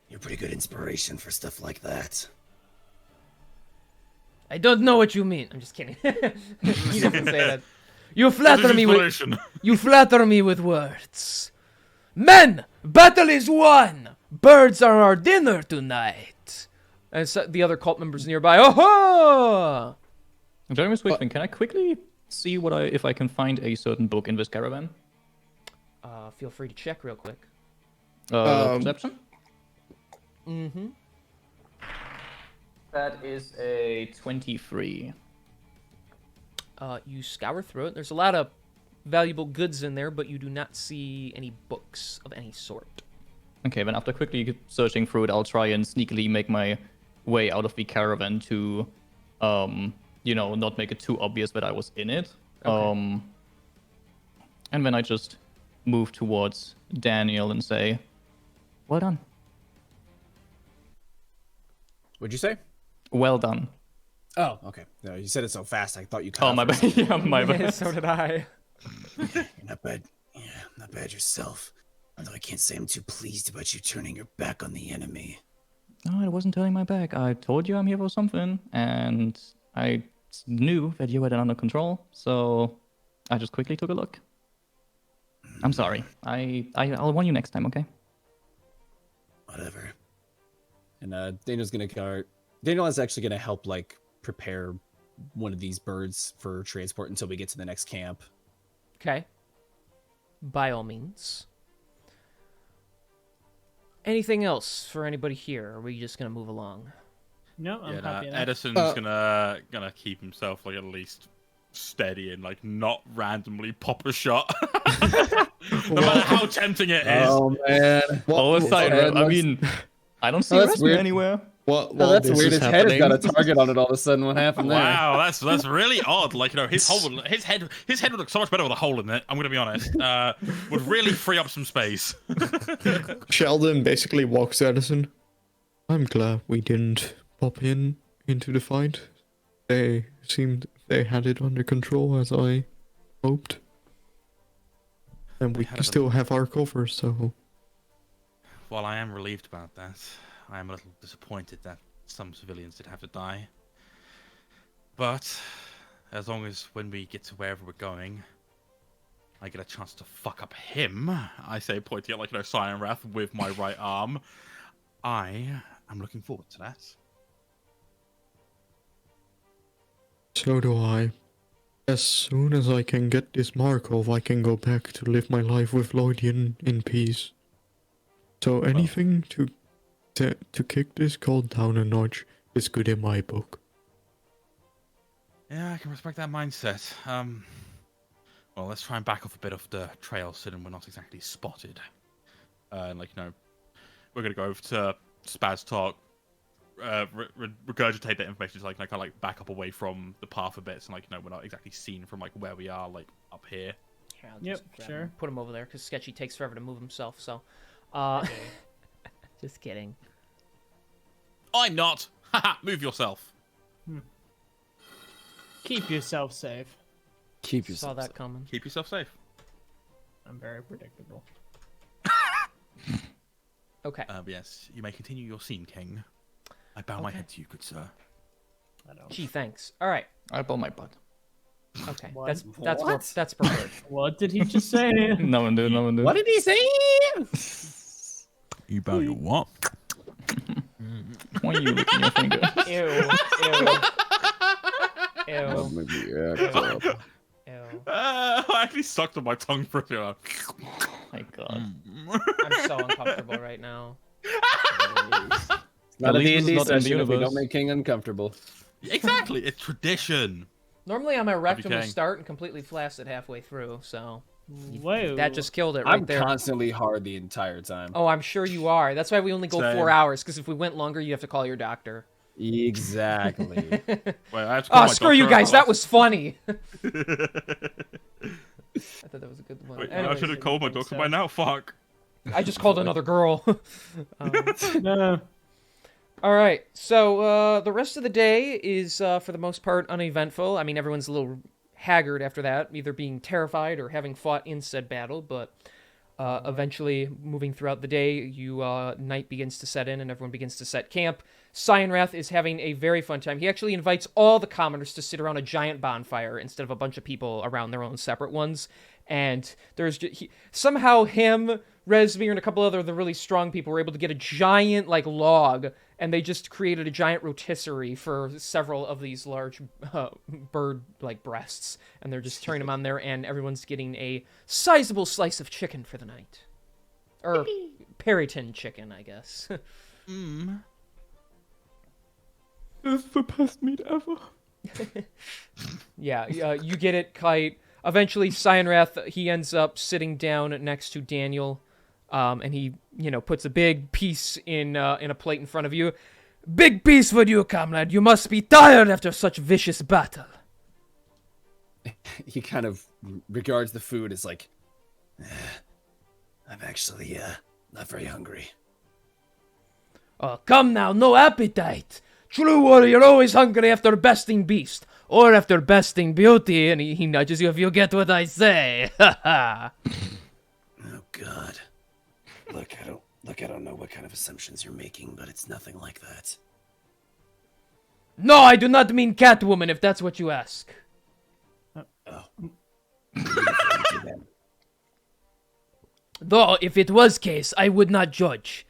you're pretty good inspiration for stuff like that. I don't know what you mean. I'm just kidding. He doesn't say that. You flatter me with Inspiration. you flatter me with words. Men, battle is won. Birds are our dinner tonight. And so the other cult members nearby. Oh! Jeremy Swiftman, can I quickly see if I can find a certain book in this caravan? Feel free to check real quick. Perception? Mm-hmm. That is a 23. You scour through it. There's a lot of valuable goods in there, but you do not see any books of any sort. Okay, then after quickly searching through it, I'll try and sneakily make my way out of the caravan to, not make it too obvious that I was in it. Okay. And then I just move towards Daniel and say, well done. What'd you say? Well done. Oh, okay. No, you said it so fast. I thought you. Oh, my bad. Yeah, my bad. So did I. You're not bad. Yeah, not bad yourself. Although I can't say I'm too pleased about you turning your back on the enemy. No, I wasn't turning my back. I told you I'm here for something, and I knew that you had it under control, so I just quickly took a look. I'm sorry. I'll warn you next time, okay? Whatever. And Daniel's gonna Daniel is actually going to help like prepare one of these birds for transport until we get to the next camp. Okay. By all means. Anything else for anybody here? Or are we just gonna move along? No, I'm happy enough. Edison's gonna keep himself like at least steady and like not randomly pop a shot. No matter how tempting it is. Oh man! All aside, I mean, I don't see that's Rasmus weird. anywhere. What? No, that's weird. His head has got a target on it all of a sudden. What happened there? Wow, that's really odd. Like, you know, his head would look so much better with a hole in it. I'm gonna be honest. Would really free up some space. Sheldon basically walks Edison. I'm glad we didn't pop into the fight. They seemed they had it under control as I hoped. And we can still have our cover, so... While I am relieved about that, I am a little disappointed that some civilians did have to die. But, as long as when we get to wherever we're going, I get a chance to fuck up him, I say, pointing at, like, you know, Cyan Wrath with my right arm, I am looking forward to that. So do I. As soon as I can get this Markov, I can go back to live my life with Lloydian in peace. So anything to kick this cult down a notch is good in my book. Yeah, I can respect that mindset. Well, let's try and back off a bit of the trail so that we're not exactly spotted. And, like, you know, we're going to go over to Spaz Talk, regurgitate that information to, like, kind of, like, back up away from the path a bit, so, like, you know, we're not exactly seen from, like, where we are, like, up here. Here, I'll Yep, just grab sure. him, put him over there, because Sketchy takes forever to move himself, so... just kidding. I'm not! Haha, move yourself! Keep yourself safe. Keep Saw yourself. that coming. Keep yourself safe. I'm very predictable. Okay. But yes, you may continue your scene, King. I bow my head to you, good sir. I don't. Gee, thanks. All right. I bow my butt. Okay. What? That's preferred. What did he just say? No one do, no one do. What did he say? You bow your what? Why are you licking your finger? Ew. Ew. I actually sucked on my tongue for a few. My God. I'm so uncomfortable right now. Not a At least D&D it's not in the session if we universe. don't make King uncomfortable. Exactly, it's tradition. Normally I'm erect when we King. start and completely flaccid halfway through, so Whoa. that just killed it right I'm there. constantly hard the entire time. Oh, I'm sure you are. That's why we only go Same. 4 hours, because if we went longer, you have to call your doctor. Exactly. Wait, I have to call Oh, my screw you doctor guys. That was funny. I Wait, thought that was a good one. I Anyways, should have called my think doctor so. by now. Fuck. I just called another girl. No. All right. So the rest of the day is, for the most part, uneventful. I mean, everyone's a little haggard after that, either being terrified or having fought in said battle. But eventually, moving throughout the day, night begins to set in and everyone begins to set camp. Cyanrath is having a very fun time. He actually invites all the commoners to sit around a giant bonfire instead of a bunch of people around their own separate ones. And there's somehow him, Resmir, and a couple other the really strong people were able to get a giant like log, and they just created a giant rotisserie for several of these large bird like breasts, and they're just turning them on there, and everyone's getting a sizable slice of chicken for the night, or Perryton chicken, I guess. This is the best meat ever. Yeah, you get it, Kite. Eventually, Cyanrath, he ends up sitting down next to Daniel, and he, puts a big piece in a plate in front of you. Big piece for you, comrade. You must be tired after such vicious battle. He kind of regards the food as like, I'm actually not very hungry. Oh, come now, no appetite. True warrior always hungry after besting beast, or after besting beauty, and he nudges you if you get what I say. Ha ha. Oh God. Look, I don't know what kind of assumptions you're making, but it's nothing like that. No, I do not mean Catwoman, if that's what you ask. Though, if it was case, I would not judge.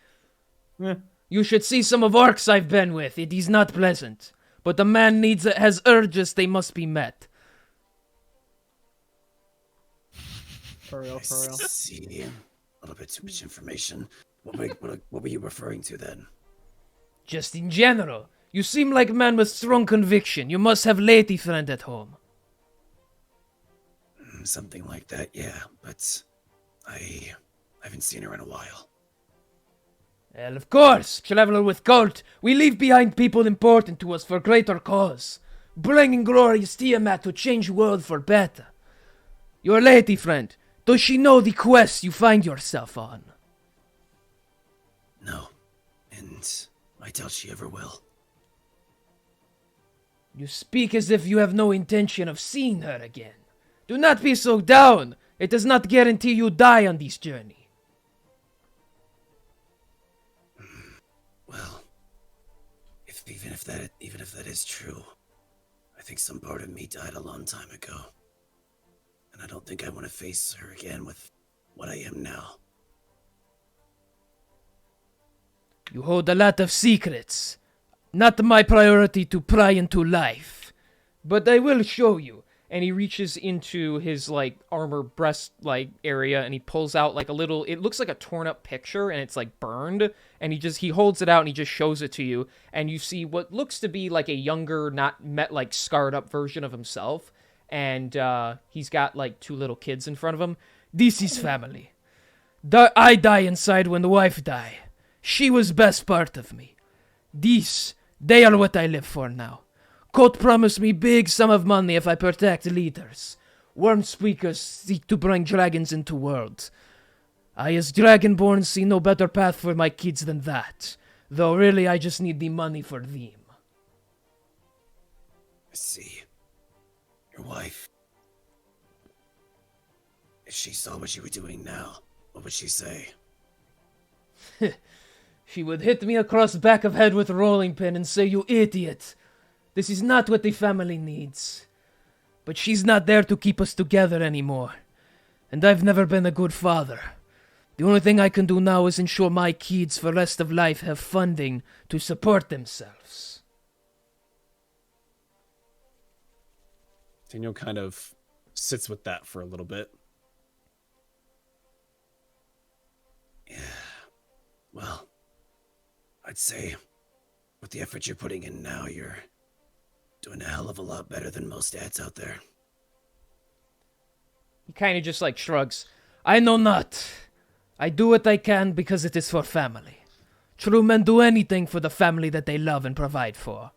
You should see some of orcs I've been with. It is not pleasant. But the man has urges, they must be met. For real, I for real. see. A little bit too much information. What were you referring to then? Just in general. You seem like a man with strong conviction. You must have lady friend at home. Something like that, yeah. But I haven't seen her in a while. Well, of course, traveler with cult. We leave behind people important to us for greater cause. Bringing glorious Tiamat to change world for better. Your lady friend, does she know the quest you find yourself on? No. And I doubt she ever will. You speak as if you have no intention of seeing her again. Do not be so down. It does not guarantee you die on this journey. Well, even if that is true, I think some part of me died a long time ago. And I don't think I want to face her again with what I am now. You hold a lot of secrets. Not my priority to pry into life. But I will show you. And he reaches into his, like, armor breast, like, area, and he pulls out, like, a little, it looks like a torn up picture, and it's, like, burned, and he holds it out, and he just shows it to you, and you see what looks to be, like, a younger, like, scarred up version of himself, and, he's got, like, 2 little kids in front of him. This is family. I die inside when the wife die. She was best part of me. They are what I live for now. Cult promised me big sum of money if I protect leaders. Worm speakers seek to bring dragons into world. I as Dragonborn see no better path for my kids than that. Though really I just need the money for them. I see. Your wife. If she saw what you were doing now, what would she say? She would hit me across the back of head with a rolling pin and say, "You idiot. This is not what the family needs." But she's not there to keep us together anymore. And I've never been a good father. The only thing I can do now is ensure my kids for the rest of life have funding to support themselves. Daniel kind of sits with that for a little bit. Yeah. Well, I'd say with the effort you're putting in now, you're doing a hell of a lot better than most dads out there. He kind of just like shrugs. I know not. I do what I can because it is for family. True men do anything for the family that they love and provide for.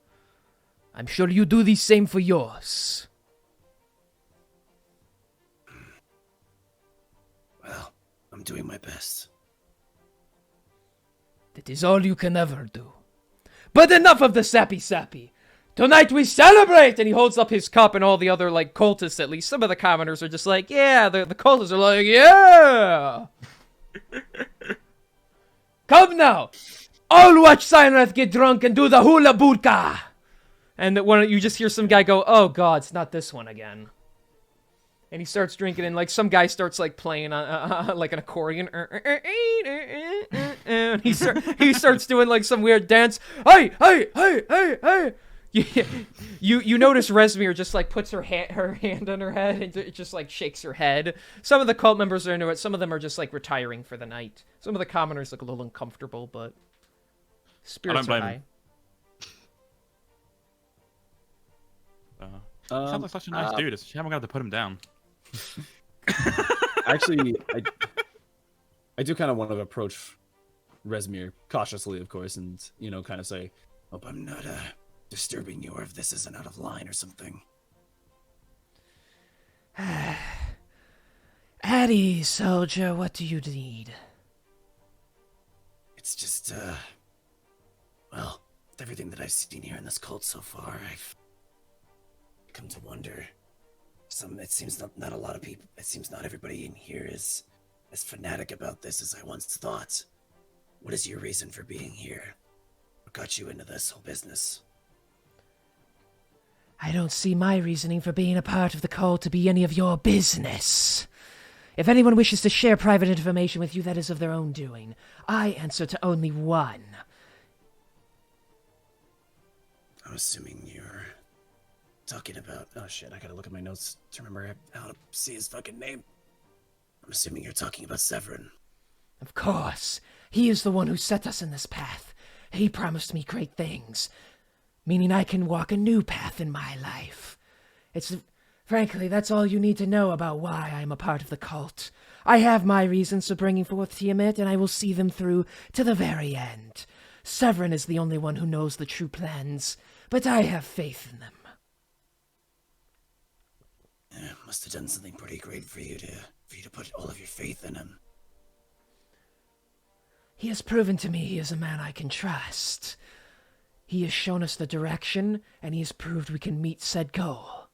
I'm sure you do the same for yours. Well, I'm doing my best. That is all you can ever do. But enough of the sappy. Tonight we celebrate! And he holds up his cup, and all the other, like, cultists, at least some of the commoners are just like, yeah, the cultists are like, yeah! Come now! All watch Cyanrath get drunk and do the hula bootka! And when you just hear some guy go, oh god, it's not this one again. And he starts drinking, and like some guy starts like playing on like an accordion, and he starts doing like some weird dance. Hey! You notice Resmir just like puts her hand on her head and it just like shakes her head. Some of the cult members are into it. Some of them are just like retiring for the night. Some of the commoners look a little uncomfortable, but spirits are high. Sounds like such a nice dude. You haven't got to put him down. Actually, I do kind of want to approach Resmir cautiously, of course, and kind of say, "Hope I'm not disturbing you, or if this isn't out of line or something." Addy, soldier, what do you need? It's just, well, with everything that I've seen here in this cult so far, I've come to wonder. It seems not a lot of people. It seems not everybody in here is as fanatic about this as I once thought. What is your reason for being here? What got you into this whole business? I don't see my reasoning for being a part of the cult to be any of your business. If anyone wishes to share private information with you, that is of their own doing. I answer to only one. I'm assuming you're talking about... Oh shit, I gotta look at my notes to remember how to say his fucking name. I'm assuming you're talking about Severin. Of course. He is the one who set us in this path. He promised me great things, meaning I can walk a new path in my life. Frankly, that's all you need to know about why I am a part of the cult. I have my reasons for bringing forth Tiamat, and I will see them through to the very end. Severin is the only one who knows the true plans, but I have faith in them. Yeah, must have done something pretty great for you to put all of your faith in him. He has proven to me he is a man I can trust. He has shown us the direction, and he has proved we can meet said goal.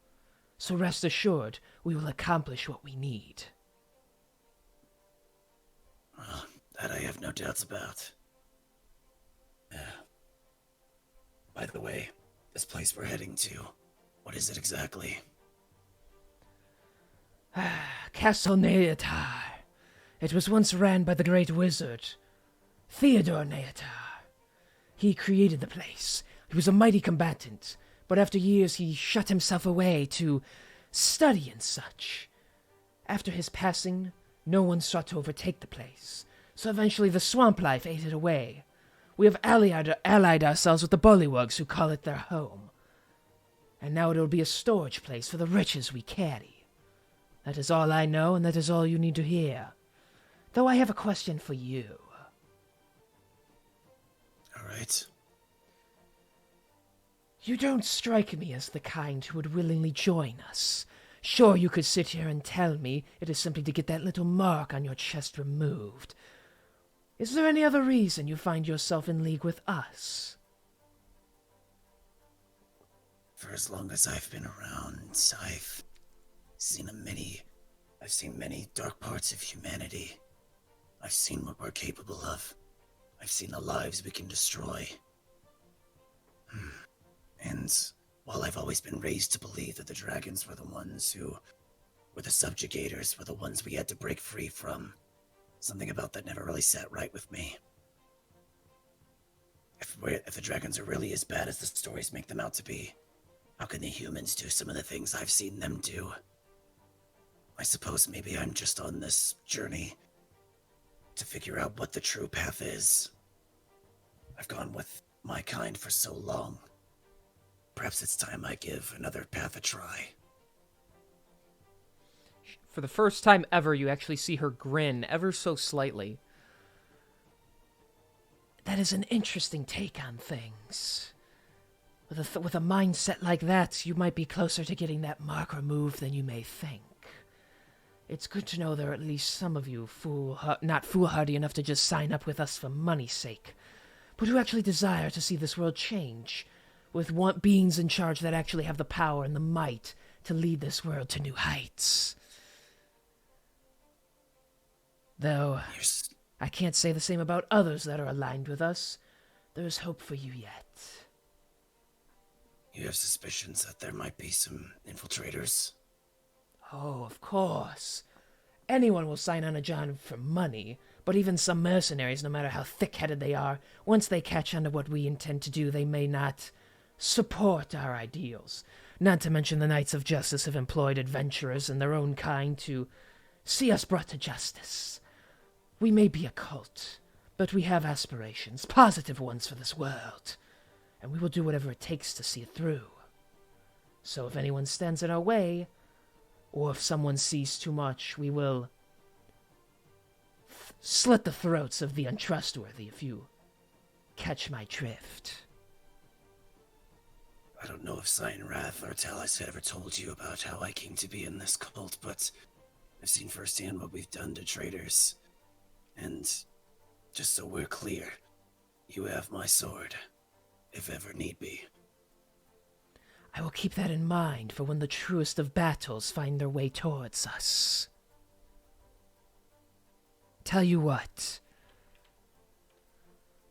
So rest assured, we will accomplish what we need. Well, that I have no doubts about. Yeah. By the way, this place we're heading to, what is it exactly? Castle Neatar. It was once ran by the great wizard, Theodore Neatar. He created the place. He was a mighty combatant, but after years he shut himself away to study and such. After his passing, no one sought to overtake the place, so eventually the swamp life ate it away. We have allied ourselves with the Bullywugs who call it their home. And now it'll be a storage place for the riches we carry. That is all I know, and that is all you need to hear. Though I have a question for you. All right. You don't strike me as the kind who would willingly join us. Sure, you could sit here and tell me it is simply to get that little mark on your chest removed. Is there any other reason you find yourself in league with us? For as long as I've been around, I've seen many dark parts of humanity. I've seen what we're capable of. I've seen the lives we can destroy. And while I've always been raised to believe that the dragons were the ones who were the subjugators, were the ones we had to break free from, something about that never really sat right with me. If the dragons are really as bad as the stories make them out to be, how can the humans do some of the things I've seen them do? I suppose maybe I'm just on this journey to figure out what the true path is. I've gone with my kind for so long. Perhaps it's time I give another path a try. For the first time ever, you actually see her grin ever so slightly. That is an interesting take on things. With a mindset like that, you might be closer to getting that mark removed than you may think. It's good to know there are at least some of you not foolhardy enough to just sign up with us for money's sake, but who actually desire to see this world change, with beings in charge that actually have the power and the might to lead this world to new heights. Though, I can't say the same about others that are aligned with us. There's hope for you yet. You have suspicions that there might be some infiltrators? Oh, of course. Anyone will sign on a job for money, but even some mercenaries, no matter how thick-headed they are, once they catch on to what we intend to do, they may not support our ideals. Not to mention the Knights of Justice have employed adventurers in their own kind to see us brought to justice. We may be a cult, but we have aspirations, positive ones for this world, and we will do whatever it takes to see it through. So if anyone stands in our way, or if someone sees too much, we will slit the throats of the untrustworthy, if you catch my drift. I don't know if Cyan Wrath or Talis had ever told you about how I came to be in this cult, but I've seen firsthand what we've done to traitors. And just so we're clear, you have my sword, if ever need be. I will keep that in mind for when the truest of battles find their way towards us. Tell you what.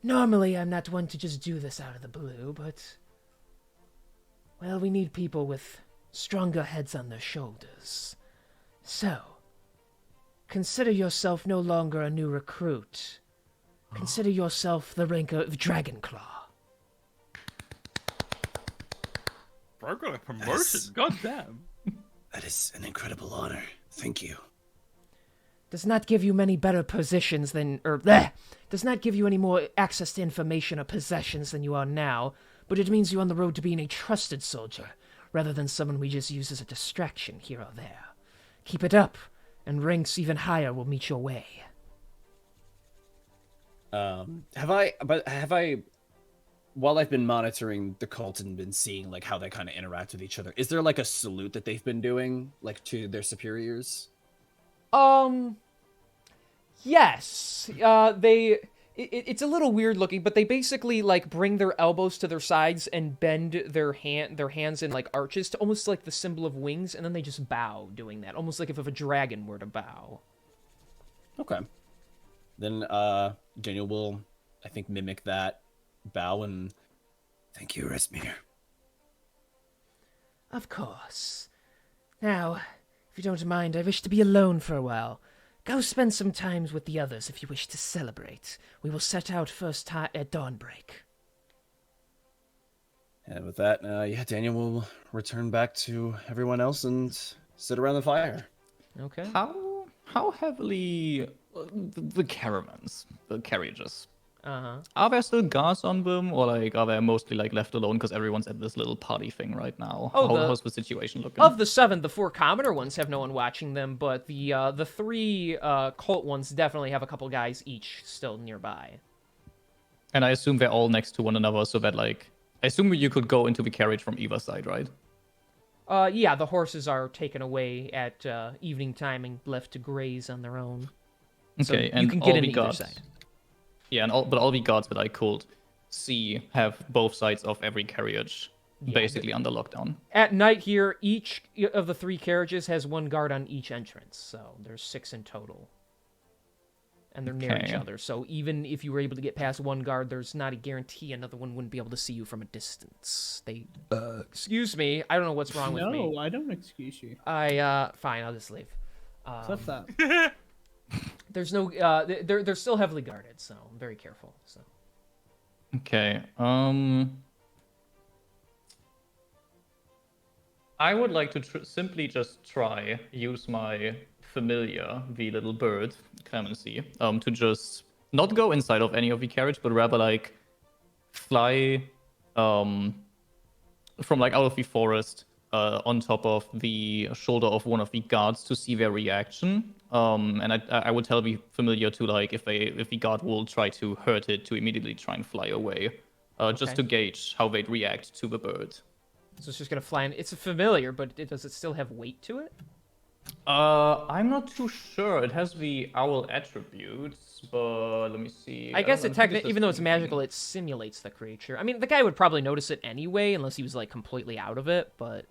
Normally, I'm not one to just do this out of the blue, but... well, we need people with stronger heads on their shoulders. So, consider yourself no longer a new recruit. Consider yourself the rank of Dragonclaw. Bro, got a promotion. God damn. That is an incredible honor. Thank you. Does not give you many better positions than, does not give you any more access to information or possessions than you are now, but it means you're on the road to being a trusted soldier, rather than someone we just use as a distraction here or there. Keep it up, and ranks even higher will meet your way. Have I, while I've been monitoring the cult and been seeing like how they kind of interact with each other, is there like a salute that they've been doing like to their superiors? Yes. It's a little weird looking, but they basically like bring their elbows to their sides and bend their hands in like arches to almost like the symbol of wings, and then they just bow doing that, almost like if a dragon were to bow. Okay. Then Daniel will, I think, mimic that bow and Thank you, Resmir. Of course. Now, if you don't mind, I wish to be alone for a while. Go spend some time with the others if you wish to celebrate. We will set out first at dawnbreak. And with that, Daniel will return back to everyone else and sit around the fire. Okay. How heavily the caravans, the carriages, Uh-huh. are there still guards on them, or like are they mostly like left alone because everyone's at this little party thing right now? How's the situation looking? Of the 7, the 4 commoner ones have no one watching them, but the 3 cult ones definitely have a couple guys each still nearby. And I assume they're all next to one another, so that like I assume you could go into the carriage from either side, right? Yeah, the horses are taken away at evening time and left to graze on their own. So Okay, you and can all get the in either guards. side. Yeah, but all the guards that I could see have both sides of every carriage basically under lockdown. At night here, each of the 3 carriages has 1 guard on each entrance, so there's 6 in total. And they're near each Okay. other, so even if you were able to get past 1 guard, there's not a guarantee another one wouldn't be able to see you from a distance. Excuse me, I don't know what's wrong with me. No, I don't excuse you. Fine, I'll just leave. Except that. There's no, they're still heavily guarded, so I'm very careful, so. Okay. I would like to simply just use my familiar, the little bird, Clemency, to just not go inside of any of the carriage, but rather like fly from like out of the forest on top of the shoulder of one of the guards to see their reaction. And I would tell the familiar to like if the guard will try to hurt it to immediately try and fly away, just to gauge how they'd react to the bird. So it's just gonna fly in. It's a familiar, but does it still have weight to it? I'm not too sure. It has the owl attributes, but let me see. I guess don't it know, I think technically, even though it's magical, it simulates the creature. I mean, the guy would probably notice it anyway, unless he was like completely out of it. But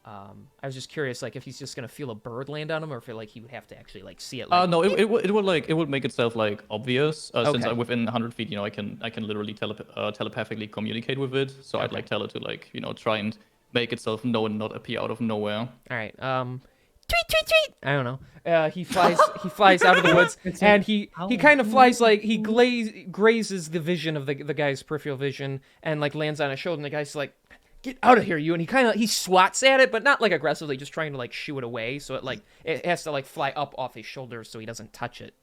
I was just curious, like if he's just gonna feel a bird land on him, or if like he would have to actually like see it. Like, no, it would make itself like obvious since Okay. within 100 feet, I can literally telepathically communicate with it. So I'd Okay. like tell it to like try and make itself known, not appear out of nowhere. All right. Tweet, tweet, tweet. I don't know. He flies out of the woods, and he kind of flies like he grazes the vision of the guy's peripheral vision, and like lands on his shoulder. And the guy's like, "Get out of here, you!" And he swats at it, but not like aggressively, just trying to like shoo it away. So it has to like fly up off his shoulders so he doesn't touch it.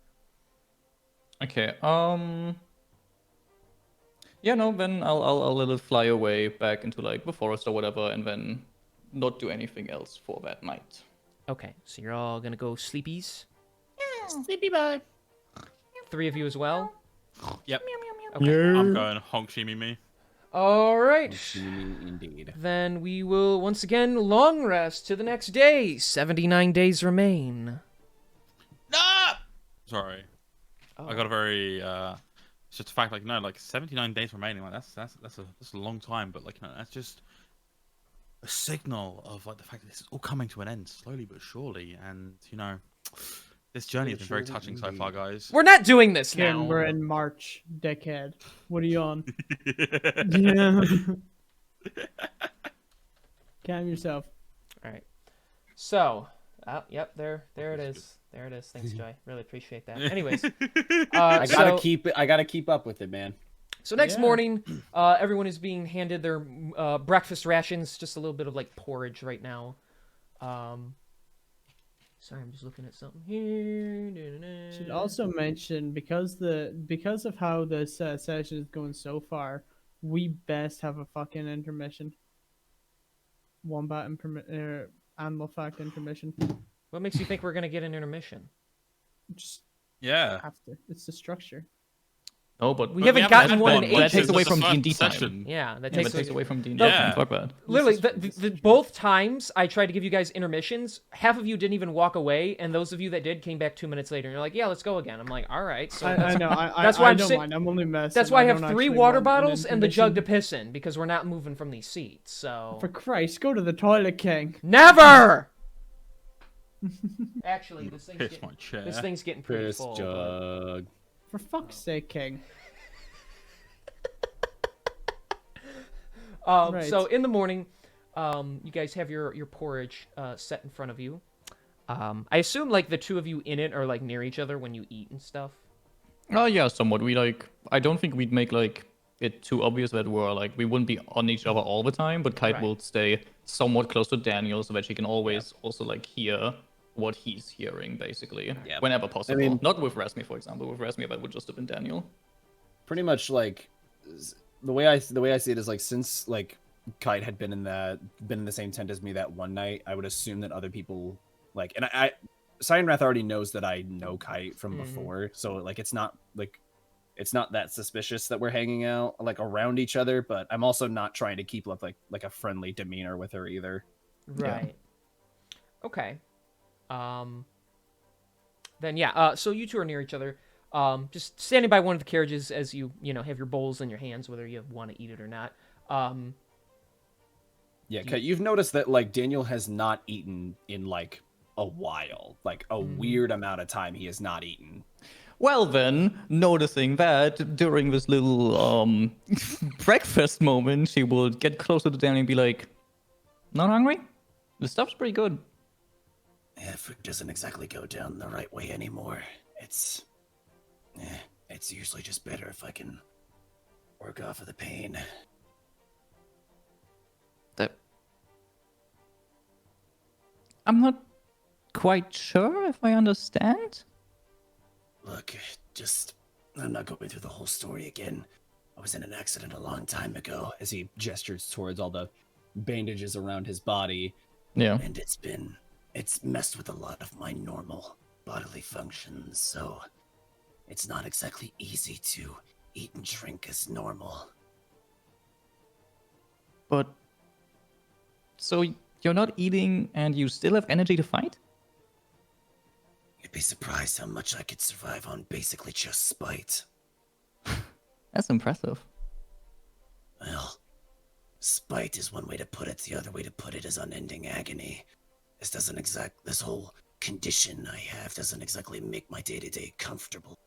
Okay. Yeah, no, then I'll let it fly away back into like the forest or whatever, and then not do anything else for that night. Okay, so you're all gonna go sleepies. Sleepy bye. 3 of you as well. Yep. Okay. I'm going honk shimmy me. All right. Indeed. Then we will once again long rest to the next day. 79 days remain. No! Sorry. I got a very it's just a fact, like, no, like 79 days remaining, like that's a long time, but like, that's just a signal of like the fact that this is all coming to an end slowly but surely. And this journey has been very touching so far, guys. We're not doing this Kim, now. we're in March, dickhead. What are you on? Yeah. Calm yourself. All right. So, yep, there it is. There it is. Thanks, Joy. Really appreciate that. Anyways, I gotta keep up with it, man. So next Yeah. morning, everyone is being handed their breakfast rations, just a little bit of like porridge right now. Sorry, I'm just looking at something here. Should also mention because of how this session is going so far, we best have a fucking intermission. Wombat animal fact intermission. What makes you think we're gonna get an intermission? Just Yeah. have to. It's the structure. No, but We But haven't haven't gotten had one in one, ages. that takes away It's the from first D&D time. session. Yeah, that Yeah, takes, that takes away from D&D No, time. Yeah. Fuck that. Literally, This is both times I tried to give you guys intermissions, half of you didn't even walk away, and those of you that did came back 2 minutes later, and you're like, "Yeah, let's go again." I'm like, "All right." So I that's, know. that's why I I'm don't sit- mind. I'm only messing. that's why I have don't 3 actually water want an bottles and the jug to intermission. piss in because we're not moving from these seats. So For Christ, go to the toilet, King. never. Actually, this Piss my chair. thing's getting pretty Piss full. but- jug. For fuck's sake, King. Right. So in the morning, you guys have your porridge set in front of you. I assume like the two of you in it are like near each other when you eat and stuff. Oh yeah, somewhat. I don't think we'd make like it too obvious that we wouldn't be on each other all the time, but Kite Right. will stay somewhat close to Daniel so that she can always also like hear what he's hearing, basically, Yeah. whenever possible. mean- Not with Rasmi, for example. With Rasmi, that would just have been Daniel. Pretty much like the way I see it is like since like Kite had been in the same tent as me that one night, I would assume that other people like, and I Cyan Wrath already knows that I know Kite from before, so like it's not that suspicious that we're hanging out like around each other, but I'm also not trying to keep up like a friendly demeanor with her either. Right. Okay. Then yeah. So you two are near each other. Just standing by one of the carriages as you have your bowls in your hands, whether you want to eat it or not. Yeah, Kite, you've noticed that like Daniel has not eaten in like a while, like a weird amount of time he has not eaten. Well then, noticing that during this little breakfast moment, she will get closer to Daniel and be like, "Not hungry? The stuff's pretty good." Yeah, food doesn't exactly go down the right way anymore. It's usually just better if I can work off of the pain. I'm not quite sure if I understand. Look, I'm not going through the whole story again. I was in an accident a long time ago, As he gestures towards all the bandages around his body. Yeah. and it's messed with a lot of my normal bodily functions, so it's not exactly easy to eat and drink as normal. But so you're not eating and you still have energy to fight? You'd be surprised how much I could survive on basically just spite. That's impressive. Well, spite is one way to put it. The other way to put it is unending agony. This whole condition I have doesn't exactly make my day-to-day comfortable.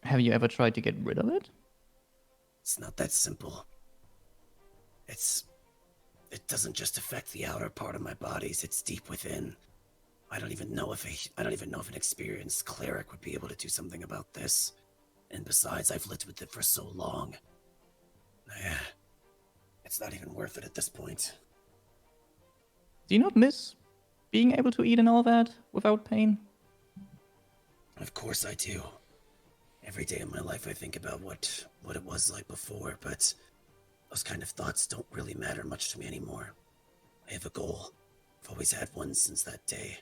Have you ever tried to get rid of it? It's not that simple. It doesn't just affect the outer part of my bodies, it's deep within. I don't even know if an experienced cleric would be able to do something about this. And besides, I've lived with it for so long. It's not even worth it at this point. Do you not miss being able to eat and all that without pain? Of course I do. Every day of my life I think about what it was like before, but those kind of thoughts don't really matter much to me anymore. I have a goal. I've always had one since that day,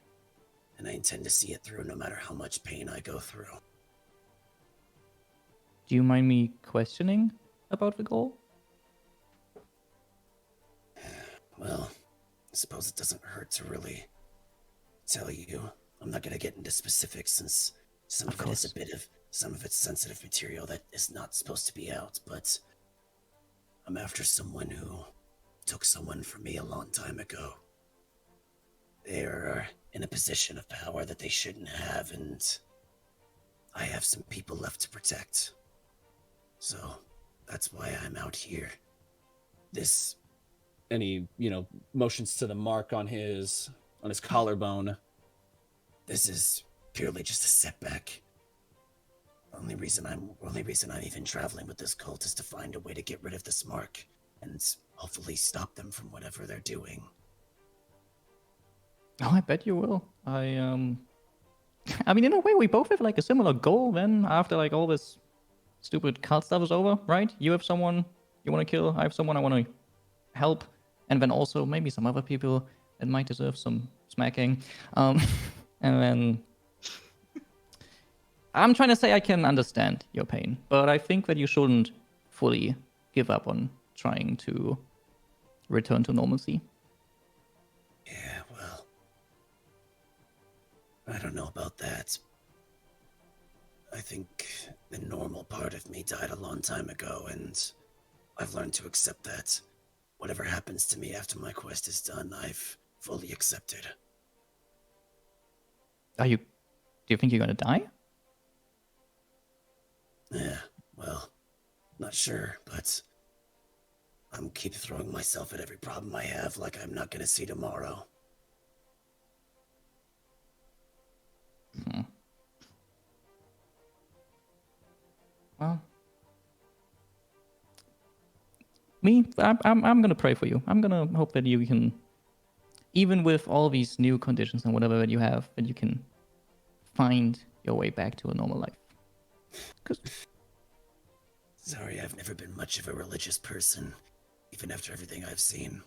and I intend to see it through no matter how much pain I go through. Do you mind me questioning about the goal? Well, I suppose it doesn't hurt to really tell you. I'm not gonna get into specifics since some of it is some of it's sensitive material that is not supposed to be out, but I'm after someone who took someone from me a long time ago. They are in a position of power that they shouldn't have, and I have some people left to protect. So that's why I'm out here. And he, motions to the mark on his collarbone. This is purely just a setback. Only reason I'm even traveling with this cult is to find a way to get rid of this mark and hopefully stop them from whatever they're doing. Oh, I bet you will. I mean, in a way, we both have like a similar goal. Then after like all this stupid cult stuff is over, right? You have someone you want to kill. I have someone I want to help, and then also maybe some other people that might deserve some smacking. And then I'm trying to say I can understand your pain, but I think that you shouldn't fully give up on trying to return to normalcy. Yeah, well, I don't know about that. I think the normal part of me died a long time ago, and I've learned to accept that. Whatever happens to me after my quest is done, I've fully accepted. Do you think you're gonna die? Yeah, well, not sure, but I'm keep throwing myself at every problem I have like I'm not gonna see tomorrow. Well, I'm gonna pray for you. I'm gonna hope that you can, even with all these new conditions and whatever that you have, that you can find your way back to a normal life. 'Cause Sorry, I've never been much of a religious person, even after everything I've seen.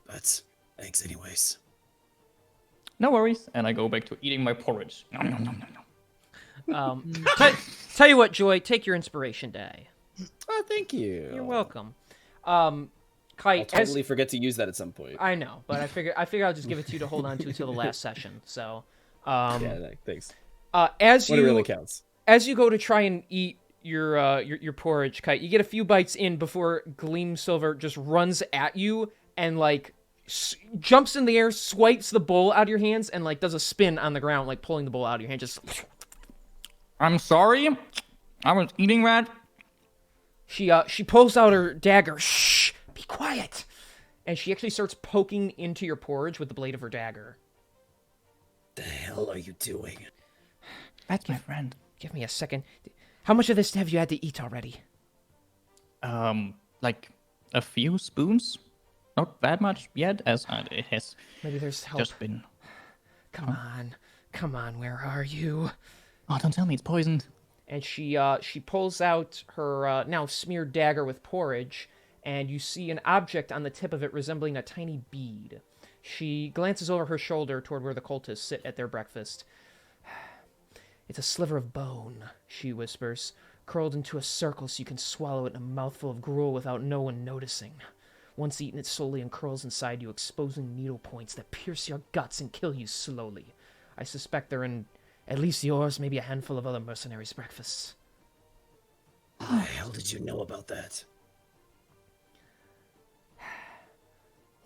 But thanks anyways. no worries, and I go back to eating my porridge. Nom, nom, nom, nom, nom. Tell you what, Joy, take your inspiration die. Oh, thank you. You're welcome. I'll Kite, totally forget to use that at some point. I know, but I figure I'll just give it to you to hold on to till the last session. So, Thanks. as When you it really counts. as you go to try and eat your porridge, Kite, you get a few bites in before Gleam Silver just runs at you and like jumps in the air, swipes the bowl out of your hands, and like does a spin on the ground, like pulling the bowl out of your hand. Just I'm sorry. I was eating that. she pulls out her dagger. Shh, be quiet. And she actually starts poking into your porridge with the blade of her dagger. The hell are you doing? That's my friend. Give me a second. How much of this have you had to eat already? Like a few spoons. Not that much yet, as it has Maybe there's help. just been. Come on, where are you? Oh, don't tell me it's poisoned. And she pulls out her now smeared dagger with porridge, and you see an object on the tip of it resembling a tiny bead. She glances over her shoulder toward where the cultists sit at their breakfast. It's a sliver of bone, she whispers, curled into a circle so you can swallow it in a mouthful of gruel without no one noticing. Once eaten, it slowly uncurls inside you, exposing needle points that pierce your guts and kill you slowly. I suspect they're in at least yours, maybe a handful of other mercenaries' breakfasts. How the hell did you know about that?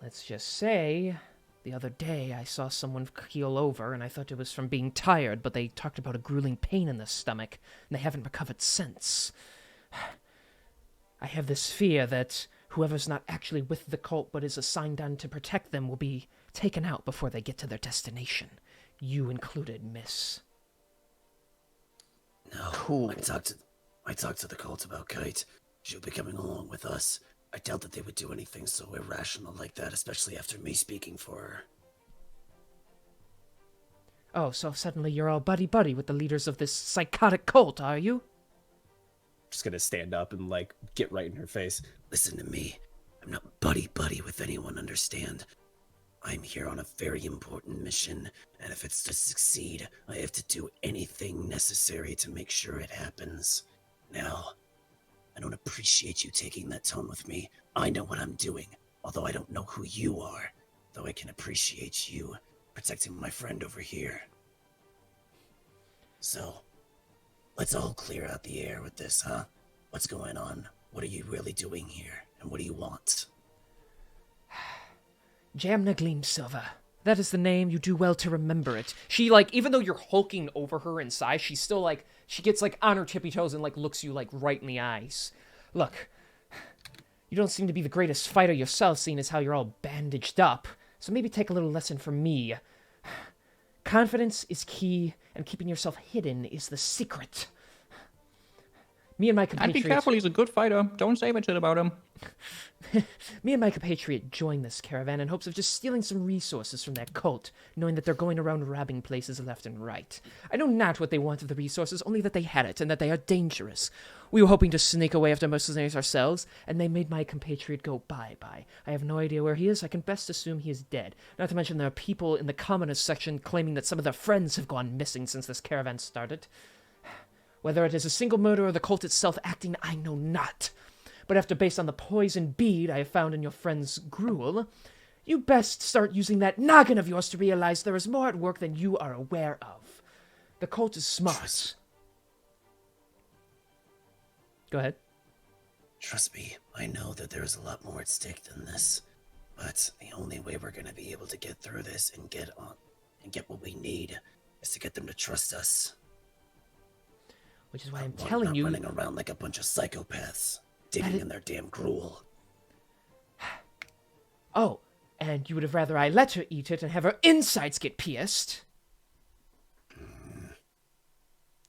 Let's just say, the other day I saw someone keel over, and I thought it was from being tired, but they talked about a grueling pain in the stomach, and they haven't recovered since. I have this fear that whoever's not actually with the cult but is assigned on to protect them will be taken out before they get to their destination. You included, miss. No, cool. I talked to the cult about Kite. She'll be coming along with us. I doubt that they would do anything so irrational like that, especially after me speaking for her. Oh, so suddenly you're all buddy-buddy with the leaders of this psychotic cult, are you? Just gonna stand up and like get right in her face. Listen to me. I'm not buddy-buddy with anyone, understand? I'm here on a very important mission, and if it's to succeed, I have to do anything necessary to make sure it happens. Now, I don't appreciate you taking that tone with me. I know what I'm doing, although I don't know who you are, though I can appreciate you protecting my friend over here. So, let's all clear out the air with this, huh? What's going on? What are you really doing here? And what do you want? Jamna Gleamsilver. That is the name. You do well to remember it. She, like, even though you're hulking over her in size, she's still, like, she gets, like, on her tippy toes and, like, looks you, like, right in the eyes. Look, you don't seem to be the greatest fighter yourself, seeing as how you're all bandaged up. So maybe take a little lesson from me. Confidence is key, and keeping yourself hidden is the secret. Me and my And be compatriot. careful, he's a good fighter. Don't say much shit about him. Me and my compatriot joined this caravan in hopes of just stealing some resources from that cult, knowing that they're going around robbing places left and right. I know not what they want of the resources, only that they had it, and that they are dangerous. We were hoping to sneak away after mercenaries ourselves, and they made my compatriot go bye-bye. I have no idea where he is. I can best assume he is dead. Not to mention there are people in the commoners section claiming that some of their friends have gone missing since this caravan started. Whether it is a single murder or the cult itself acting, I know not. But after based on the poison bead I have found in your friend's gruel, you best start using that noggin of yours to realize there is more at work than you are aware of. The cult is smart. Go ahead. Trust me, I know that there's a lot more at stake than this. But the only way we're gonna be able to get through this and get what we need is to get them to trust us. Which is why I'm telling you... running around like a bunch of psychopaths, digging in their damn gruel. Oh, and you would have rather I let her eat it and have her insides get pierced?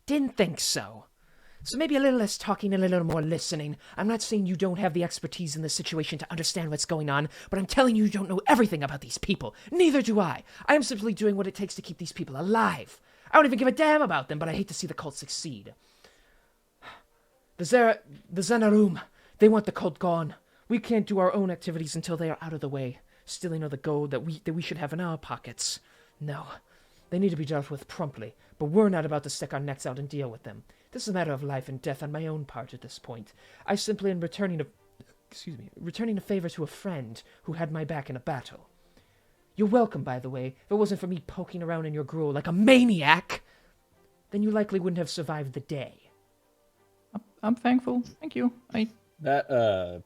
Didn't think so. So maybe a little less talking and a little more listening. I'm not saying you don't have the expertise in this situation to understand what's going on, but I'm telling you don't know everything about these people. Neither do I. I am simply doing what it takes to keep these people alive. I don't even give a damn about them, but I hate to see the cult succeed. The Zenarum, they want the cult gone. We can't do our own activities until they are out of the way, stealing all the gold that we should have in our pockets. No, they need to be dealt with promptly, but we're not about to stick our necks out and deal with them. This is a matter of life and death on my own part at this point. I simply am returning a favor to a friend who had my back in a battle. You're welcome, by the way. If it wasn't for me poking around in your gruel like a maniac, then you likely wouldn't have survived the day. I'm thankful. Thank you. That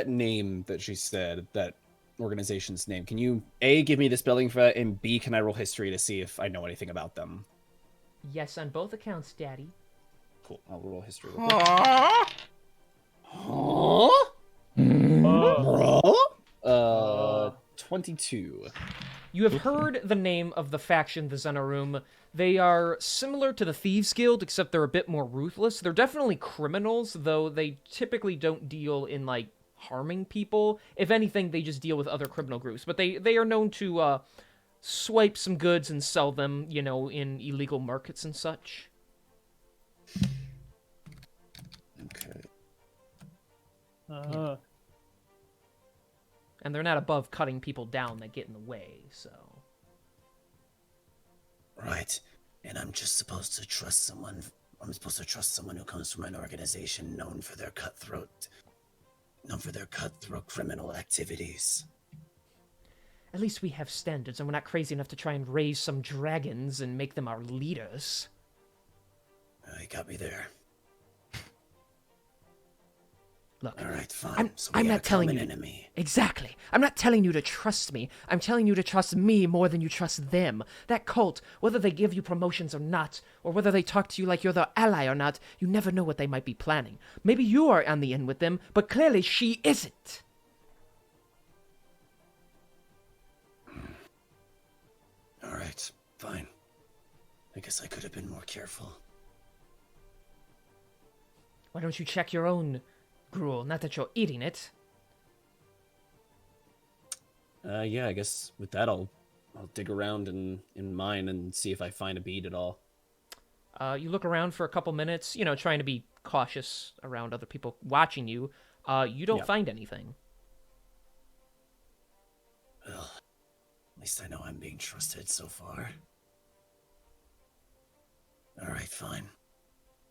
name that she said, that organization's name, can you A, give me the spelling for that, and B, can I roll history to see if I know anything about them? Yes, on both accounts, Daddy. Cool, I'll roll history. 22. You have heard the name of the faction, the Zenarum. They are similar to the Thieves Guild, except they're a bit more ruthless. They're definitely criminals, though they typically don't deal in, like, harming people. If anything, they just deal with other criminal groups. But they are known to swipe some goods and sell them, you know, in illegal markets and such. Okay. And they're not above cutting people down that get in the way, so... Right. And I'm just supposed to trust someone. I'm supposed to trust someone who comes from an organization known for their cutthroat criminal activities. At least we have standards, and we're not crazy enough to try and raise some dragons and make them our leaders. You got me there. Look, all right, fine. I'm not telling you. Enemy. Exactly. I'm not telling you to trust me. I'm telling you to trust me more than you trust them. That cult, whether they give you promotions or not, or whether they talk to you like you're their ally or not, you never know what they might be planning. Maybe you are on the in with them, but clearly she isn't. All right, fine. I guess I could have been more careful. Why don't you check your own gruel? Not that you're eating it. Yeah, I guess with that I'll dig around in mine and see if I find a bead at all. You look around for a couple minutes, you know, trying to be cautious around other people watching you. You don't find anything. Well, at least I know I'm being trusted so far. All right, fine.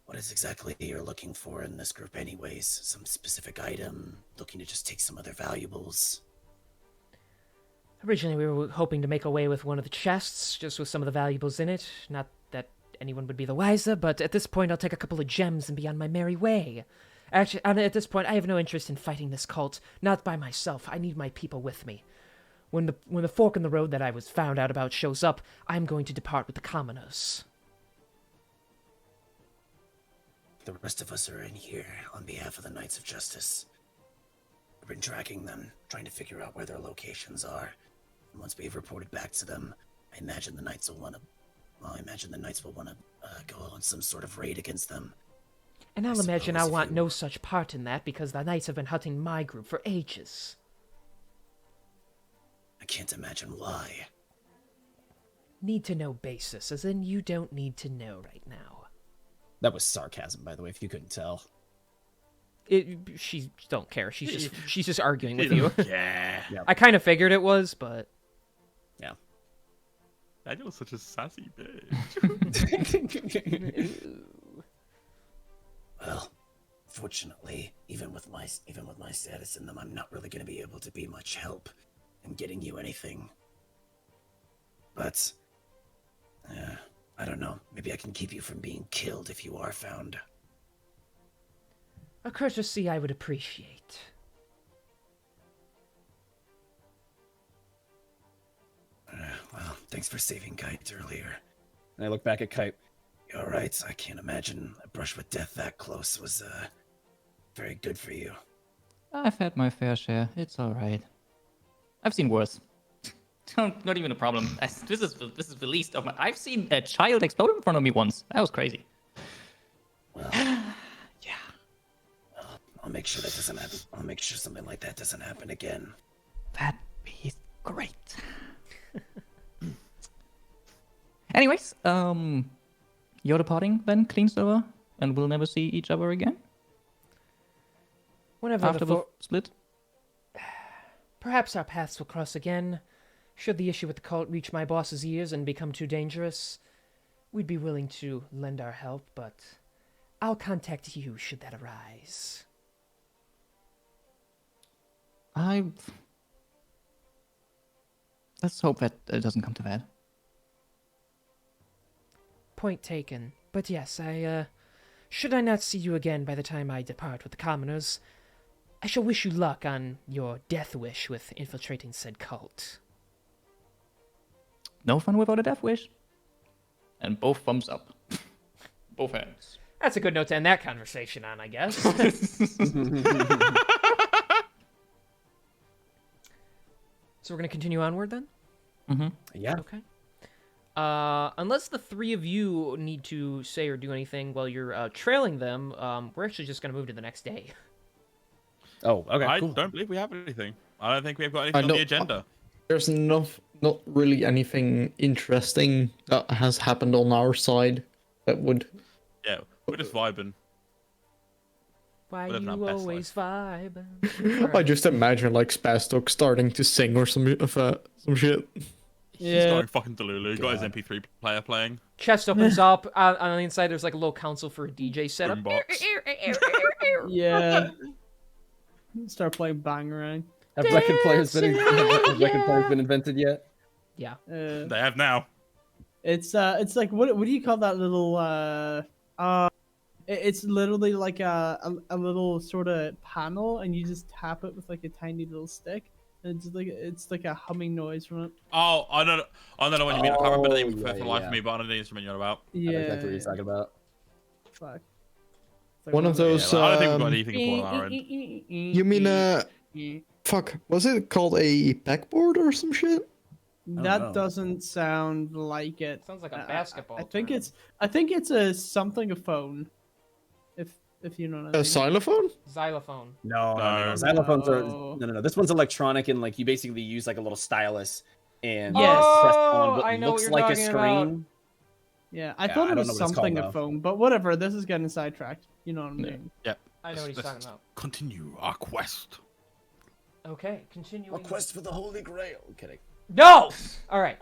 What is exactly you're looking for in this group anyways? Some specific item? Looking to just take some other valuables? Originally, we were hoping to make away with one of the chests, just with some of the valuables in it. Not that anyone would be the wiser, but at this point, I'll take a couple of gems and be on my merry way. Actually, at this point, I have no interest in fighting this cult. Not by myself. I need my people with me. When the fork in the road that I was found out about shows up, I'm going to depart with the commoners. The rest of us are in here on behalf of the Knights of Justice. We've been tracking them, trying to figure out where their locations are. And once we've reported back to them, I imagine the Knights will want to go on some sort of raid against them. And I I'll imagine I suppose if want you- no such part in that because the knights have been hunting my group for ages. I can't imagine why. Need to know basis, as in you don't need to know right now. That was sarcasm, by the way, if you couldn't tell. She don't care. She's just arguing with you. Yeah. I kind of figured it was, but Yeah. Daniel's such a sassy bitch. Well, fortunately, even with my status in them, I'm not really going to be able to be much help in getting you anything. But I don't know. Maybe I can keep you from being killed if you are found. A courtesy I would appreciate. Well, thanks for saving Kite earlier. And I look back at Kite. You're right. I can't imagine a brush with death that close was very good for you. I've had my fair share. It's all right. I've seen worse. Not even a problem. This is the least of my. I've seen a child explode in front of me once. That was crazy. Well, Yeah. I'll make sure that doesn't happen. I'll make sure something like that doesn't happen again. That'd be great. Anyways, you're departing then, Clean Silver, and we'll never see each other again Whenever after the the split. Perhaps our paths will cross again. Should the issue with the cult reach my boss's ears and become too dangerous, we'd be willing to lend our help, but I'll contact you should that arise. Let's hope that it doesn't come to that. Point taken. But yes, should I not see you again by the time I depart with the commoners, I shall wish you luck on your death wish with infiltrating said cult. No fun without a death wish. And both thumbs up. Both hands. that's a good note to end that conversation on, I guess. So we're gonna continue onward then. Yeah. Okay. Unless the three of you need to say or do anything while you're trailing them, we're actually just gonna move to the next day. Oh, okay. I Cool. don't believe we have anything. I don't think we've got anything on the agenda. There's not really anything interesting that has happened on our side that would. Yeah, we're just vibing. Why We're living our you best always vibe? I just imagine like Spastok starting to sing or some shit. He's Yeah. going fucking Delulu. He got his MP3 player playing. Chest opens up. On the inside, there's like a little console for a DJ setup. Boombox. Yeah. Start playing Bangarang. Have record players been invented yet? Yeah. They have now. It's like what do you call that little it's literally like a little sort of panel, and you just tap it with like a tiny little stick, and it's like a humming noise from it. Oh, I don't know what you mean. I can't remember the name Oh, for yeah, the life yeah. of me, but I know the instrument you're about. I know Yeah. exactly what you're talking about. Fuck. It's like One of those. Yeah, well, I don't think we've got anything important on our end. You mean fuck, was it called a backboard or some shit? That know. doesn't sound like it. Sounds like a basketball I think tournament. it's a something a phone. If you know what I mean. A xylophone? Xylophone. No. No. Xylophones are No. no. This one's electronic, and like you basically use like a little stylus and Yes. press on what I know what looks you're like a talking screen. about. Yeah, I Yeah, thought I it don't was know what it's something called, a though. phone, but whatever. This is getting sidetracked. You know what I mean? I know what he's Let's talking about. Continue our quest. Okay, continuing. A quest for the Holy Grail. I'm kidding. No. All right.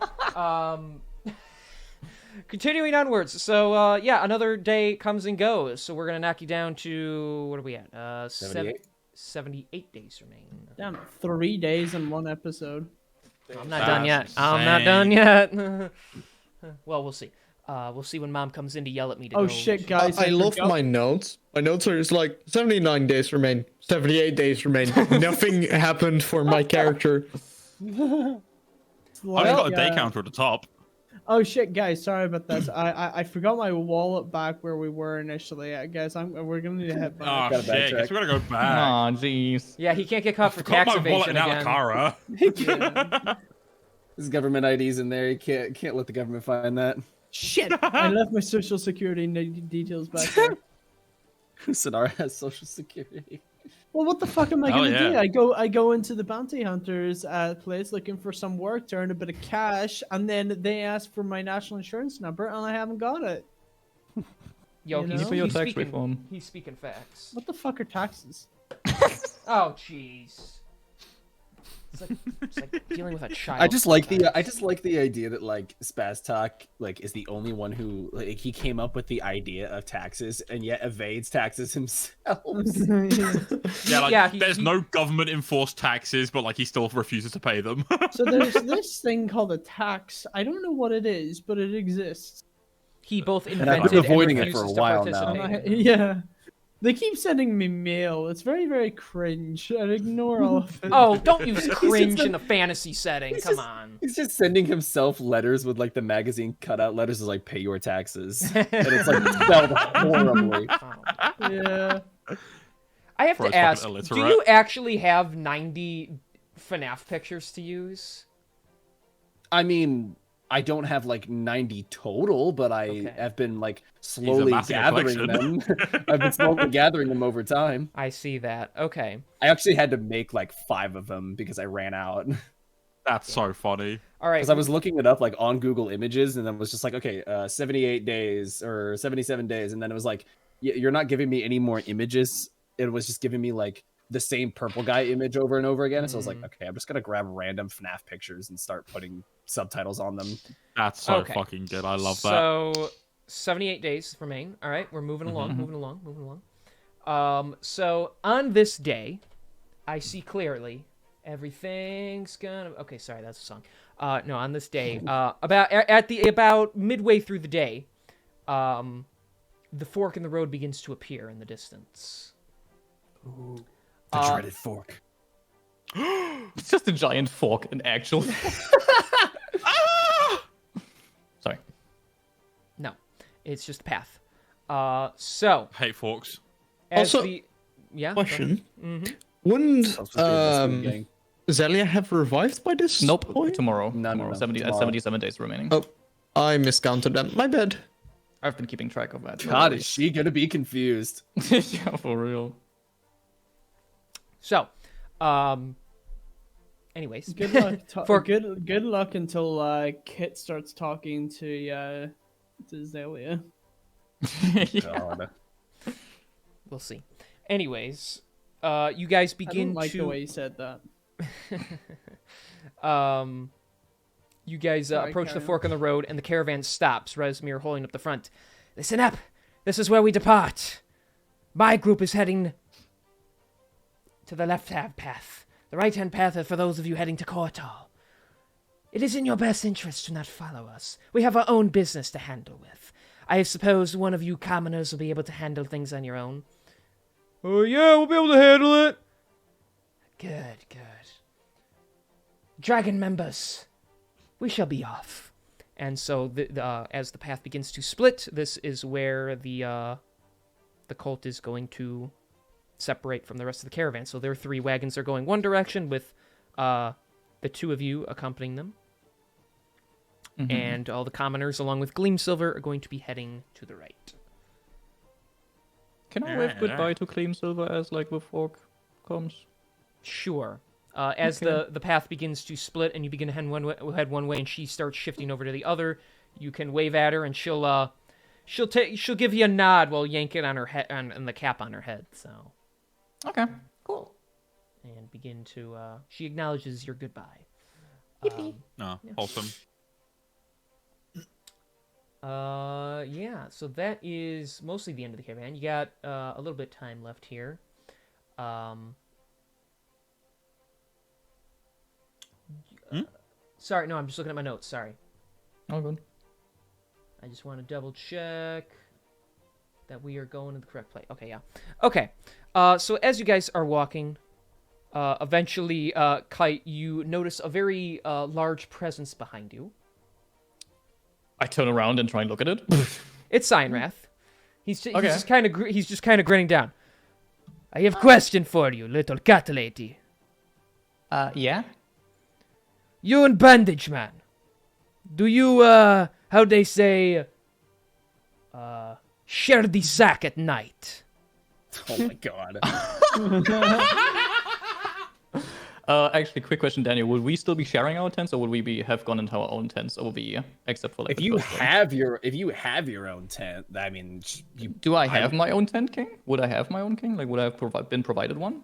Continuing onwards. So yeah, another day comes and goes. So we're gonna knock you down to what are we at? 78 days remain. Damn, 3 days in one episode. I'm not done yet. That's I'm not done yet. Well, we'll see. We'll see when Mom comes in to yell at me. To Oh go. shit, guys! I love forgot- my notes. My notes are just like 79 days remain, 78 days remain. Nothing happened for my character. I've Like, got a day counter at the top. Oh shit, guys! Sorry about this. I forgot my wallet back where we were initially. Guys, we're gonna need to head back. Oh Gotta shit, backtrack. guess we gotta go back. Aw, jeez. Yeah, he can't get caught for Got tax my wallet evasion in again. Alakara. There's government IDs in there. You can't let the government find that. Shit! I left my social security details back there. Sonara has social security. Well, what the fuck am I Oh, gonna yeah. do? I go into the bounty hunters place looking for some work to earn a bit of cash, and then they ask for my national insurance number, and I haven't got it. Yo, You he's, know? For your he's tax speaking. reform. He's speaking facts. What the fuck are taxes? Oh, jeez. It's like dealing with a child. I just like the sometimes. idea that like Spaztok like is the only one who like he came up with the idea of taxes and yet evades taxes himself. Yeah, like Yeah, there's no government enforced taxes, but like he still refuses to pay them. So there's this thing called a tax. I don't know what it is, but it exists. He both And I've invented been avoiding and it for a refuses to while now. participate in them. Yeah. They keep sending me mail. It's very, very cringe. I ignore all of it. Oh, don't use He's cringe just- in a fantasy setting. he's Come just- on. He's just sending himself letters with like the magazine cutout letters is like pay your taxes. And it's like spelled horribly. Oh. Yeah. I have Bro's to ask, fucking do illiterate. you actually have 90 FNAF pictures to use? I mean, I don't have like 90 total, but I Okay. have been like slowly amassing a gathering them. I've been slowly gathering them over time. I see that. Okay. I actually had to make like 5 of them because I ran out. That's so funny. All right. Because I was looking it up like on Google Images, and then was just like, okay, 78 days or 77 days, and then it was like, you're not giving me any more images. It was just giving me like the same purple guy image over and over again. So I was like, okay, I'm just gonna grab random FNAF pictures and start putting subtitles on them. That's so Okay. fucking good. I love that. So 78 days remain. All right, we're moving along, Mm-hmm. moving along. So on this day, I see clearly everything's gonna. Okay, sorry, that's a song. No, on this day, about midway through the day, the fork in the road begins to appear in the distance. The dreaded fork. It's just a giant fork, an actual. Sorry. No, it's just a path. So Hate forks. as Also, the yeah Question. Mm-hmm. Wouldn't Sounds like a Westwood gang. Zelia have revived by this Nope. point? Tomorrow. No, tomorrow. no, 70, tomorrow. 77 days remaining. Oh, I miscounted them. My bad. I've been keeping track of that. no God, worries. is she gonna be confused? Yeah, for real. So, anyways, Good luck. For- Good luck until Kit starts talking to Zelia. God. we'll see. Anyways, you guys I begin don't like to the way you said that. you guys Sorry, approach the carry on. fork in the road, and the caravan stops. Rezmir holding up the front. Listen up. This is where we depart. My group is heading to the left-hand path. The right-hand path is for those of you heading to Kortal. It is in your best interest to not follow us. We have our own business to handle with. I suppose one of you commoners will be able to handle things on your own. Oh, yeah, we'll be able to handle it. Good, good. Dragon members, we shall be off. And so, as the path begins to split, this is where the cult is going to separate from the rest of the caravan. So their 3 wagons are going one direction with the 2 of you accompanying them. And all the commoners, along with Gleam Silver, are going to be heading to the right. Can I wave goodbye to Gleam Silver as like the fork comes? Sure. As the path begins to split and you begin to head one way and she starts shifting over to the other, you can wave at her and she'll give you a nod while yanking on her head on the cap on her head. So Okay, cool. and begin to she acknowledges your goodbye. No, wholesome. Yeah, so that is mostly the end of the caravan. You got a little bit of time left here. Sorry, no, I'm just looking at my notes. Sorry. All good. I just want to double check that we are going to the correct place. Okay, yeah. Okay. So as you guys are walking, eventually, Kite, you notice a very large presence behind you. I turn around and try and look at it. It's Cyanrath. He's Okay. just kind of grinning down. I have a question for you, little cat lady. Yeah? You and Bandage Man. Do you, how they say, share the sack at night? Oh my god. Actually, quick question, Daniel. Would we still be sharing our tents, or would we have gone into our own tents, or we, except for like If the you first one? have your own tent, I mean, Do I have my own tent, King? Would I have my own king? Like, would I have been provided one?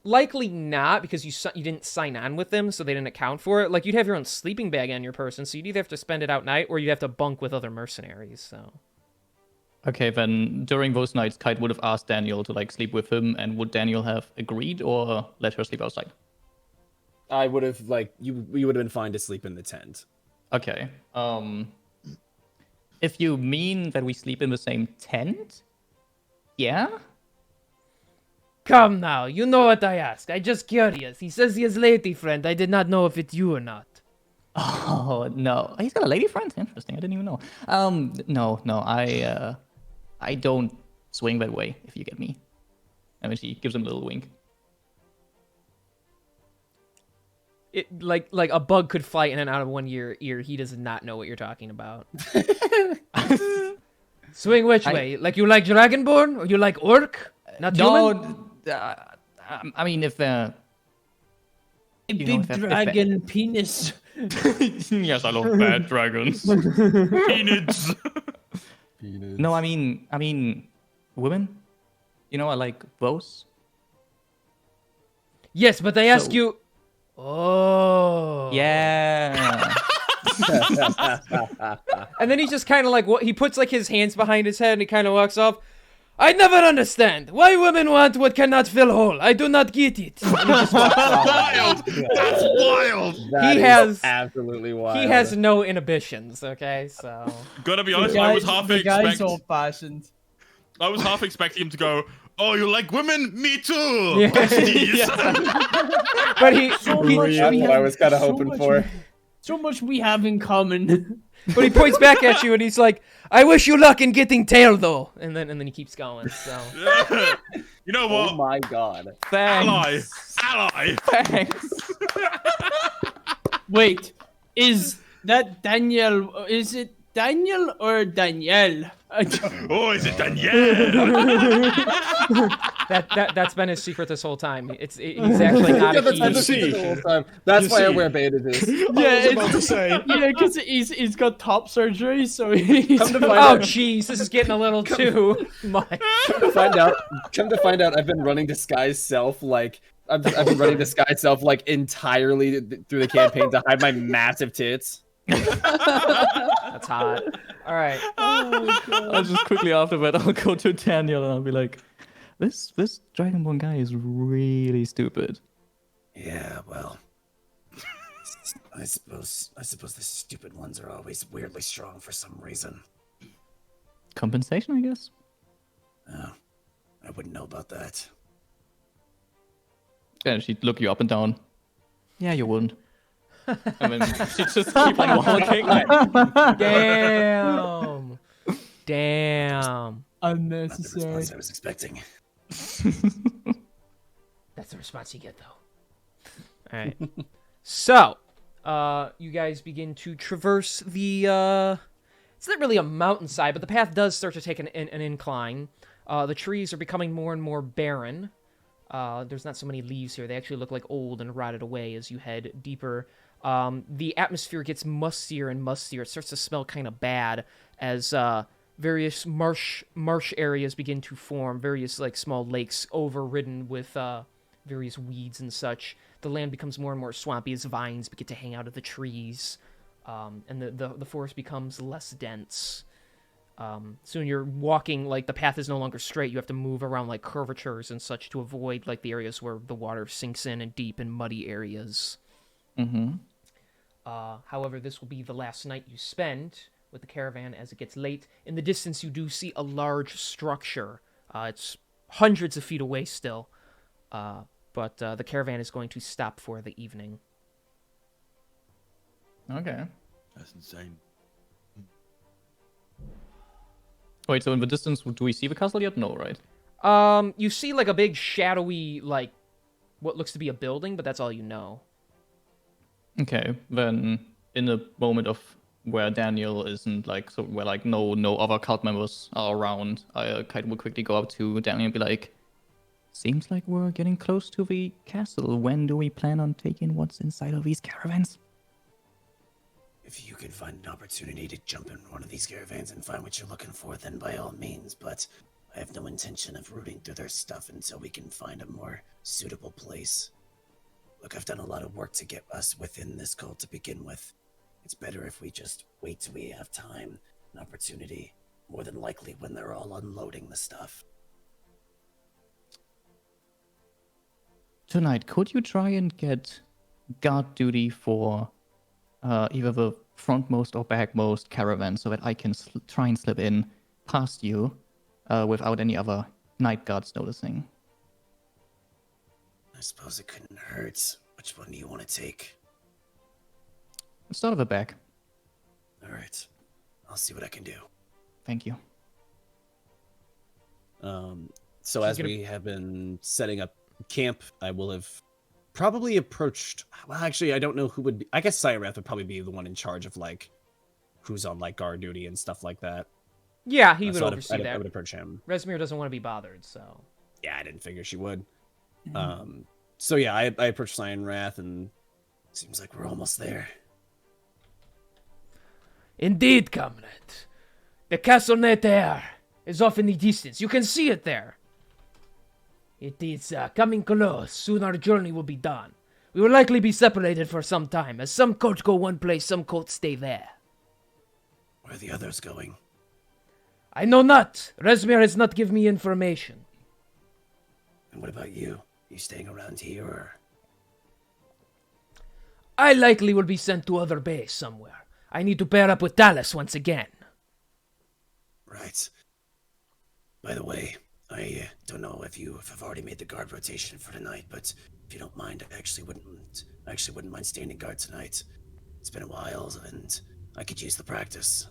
Likely not, because you didn't sign on with them, so they didn't account for it. Like, you'd have your own sleeping bag on your person, so you'd either have to spend it out night, or you'd have to bunk with other mercenaries, so... Okay, then during those nights, Kite would have asked Daniel to like sleep with him, and would Daniel have agreed or let her sleep outside? I would have we would have been fine to sleep in the tent. Okay. If you mean that we sleep in the same tent, yeah. Come now, you know what I ask. I just curious. He says he has lady friend. I did not know if it's you or not. Oh no, he's got a lady friend. Interesting. I didn't even know. No, I don't swing that way. If you get me. And then she gives him a little wink. It like a bug could fly in and out of one ear. He does not know what you're talking about. Swing which way? Like you like Dragonborn or you like Orc? Not human? I mean, if A big dragon penis. yes, I love bad dragons. Peanuts. No, I mean, women. You know, I like those. Yes, but I ask you. Oh. Yeah. And then he just kind of like he puts like his hands behind his head and he kind of walks off. I never understand why women want what cannot fill hole. I do not get it. Wild. That's wild. That He is has- absolutely wild. He has no inhibitions. Okay, so Gotta be honest, I was half the guy's expecting. old-fashioned. I was half expecting him to go, "Oh, you like women? Me too." Yeah. Besties." but he That's what I was kind of hoping for. So much we have in common. but he points back at you and he's like, "I wish you luck in getting tail though." And then he keeps going. So You know what? Oh my god. Ally. Thanks. Ally. Thanks. Wait, is that Daniel? Is it Daniel or Danielle? Oh, is it Danielle? that's been his secret this whole time. He's actually not Yeah, a that's been the he. secret the whole time. That's why I wear bandages. Yeah, about to say. yeah, because he's got top surgery, so he's. Come to find Oh out, jeez, this is getting a little too much. come to find out, I've been running Disguise Self like I've been running Disguise Self like entirely through the campaign to hide my massive tits. That's hot. All right. I'll just quickly after that, I'll go to Daniel and I'll be like, this Dragonborn guy is really stupid. Yeah, well, I suppose the stupid ones are always weirdly strong for some reason. Compensation, I guess. Oh, I wouldn't know about that. And she'd look you up and down. Yeah, you wouldn't. And then she'd just keep on walking. Damn. Damn. Not the Unnecessary. response I was expecting. That's the response you get, though. All right. So, you guys begin to traverse the. It's not really a mountainside, but the path does start to take an incline. The trees are becoming more and more barren. There's not so many leaves here. They actually look like old and rotted away as you head deeper. The atmosphere gets mustier and mustier. It starts to smell kind of bad as various marsh areas begin to form. Various like small lakes overridden with various weeds and such. The land becomes more and more swampy as vines begin to hang out of the trees, and the forest becomes less dense. Soon you're walking, like, the path is no longer straight. You have to move around, like, curvatures and such to avoid, like, the areas where the water sinks in and deep and muddy areas. Mm-hmm. However, this will be the last night you spend with the caravan as it gets late. In the distance, you do see a large structure. It's hundreds of feet away still, but the caravan is going to stop for the evening. Okay. That's insane. Wait, so in the distance, do we see the castle yet? No, right? You see, like, a big shadowy, like, what looks to be a building, but that's all you know. Okay, then in a moment of where Daniel isn't, like, so where like no other cult members are around, Kite will quickly go up to Daniel and be like, "Seems like we're getting close to the castle. When do we plan on taking what's inside of these caravans?" If you can find an opportunity to jump in one of these caravans and find what you're looking for, then by all means, but I have no intention of rooting through their stuff until we can find a more suitable place. Look, I've done a lot of work to get us within this cult to begin with. It's better if we just wait till we have time and opportunity, more than likely when they're all unloading the stuff. Tonight, could you try and get guard duty for either the frontmost or backmost caravan so that I can try and slip in past you without any other night guards noticing? I suppose it couldn't hurt. Which one do you want to take? Let's start at the back. All right. I'll see what I can do. Thank you. So as we have been setting up camp, I will have probably approached. Well, actually, I don't know who would be. I guess Cyreth would probably be the one in charge of like who's on like guard duty and stuff like that. Yeah, he would So oversee that. I would approach him. Resmir doesn't want to be bothered, so. Yeah, I didn't figure she would. So yeah, I approached Cyanrath, and Seems like we're almost there. Indeed, comrade. The castle Neter is off in the distance. You can see it there. It is coming close. Soon our journey will be done. We will likely be separated for some time, as some cults go one place, some cults stay there. Where are the others going? I know not. Resmir has not given me information. And what about you? You staying around here, or? I likely will be sent to other base somewhere. I need to pair up with Dallas once again. Right. By the way, I don't know if you have already made the guard rotation for tonight, but if you don't mind, I actually wouldn't mind standing guard tonight. It's been a while, and I could use the practice.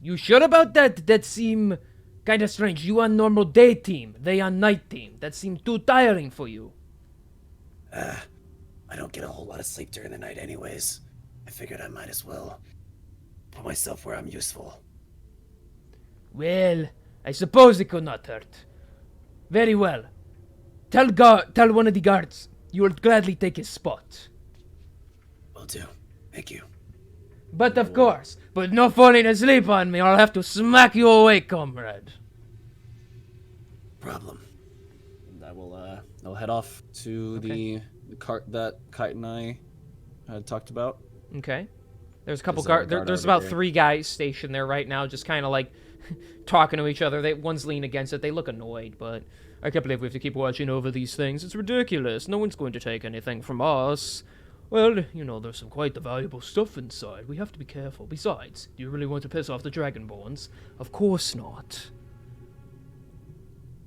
You sure about that? That seem kinda strange. You on normal day team, they on night team. That seem too tiring for you. I don't get a whole lot of sleep during the night anyways. I figured I might as well put myself where I'm useful. Well, I suppose it could not hurt. Very well. Tell one of the guards you will gladly take his spot. Will do. Thank you. But of course, but no falling asleep on me or I'll have to smack you awake, comrade. Problem. And I'll head off to the cart that Kite and I had talked about. Okay. There's a couple There's a guard. guard There's over about here. 3 guys stationed there right now, just kind of like talking to each other. One's leaning against it. They look annoyed, but I can't believe we have to keep watching over these things. It's ridiculous. No one's going to take anything from us. Well, you know, there's some quite valuable stuff inside. We have to be careful. Besides, do you really want to piss off the Dragonborns? Of course not.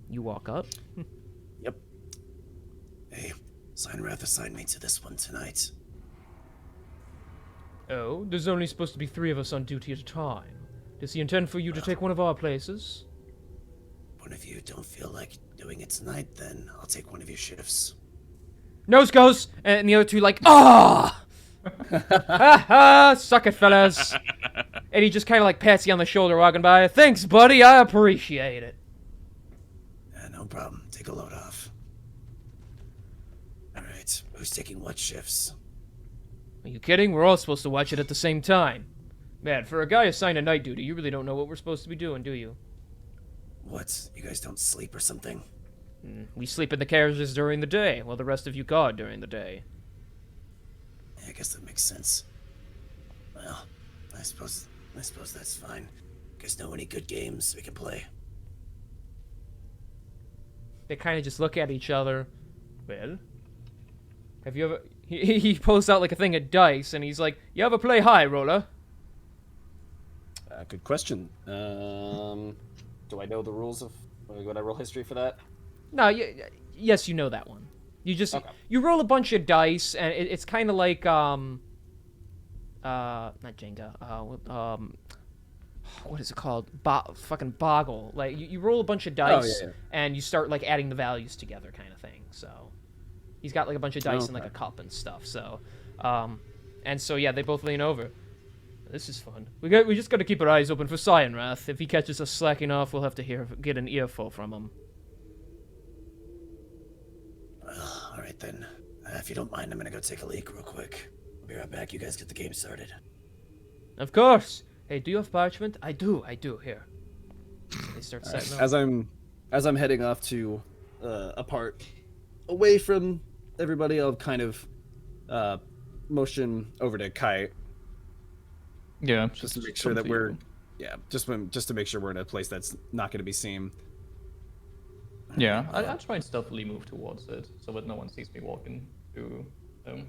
You walk up. Yep. Hey, Cyanrath assigned me to this one tonight. Oh, there's only supposed to be 3 of us on duty at a time. Does he intend for you to take one of our places? One of you don't feel like doing it tonight, then I'll take one of your shifts. Nose goes, and the other 2 like, ah! Ha ha! Suck it, fellas. And he just kind of like pats you on the shoulder walking by. Thanks, buddy. I appreciate it. No problem. Take a load off. Alright, who's taking what shifts? Are you kidding? We're all supposed to watch it at the same time. Man, for a guy assigned to night duty, you really don't know what we're supposed to be doing, do you? What? You guys don't sleep or something? We sleep in the carriages during the day, while the rest of you guard during the day. Yeah, I guess that makes sense. Well, I suppose that's fine. You guys know any good games we can play? They kind of just look at each other. Well, have you ever... He pulls out like a thing of dice, and he's like, you ever play high roller? Good question. Do I know the rules of? Would I roll history for that? No, yes, you know that one. You just you roll a bunch of dice, and it's kind of like not Jenga. What is it called? Fucking Boggle. Like you roll a bunch of dice, and you start like adding the values together, kind of thing. So he's got like a bunch of dice and like a cup and stuff. So, And so yeah, they both lean over. This is fun. We just gotta keep our eyes open for Cyanrath. If he catches us slacking off, we'll have to get an earful from him. Well, all right then. If you don't mind, I'm gonna go take a leak real quick. I'll be right back. You guys get the game started. Of course. Hey, do you have parchment? I do. Here. They start setting up. As I'm heading off to apart, away from everybody, I'll kind of motion over to Kite. Yeah, Just to make sure that just to make sure we're in a place that's not going to be seen. Yeah, I'll try and stealthily move towards it so that no one sees me walking through them.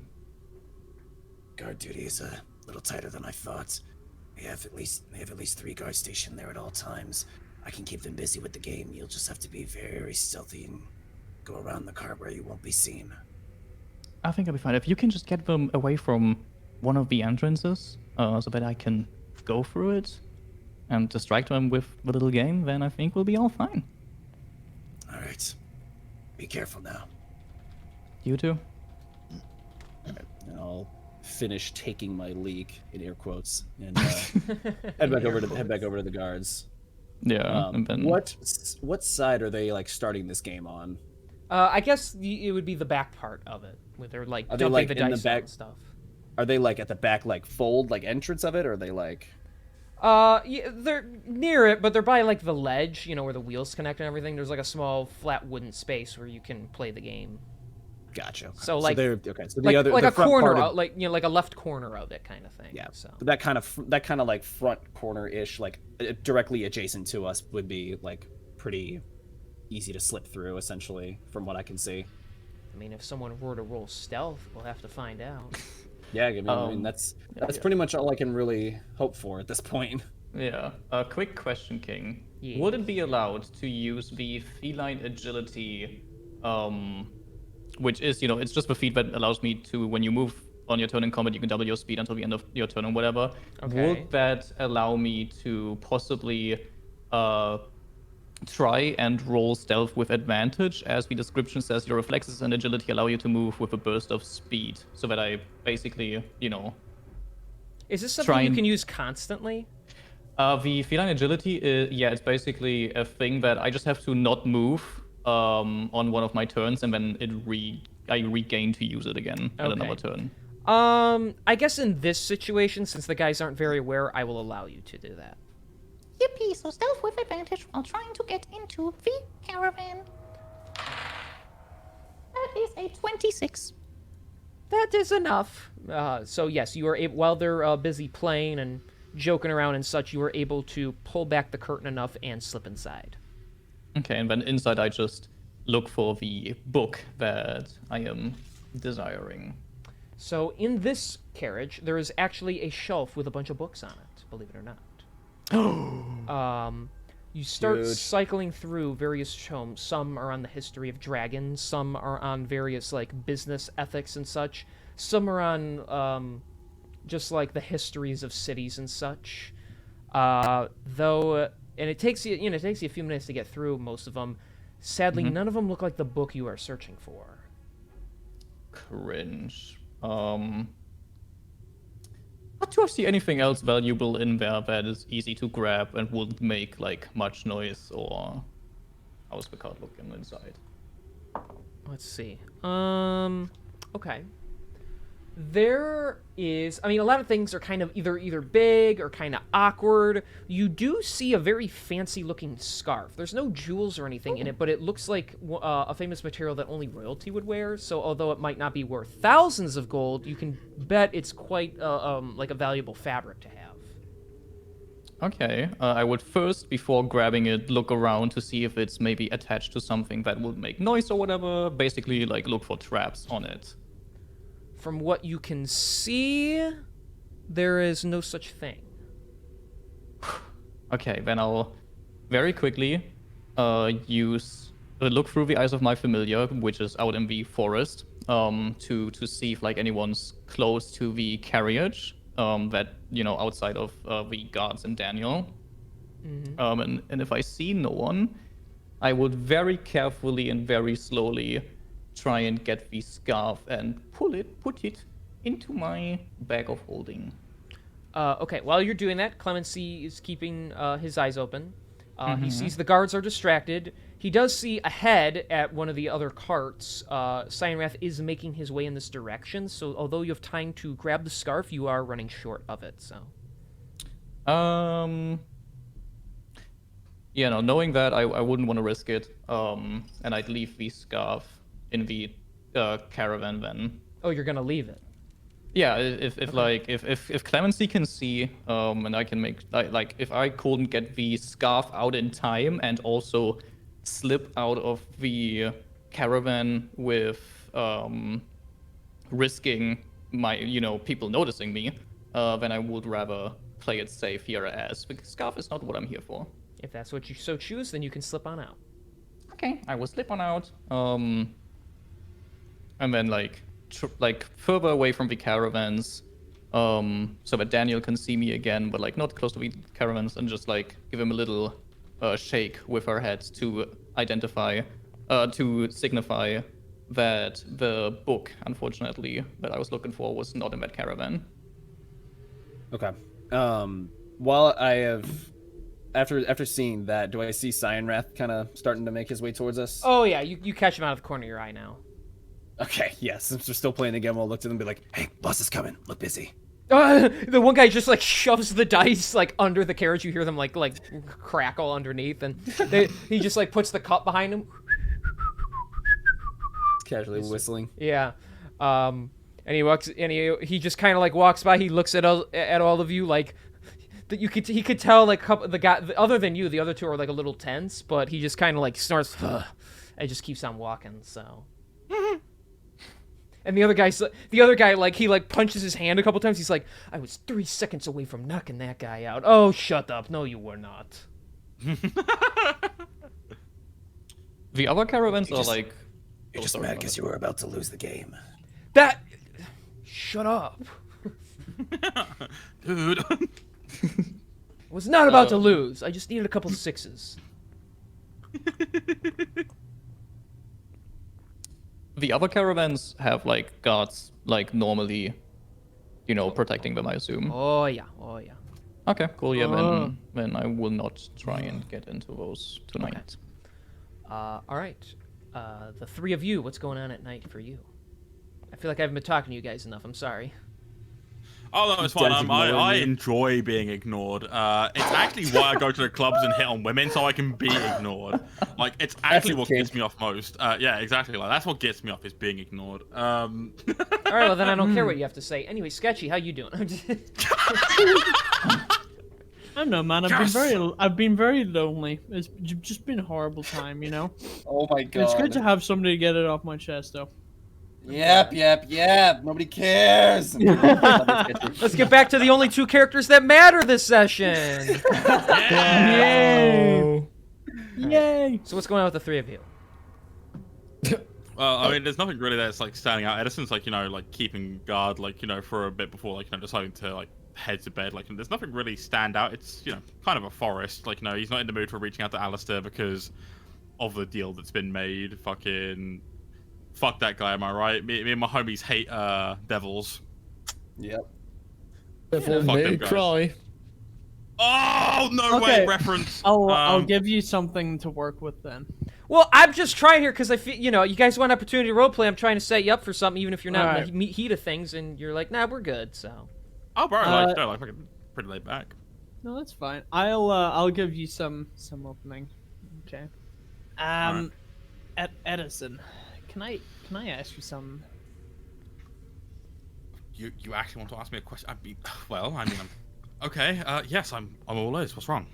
Guard duty is a little tighter than I thought. They have at least 3 guards stationed there at all times. I can keep them busy with the game. You'll just have to be very stealthy and go around the car where you won't be seen. I think I'll be fine. If you can just get them away from one of the entrances, so that I can go through it and distract them with the little game, then I think we'll be all fine. All right. Be careful now. You too. And I'll finish taking my leak in air quotes and head back over to the guards. Yeah, and then What side are they like starting this game on? I guess it would be the back part of it, where they're like Are they, dumping like, the in the dice back- and stuff. Are they like at the back, like fold, like entrance of it, or are they like? Yeah, they're near it, but they're by like the ledge, where the wheels connect and everything. There's like a small flat wooden space where you can play the game. Gotcha. Okay. So like, they're okay. So like, the other, like the a front corner, part of- out, like like a left corner of it, kind of thing. Yeah. So That kind of like front corner-ish, like directly adjacent to us, would be like pretty easy to slip through, essentially, from what I can see. I mean, if someone were to roll stealth, we'll have to find out. Yeah, I mean that's pretty much all I can really hope for at this point. yeah. A quick question, King. Yeah. Would it be allowed to use the feline agility, which is it's just the feat that allows me to, when you move on your turn in combat, you can double your speed until the end of your turn or whatever. Okay. Would that allow me to possibly try and roll stealth with advantage, as the description says your reflexes and agility allow you to move with a burst of speed, so that I basically, Is this something Try you and- can use constantly? the feline agility is, it's basically a thing that I just have to not move on one of my turns, and then I regain to use it again at another Okay. turn. I guess in this situation, since the guys aren't very aware, I will allow you to do that. Yippee, so stealth with advantage while trying to get into the caravan. That is a 26. That is enough. So yes, you are able, while they're busy playing and joking around and such, you are able to pull back the curtain enough and slip inside. Okay, and then inside I just look for the book that I am desiring. So in this carriage, there is actually a shelf with a bunch of books on it, believe it or not. You start Huge. cycling through various tomes. Some are on the history of dragons, some are on various like business ethics and such. Some are on just like the histories of cities and such. Though, and it takes you, it takes you a few minutes to get through most of them. Sadly, none of them look like the book you are searching for. Cringe. Do I see anything else valuable in there that is easy to grab and wouldn't make like much noise, or how's the card looking inside? Let's see. Okay. There is, I mean, a lot of things are kind of either big or kind of awkward. You do see a very fancy-looking scarf. There's no jewels or anything in it, but it looks like a famous material that only royalty would wear. So although it might not be worth thousands of gold, you can bet it's quite like a valuable fabric to have. Okay, I would first, before grabbing it, look around to see if it's maybe attached to something that would make noise or whatever. Basically, like, look for traps on it. From what you can see, there is no such thing. Okay, then I'll very quickly look through the eyes of my familiar, which is out in the forest, to see if like anyone's close to the carriage, that outside of the guards and Daniel. And if I see no one, I would very carefully and very slowly try and get the scarf and put it into my bag of holding. Okay, while you're doing that, Clemency is keeping his eyes open. He sees the guards are distracted. He does see ahead at one of the other carts, Cyanrath is making his way in this direction, so although you have time to grab the scarf, you are running short of it, so... Yeah, no, knowing that, I wouldn't want to risk it. And I'd leave the scarf in the caravan then. Oh, you're gonna leave it? Yeah, if Clemency can see, and I can make like if I couldn't get the scarf out in time and also slip out of the caravan with risking my people noticing me, then I would rather play it safe here, as the scarf is not what I'm here for. If that's what you so choose, then you can slip on out. Okay, I will slip on out. And then like further away from the caravans, so that Daniel can see me again, but like not close to the caravans, and just like give him a little shake with her head to identify, to signify that the book, unfortunately, that I was looking for was not in that caravan. Okay. While I have, after seeing that, do I see Cyanrath kind of starting to make his way towards us? Oh yeah, you catch him out of the corner of your eye now. Okay, yes. Since we're still playing the game, I'll look to them and be like, "Hey, boss is coming. Look busy." The one guy just like shoves the dice like under the carriage. You hear them like crackle underneath, and he just like puts the cup behind him. Casually whistling. Yeah, and he walks, and he just kind of like walks by. He looks at all of you like that. He could tell like the guy other than you, the other two are like a little tense, but he just kind of like snorts and just keeps on walking. So. And the other guy, like, he, like, punches his hand a couple times. He's like, I was 3 seconds away from knocking that guy out. Oh, shut up. No, you were not. The other caravans are like... You're just mad because you were about to lose the game. Shut up. Dude. I was not about to lose. I just needed a couple sixes. The other caravans have like guards, like normally, protecting them, I assume. Oh yeah. Okay, cool. Yeah, then I will not try and get into those tonight. Okay. All right. The three of you, what's going on at night for you? I feel like I haven't been talking to you guys enough. I'm sorry. Oh no, it's fine. I enjoy being ignored. It's actually why I go to the clubs and hit on women, so I can be ignored. Like, it's actually what gets me off most. Yeah, exactly. Like, that's what gets me off, is being ignored. All right, well then I don't care what you have to say. Anyway, Sketchy, how you doing? I don't know, man. I've been very lonely. It's just been a horrible time, Oh my god. It's good to have somebody to get it off my chest, though. Yep. Nobody cares. Let's get back to the only two characters that matter this session. Yay! Yay! So what's going on with the three of you? Well, I mean, there's nothing really that's like standing out. Edison's like, like keeping guard, like, for a bit before, like, deciding to like head to bed. Like, there's nothing really stand out. It's, kind of a forest. Like, he's not in the mood for reaching out to Alistair because of the deal that's been made. Fuck that guy, am I right? Me and my homies hate devils. Yep. Devil may cry. Oh, no way, reference. I'll give you something to work with then. Well, I'm just trying here because I feel, you guys want an opportunity to roleplay. I'm trying to set you up for something, even if you're not in the heat of things, and you're like, nah, we're good, so. Oh, bro, I'm pretty laid back. No, that's fine. I'll give you some opening. Okay. Edison, can I ask you something? You actually want to ask me a question? Okay. Yes, I'm all ears. What's wrong?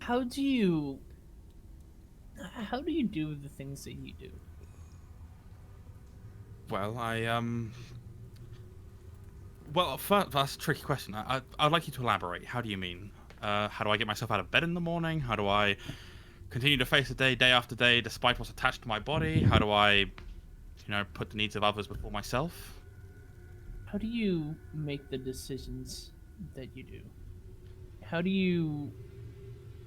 How do you do the things that you do? Well, Well, first, that's a tricky question. I'd like you to elaborate. How do you mean? How do I get myself out of bed in the morning? How do I continue to face the day after day, despite what's attached to my body? How do I, put the needs of others before myself? How do you make the decisions that you do? How do you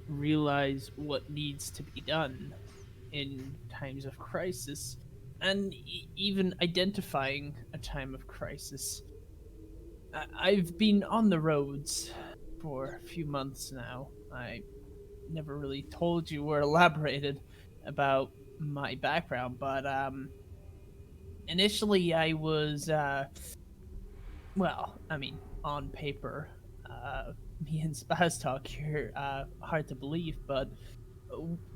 realize what needs to be done in times of crisis? and even identifying a time of crisis. I've been on the roads for a few months now. I never really told you or elaborated about my background, but initially I was well, I mean, on paper, me and Spaz talk here, hard to believe, but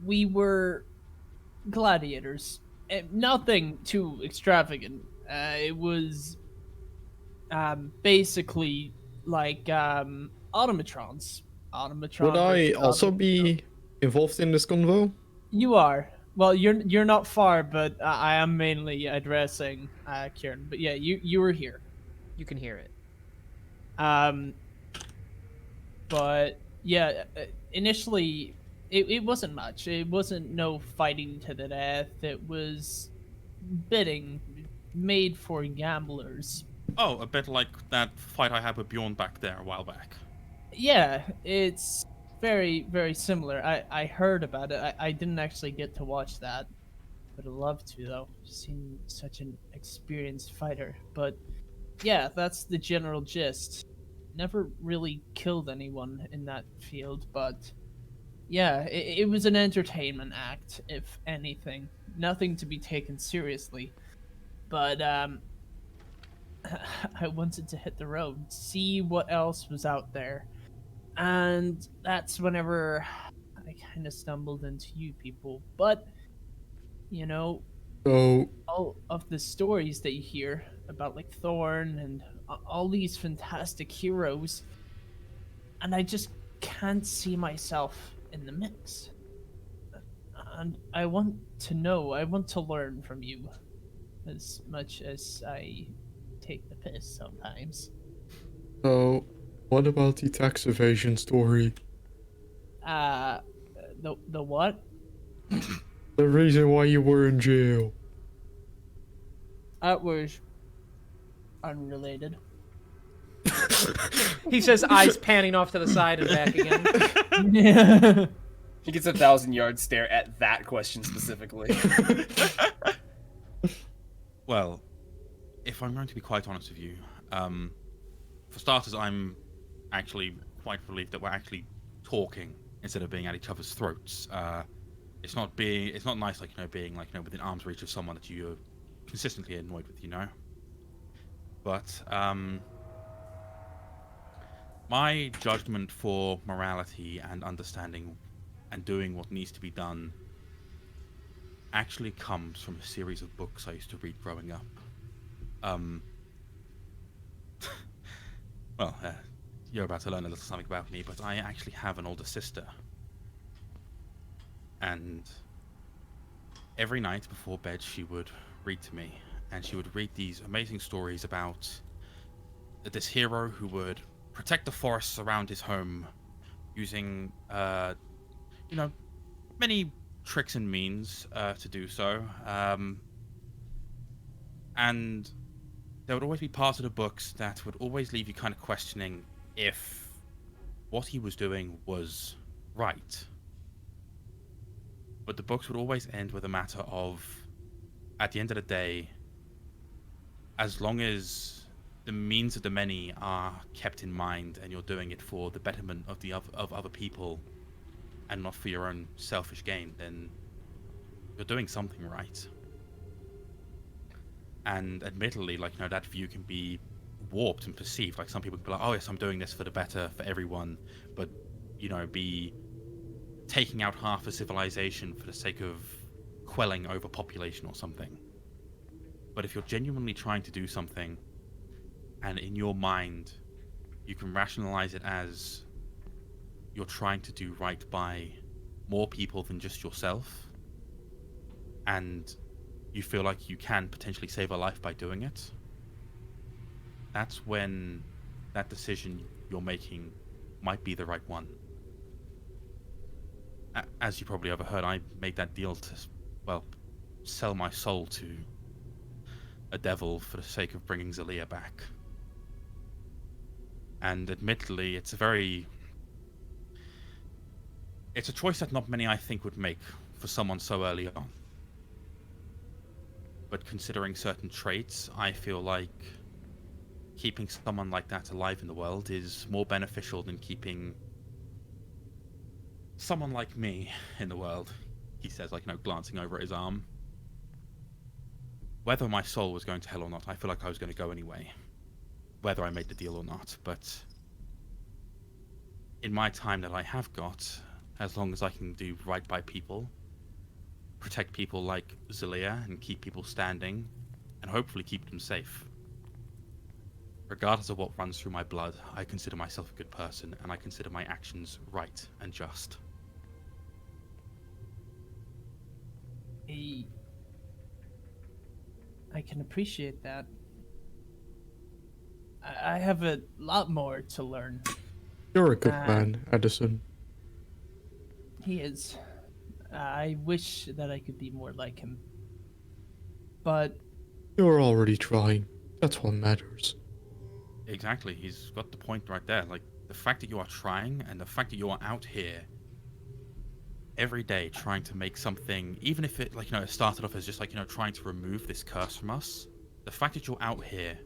we were gladiators. Nothing too extravagant. It was basically like automatrons. Would Automatron I versus also automatron. be involved in this convo? You are. Well, you're not far, but I am mainly addressing Kieran. But yeah, you were here. You can hear it. Um, but yeah, initially it wasn't much. It wasn't no fighting to the death. It was bidding made for gamblers. Oh, a bit like that fight I had with Bjorn back there a while back. Yeah, it's very similar. I heard about it. I didn't actually get to watch that. Would have loved to though. Seemed such an experienced fighter. But yeah, that's the general gist. Never really killed anyone in that field, but yeah, it was an entertainment act, if anything. Nothing to be taken seriously. But I wanted to hit the road, see what else was out there. And that's whenever I kind of stumbled into you people. But, you know, So, all of the stories that you hear about, like, Thorn and all these fantastic heroes, and I just can't see myself in the mix. And I want to know, I want to learn from you as much as I take the piss sometimes. so, what about the tax evasion story? Uh, the what? The reason why you were in jail. That was unrelated. He says, eyes panning off to the side and back again. Yeah. He gets 1,000-yard stare at that question specifically. Well, if I'm going to be quite honest with you, for starters, I'm actually quite relieved that we're actually talking instead of being at each other's throats. It's not nice, like, being, like, within arm's reach of someone that you're consistently annoyed with. But my judgment for morality and understanding and doing what needs to be done actually comes from a series of books I used to read growing up. Well, you're about to learn a little something about me, but I actually have an older sister. And every night before bed, she would read to me, and she would read these amazing stories about this hero who would protect the forests around his home using, many tricks and means to do so. And there would always be parts of the books that would always leave you kind of questioning if what he was doing was right. But the books would always end with a matter of, at the end of the day, as long as the means of the many are kept in mind and you're doing it for the betterment of other people and not for your own selfish gain, then you're doing something right. And admittedly, like, that view can be warped and perceived. Like, some people can be like, oh yes, I'm doing this for the better for everyone, but be taking out half a civilization for the sake of quelling overpopulation or something. But if you're genuinely trying to do something, and in your mind you can rationalize it as you're trying to do right by more people than just yourself, and you feel like you can potentially save a life by doing it, that's when that decision you're making might be the right one. As you probably overheard, I made that deal to, well, sell my soul to a devil for the sake of bringing Zelia back. And admittedly, it's a choice that not many, I think, would make for someone so early on. But considering certain traits, I feel like keeping someone like that alive in the world is more beneficial than keeping someone like me in the world. He says, like, glancing over at his arm. Whether my soul was going to hell or not, I feel like I was going to go anyway. Whether I made the deal or not, but in my time that I have got, as long as I can do right by people, protect people like Zelia and keep people standing, and hopefully keep them safe. Regardless of what runs through my blood, I consider myself a good person, and I consider my actions right and just. I can appreciate that. I have a lot more to learn. You're a good man, Edison. He is. I wish that I could be more like him. But You're already trying. That's what matters. Exactly, he's got the point right there. Like, the fact that you are trying, and the fact that you are out here every day trying to make something, even if it, like, it started off as just, like, trying to remove this curse from us. The fact that you're out here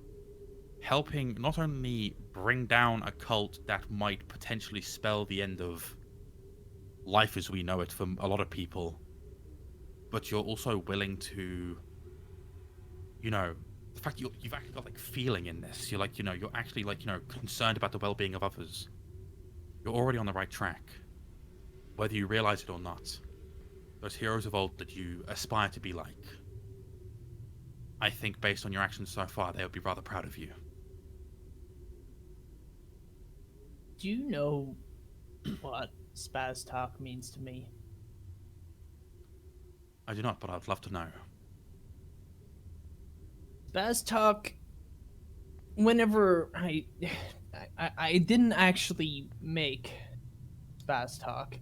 helping not only bring down a cult that might potentially spell the end of life as we know it for a lot of people, but you're also willing to, the fact that you've actually got, like, feeling in this. You're like, you're actually, like, concerned about the well-being of others. You're already on the right track, whether you realize it or not. Those heroes of old that you aspire to be like, I think based on your actions so far, they would be rather proud of you. do you know what spaz talk means to me? I do not, but I'd love to know. Spaz talk, whenever I didn't actually make spaz talk.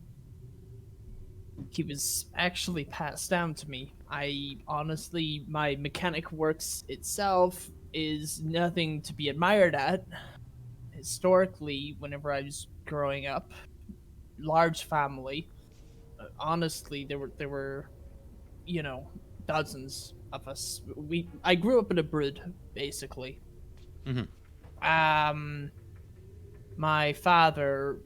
He was actually passed down to me. Honestly, my mechanic works itself is nothing to be admired at. Historically, whenever I was growing up, large family, honestly, there were, dozens of us. I grew up in a brood, basically. Mm-hmm. My father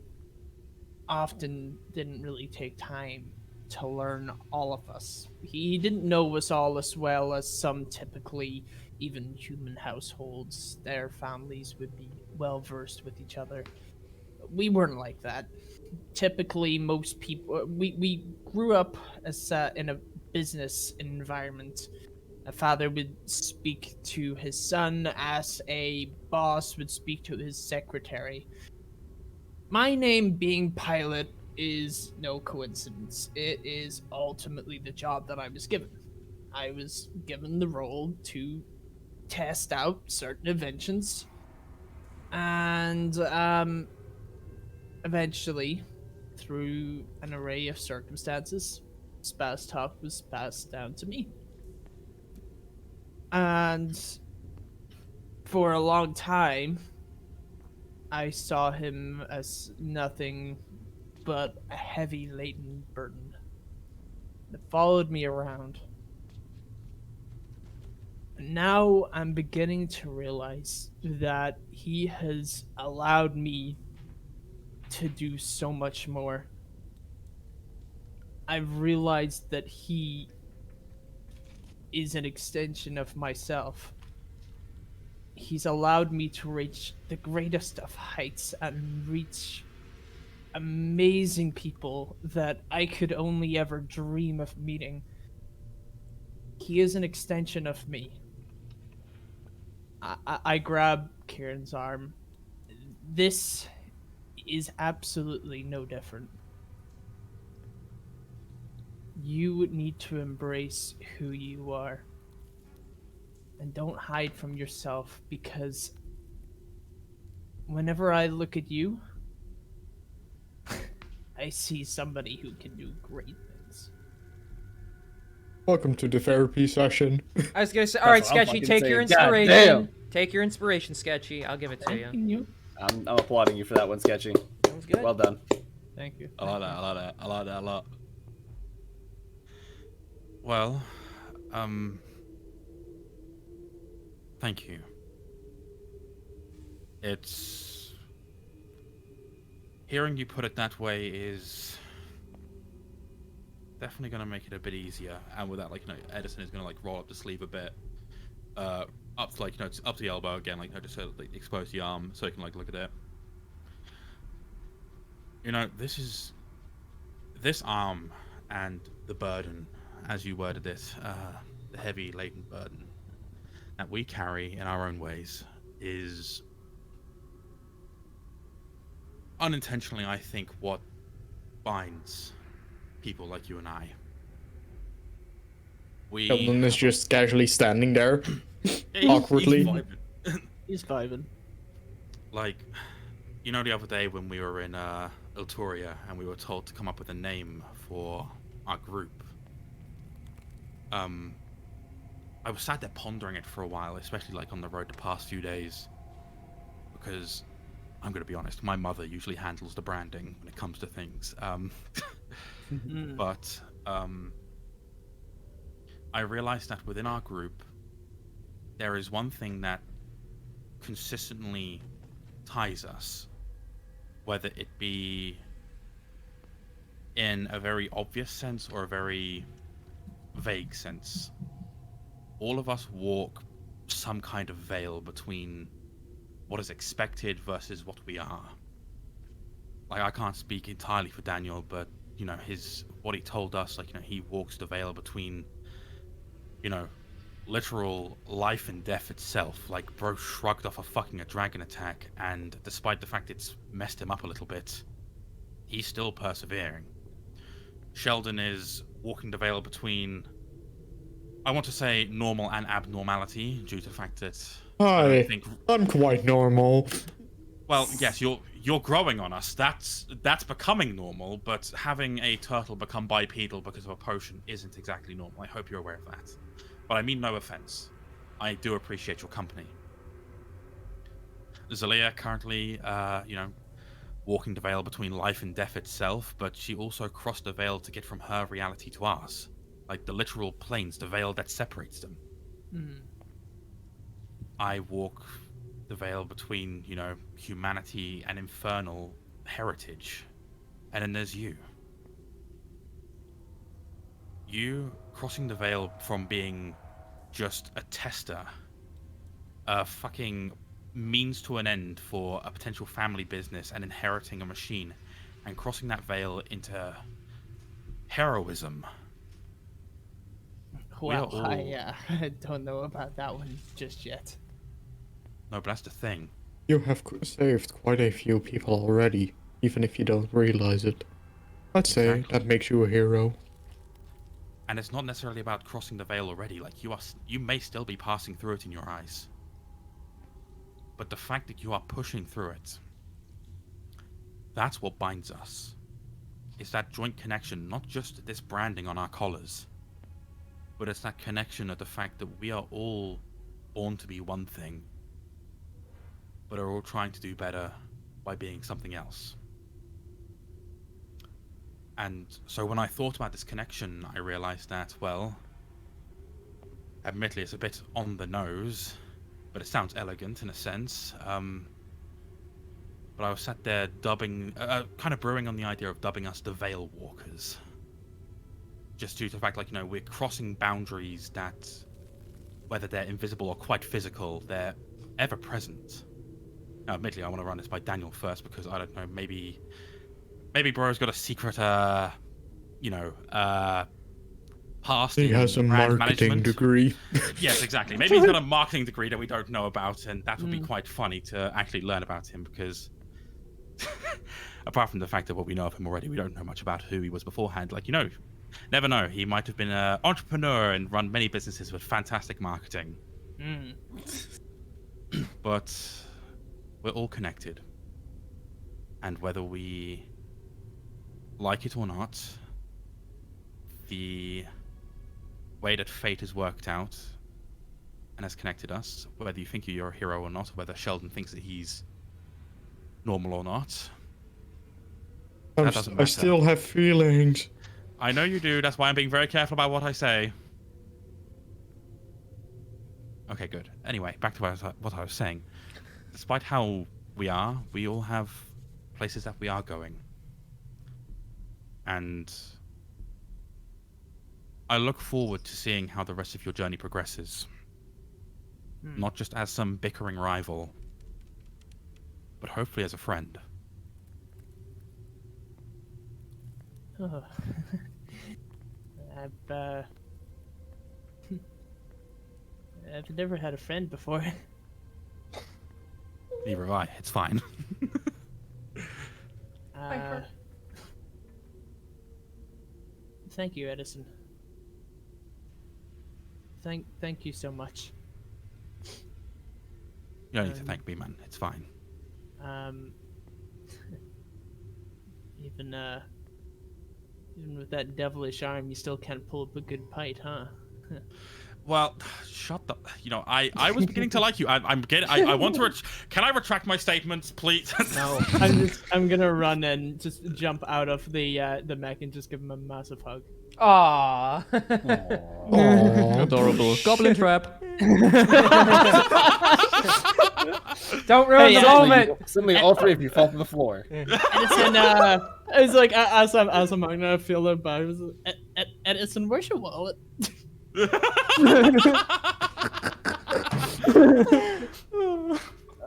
often didn't really take time to learn all of us. He didn't know us all as well as some typically even human households. Their families would be well versed with each other. We weren't like that. Typically, most people we grew up as in a business environment. A father would speak to his son as a boss would speak to his secretary. My name being pilot is no coincidence. It is ultimately the job that I was given. I was given the role to test out certain inventions, and eventually, through an array of circumstances, Spaz Talk was passed down to me. And for a long time, I saw him as nothing but a heavy laden burden that followed me around. Now I'm beginning to realize that he has allowed me to do so much more. I've realized that he is an extension of myself. He's allowed me to reach the greatest of heights and reach amazing people that I could only ever dream of meeting. He is an extension of me. I grab Kieran's arm. This is absolutely no different. You need to embrace who you are. And don't hide from yourself, because whenever I look at you, I see somebody who can do great things. Welcome to the therapy session. I was gonna say, all right, That's what I'm Sketchy, fucking take saying. your God inspiration. damn. Take your inspiration, Sketchy. I'll give it to you. You? I'm applauding you for that one, Sketchy. That was good. Well done. Thank you. I like that, I like that, I like that a lot. Well, Thank you. It's... Hearing you put it that way is definitely going to make it a bit easier. And with that, like, Edison is going to, like, roll up the sleeve a bit. Up to, like, up to the elbow again, like, just to like, expose the arm so you can, like, look at it. This arm and the burden, as you worded it, the heavy laden burden that we carry in our own ways is unintentionally, I think, what binds people like you and I. Sheldon is just casually standing there, awkwardly. He's vibing. Like, the other day when we were in Iltoria and we were told to come up with a name for our group, I was sat there pondering it for a while, especially like on the road the past few days, because I'm going to be honest, my mother usually handles the branding when it comes to things. But I realized that within our group, there is one thing that consistently ties us, whether it be in a very obvious sense or a very vague sense. All of us walk some kind of veil between what is expected versus what we are. Like, I can't speak entirely for Daniel, but what he told us, like, he walks the veil between, literal life and death itself. Like, bro shrugged off a dragon attack, and despite the fact it's messed him up a little bit, he's still persevering. Sheldon is walking the veil between, I want to say, normal and abnormality, due to the fact that I'm quite normal. Well, yes, you're growing on us. That's becoming normal, but having a turtle become bipedal because of a potion isn't exactly normal. I hope you're aware of that. But I mean no offense. I do appreciate your company. Zalia currently, walking the veil between life and death itself, but she also crossed the veil to get from her reality to ours. Like the literal planes, the veil that separates them. I walk the veil between, humanity and infernal heritage. And then there's you. You crossing the veil from being just a tester, a fucking means to an end for a potential family business and inheriting a machine, and crossing that veil into heroism. Well, I don't know about that one just yet. No, but that's the thing. You have saved quite a few people already, even if you don't realize it. I'd say that makes you a hero. And it's not necessarily about crossing the veil already. Like, you may still be passing through it in your eyes. But the fact that you are pushing through it, that's what binds us. It's that joint connection, not just this branding on our collars, but it's that connection of the fact that we are all born to be one thing, but are all trying to do better by being something else. And so when I thought about this connection, I realized that, well, admittedly it's a bit on the nose, but it sounds elegant in a sense. But I was sat there kind of brewing on the idea of dubbing us the Veil Walkers. Just due to the fact, like, we're crossing boundaries that, whether they're invisible or quite physical, they're ever present. Now, admittedly, I want to run this by Daniel first because, I don't know, maybe bro's got a secret, past. He has a marketing degree. Yes, exactly. Maybe he's got a marketing degree that we don't know about, and that would be quite funny to actually learn about him because, apart from the fact that what we know of him already, we don't know much about who he was beforehand. Like, never know. He might have been an entrepreneur and run many businesses with fantastic marketing. But we're all connected. And whether we like it or not, the way that fate has worked out and has connected us, whether you think you're a hero or not, or whether Sheldon thinks that he's normal or not, that doesn't matter. I still have feelings. I know you do. That's why I'm being very careful about what I say. Okay, good. Anyway, back to what I was saying. Despite how we are, we all have places that we are going. And I look forward to seeing how the rest of your journey progresses. Not just as some bickering rival, but hopefully as a friend. Oh. I've never had a friend before. Neither have I. It's fine. Thank you, Edison. Thank you so much. You don't need to thank me, man. It's fine. Even with that devilish arm, you still can't pull up a good fight, huh? Well, shut the. You know, I was beginning to like you. I'm getting. I want to. Can I retract my statements, please? No. I'm gonna run and just jump out of the mech and just give him a massive hug. Aww. Aww. Adorable. Goblin trap. Don't ruin the moment. Suddenly, all three of you fall to the floor. Edison, it's like as I'm gonna feel it back. Edison, where's your wallet?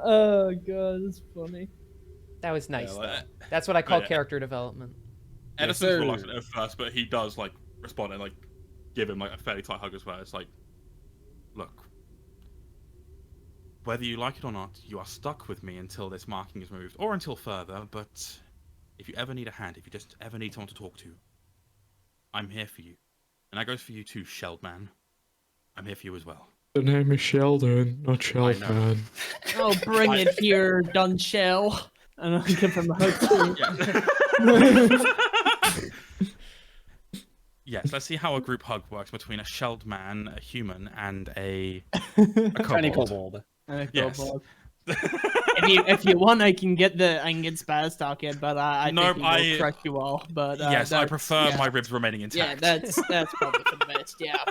Oh god, it's funny. That was nice. Yeah, though. That's what I call character development. Edison's sir. reluctant at first, but he does like respond and like give him like a fairly tight hug as well. It's like, look, whether you like it or not, you are stuck with me until this marking is moved, or until further. But if you ever need a hand, if you just ever need someone to talk to, I'm here for you. And that goes for you too, Sheldman. I'm here for you as well. The name is Sheldon, not Sheldman. Oh, bring it here, Dunshell. And I'll give him a hug too. Yes, let's see how a group hug works between a Sheldman, a human, and a Tiny kobold. kobold. Yes. If you want, I can get Spaz talking, but I Nope, think he will crush you all. But yes, I prefer my ribs remaining Yeah, intact. that's probably for the best. Yeah.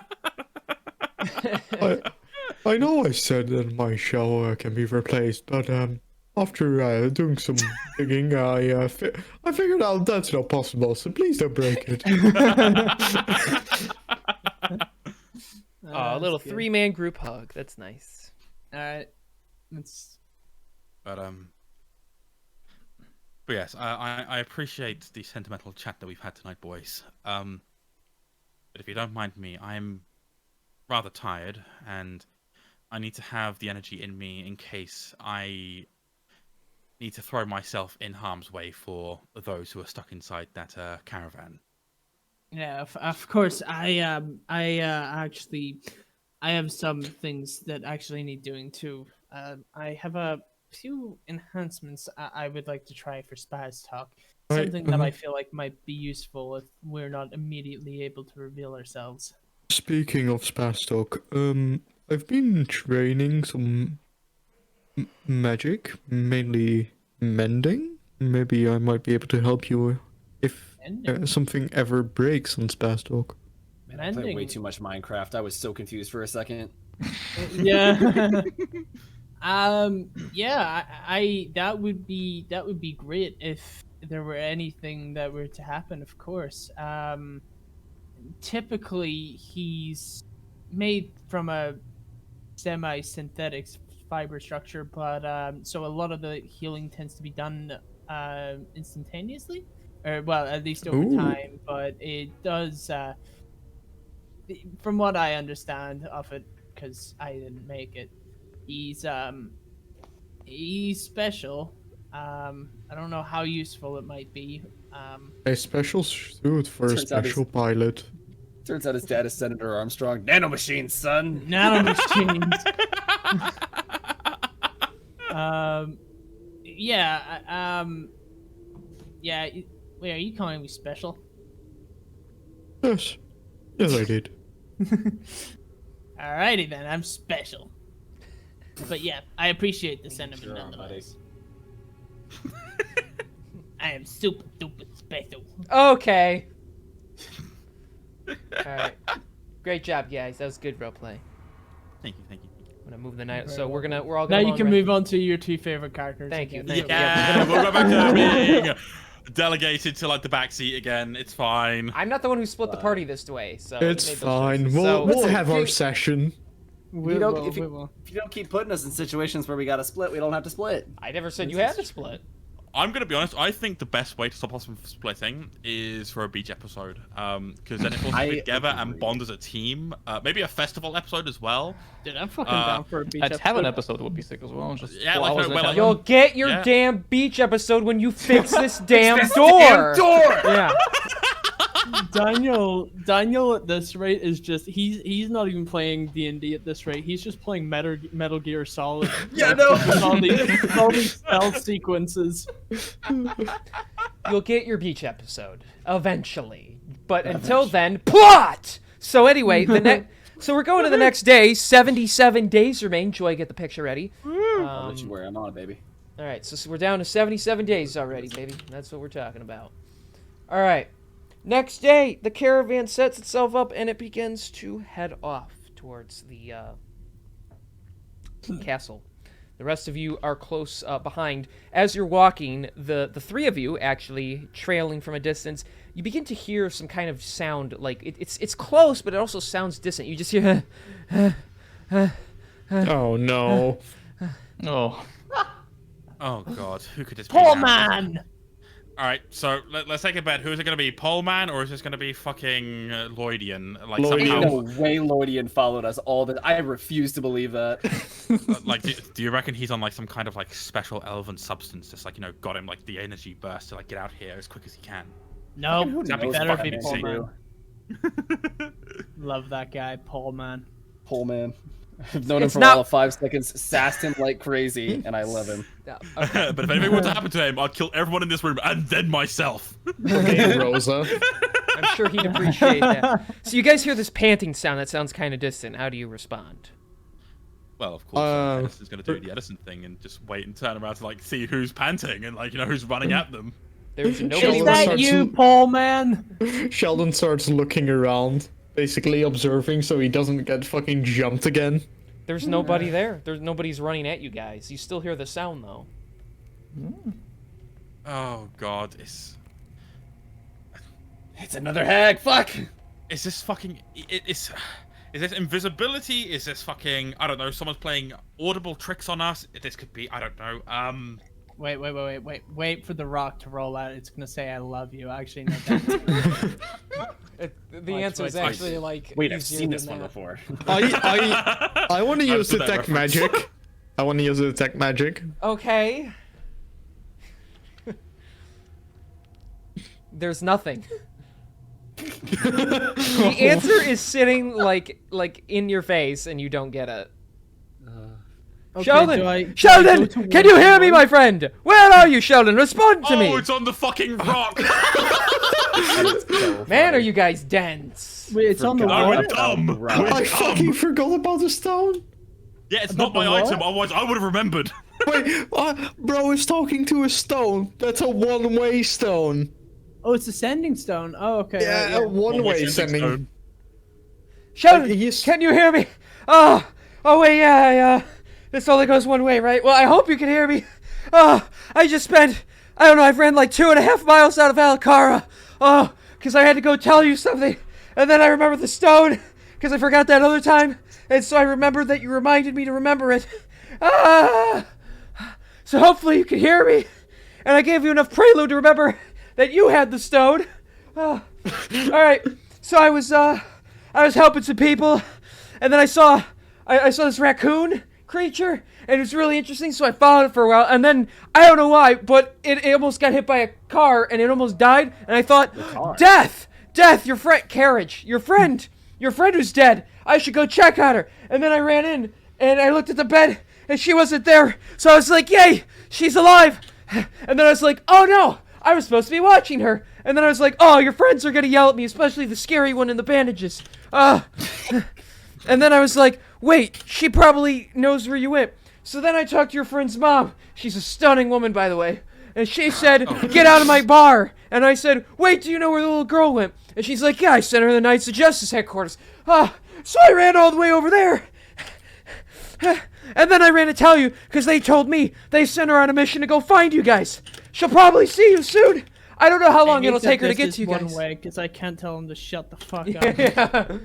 I know I said that my shell can be replaced, but after doing some digging, I figured out that's not possible. So please don't break it. A little three-man group hug. That's nice. All right. It's But yes, I appreciate the sentimental chat that we've had tonight, boys. But if you don't mind me, I'm rather tired, and I need to have the energy in me in case I need to throw myself in harm's way for those who are stuck inside that caravan. Yeah, of course. I actually, I have some things that actually need doing too. I have a few enhancements I would like to try for Spaz Talk. Something that I feel like might be useful if we're not immediately able to reveal ourselves. Speaking of Spastok, I've been training some magic, mainly mending. Maybe I might be able to help you if something ever breaks on Spastok. Man, I played way too much Minecraft. I was so confused for a second. Yeah. Yeah, I that would be great if there were anything that were to happen, of course. Typically he's made from a semi-synthetic fiber structure, but so a lot of the healing tends to be done instantaneously, or well, at least over time, but it does from what I understand of it, because I didn't make it, he's special. I don't know how useful it might be. A special suit for a special pilot. Turns out his dad is Senator Armstrong. Nanomachines, son. Nanomachines. Yeah. Yeah. Wait, are you calling me special? Yes. Yes, I did. Alrighty then, I'm special. But yeah, I appreciate the sentiment Sure, nonetheless. I am super duper special. Okay. Alright. Great job, guys. That was good roleplay. Thank you, thank you. I'm gonna move the knight. So we're all Now gonna. you can move on to your 2 favorite characters. Thank you. again. Yeah, we'll go back to being delegated to like the back seat again. It's fine. I'm not the one who split the party this way, so It's we made those fine. choices. We'll, So- we'll Listen, have our Jake- session. We you don't, will, if, we you, will. if you don't keep putting us in situations where we gotta split, we don't have to split. I never said you had to split. I'm gonna be honest. I think the best way to stop us from splitting is for a beach episode. Because then it forces us together and bond as a team. Maybe a festival episode as well. Dude, I'm fucking down for a beach A tavern episode. episode would be sick as well. Just Yeah, 4 like, hours no, in a well, tavern. You'll get your Yeah. damn beach episode when you fix this damn door. Yeah. Daniel at this rate is just he's not even playing D&D at this rate. He's just playing Metal Gear Solid. Yeah, no. With all these stealth sequences. You'll get your beach episode eventually, but until then, plot. So anyway, so we're going to the next day. 77 days remain. Joy, get the picture ready. I'll let you wear them on, baby. All right, so we're down to 77 days already, baby. That's what we're talking about. All right. Next day, the caravan sets itself up and it begins to head off towards the castle. The rest of you are close behind. As you're walking, the 3 of you actually trailing from a distance, you begin to hear some kind of sound. Like it's close, but it also sounds distant. You just hear. Oh no. Oh. Oh god, who could this be? Poor now? man. All right, so let's take a bet. Who is it going to be, Pole Man, or is this going to be fucking Lloydian? Like Lloydian. somehow, No way Lloydian followed us all the. I refuse to believe that. like, do you reckon he's on like some kind of like special elven substance, just like got him like the energy burst to like get out here as quick as he can? No, That'd be better fucking be Paul insane. Man. Love that guy, Paul Man. Pole man. I've known him It's for not- all of 5 seconds, sassed him like crazy, and I love him. Okay. But if anything were to happen to him, I'd kill everyone in this room and then myself. Okay, Rosa. I'm sure he'd appreciate that. So you guys hear this panting sound that sounds kind of distant. How do you respond? Well, of course, Edison's going to do the Edison thing and just wait and turn around to like see who's panting and like who's running at them. There's nobody. Is Sheldon that starts you, l- Paul Man? Sheldon starts looking around, basically observing so he doesn't get fucking jumped again. There's nobody there. Nobody's running at you guys. You still hear the sound though. Oh god, It's another hag. Fuck. is this fucking is this invisibility? Is this fucking I don't know? Someone's playing audible tricks on us. This could be I don't know. Wait for the rock to roll out. It's gonna say I love you. Actually, no, that's The answer is actually like. Wait, I've easier seen than this one that. before. I want to use Understood that detect reference. magic. I want to use the detect magic. Okay. There's nothing. The answer is sitting like in your face, and you don't get it. Okay, Sheldon, do I go Sheldon, towards can you hear the me, door? my friend? Where are you, Sheldon? Respond to me. Oh, it's on the fucking rock. Man, are you guys dense? Wait, it's on the No, wall. we're dumb. Right. We're I fucking dumb. forgot about the stone. Yeah, it's not my the what? item. Otherwise, I would have remembered. Wait, bro is talking to a stone. That's a one-way stone. Oh, it's a sending stone. Oh, okay. Yeah, right, a one-way sending. Sheldon, he's- can you hear me? Oh wait, yeah. This only goes one way, right? Well, I hope you can hear me. Oh, I just spent, I don't know, I've ran like 2.5 miles out of Alcara. Oh, because I had to go tell you something. And then I remembered the stone, because I forgot that other time. And so I remembered that you reminded me to remember it. Ah! So hopefully you can hear me. And I gave you enough prelude to remember that you had the stone. Oh. All right. So I was helping some people, and then I saw this raccoon creature, and it was really interesting, so I followed it for a while, and then, I don't know why, but it almost got hit by a car, and it almost died, and I thought, Death, your friend, Carriage, your friend who's dead, I should go check on her, and then I ran in, and I looked at the bed, and she wasn't there, so I was like, yay, she's alive, and then I was like, oh no, I was supposed to be watching her, and then I was like, oh, your friends are gonna yell at me, especially the scary one in the bandages, and then I was like, wait, she probably knows where you went. So then I talked to your friend's mom. She's a stunning woman, by the way. And she said, get out of my bar. And I said, wait, do you know where the little girl went? And she's like, yeah, I sent her to the Knights of Justice headquarters. So I ran all the way over there. And then I ran to tell you, because they told me they sent her on a mission to go find you guys. She'll probably see you soon. I don't know how long it'll take her to get to you guys. One way, because I can't tell him to shut the fuck up. Yeah.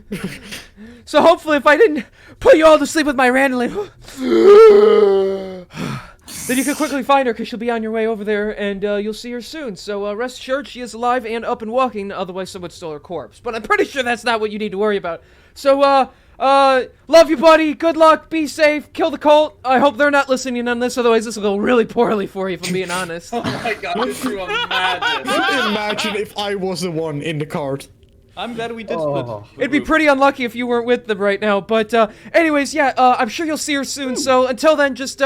So hopefully if I didn't put you all to sleep with my randling, then you can quickly find her, because she'll be on your way over there, and you'll see her soon. So rest assured she is alive and up and walking, otherwise someone stole her corpse. But I'm pretty sure that's not what you need to worry about. So, love you, buddy. Good luck. Be safe. Kill the cult. I hope they're not listening on this, otherwise this will go really poorly for you, if I'm being honest. Oh my god, could you imagine? Imagine if I was the one in the cart. I'm glad we did split. It'd be pretty unlucky if you weren't with them right now. But, anyways, yeah, I'm sure you'll see her soon. So until then, just,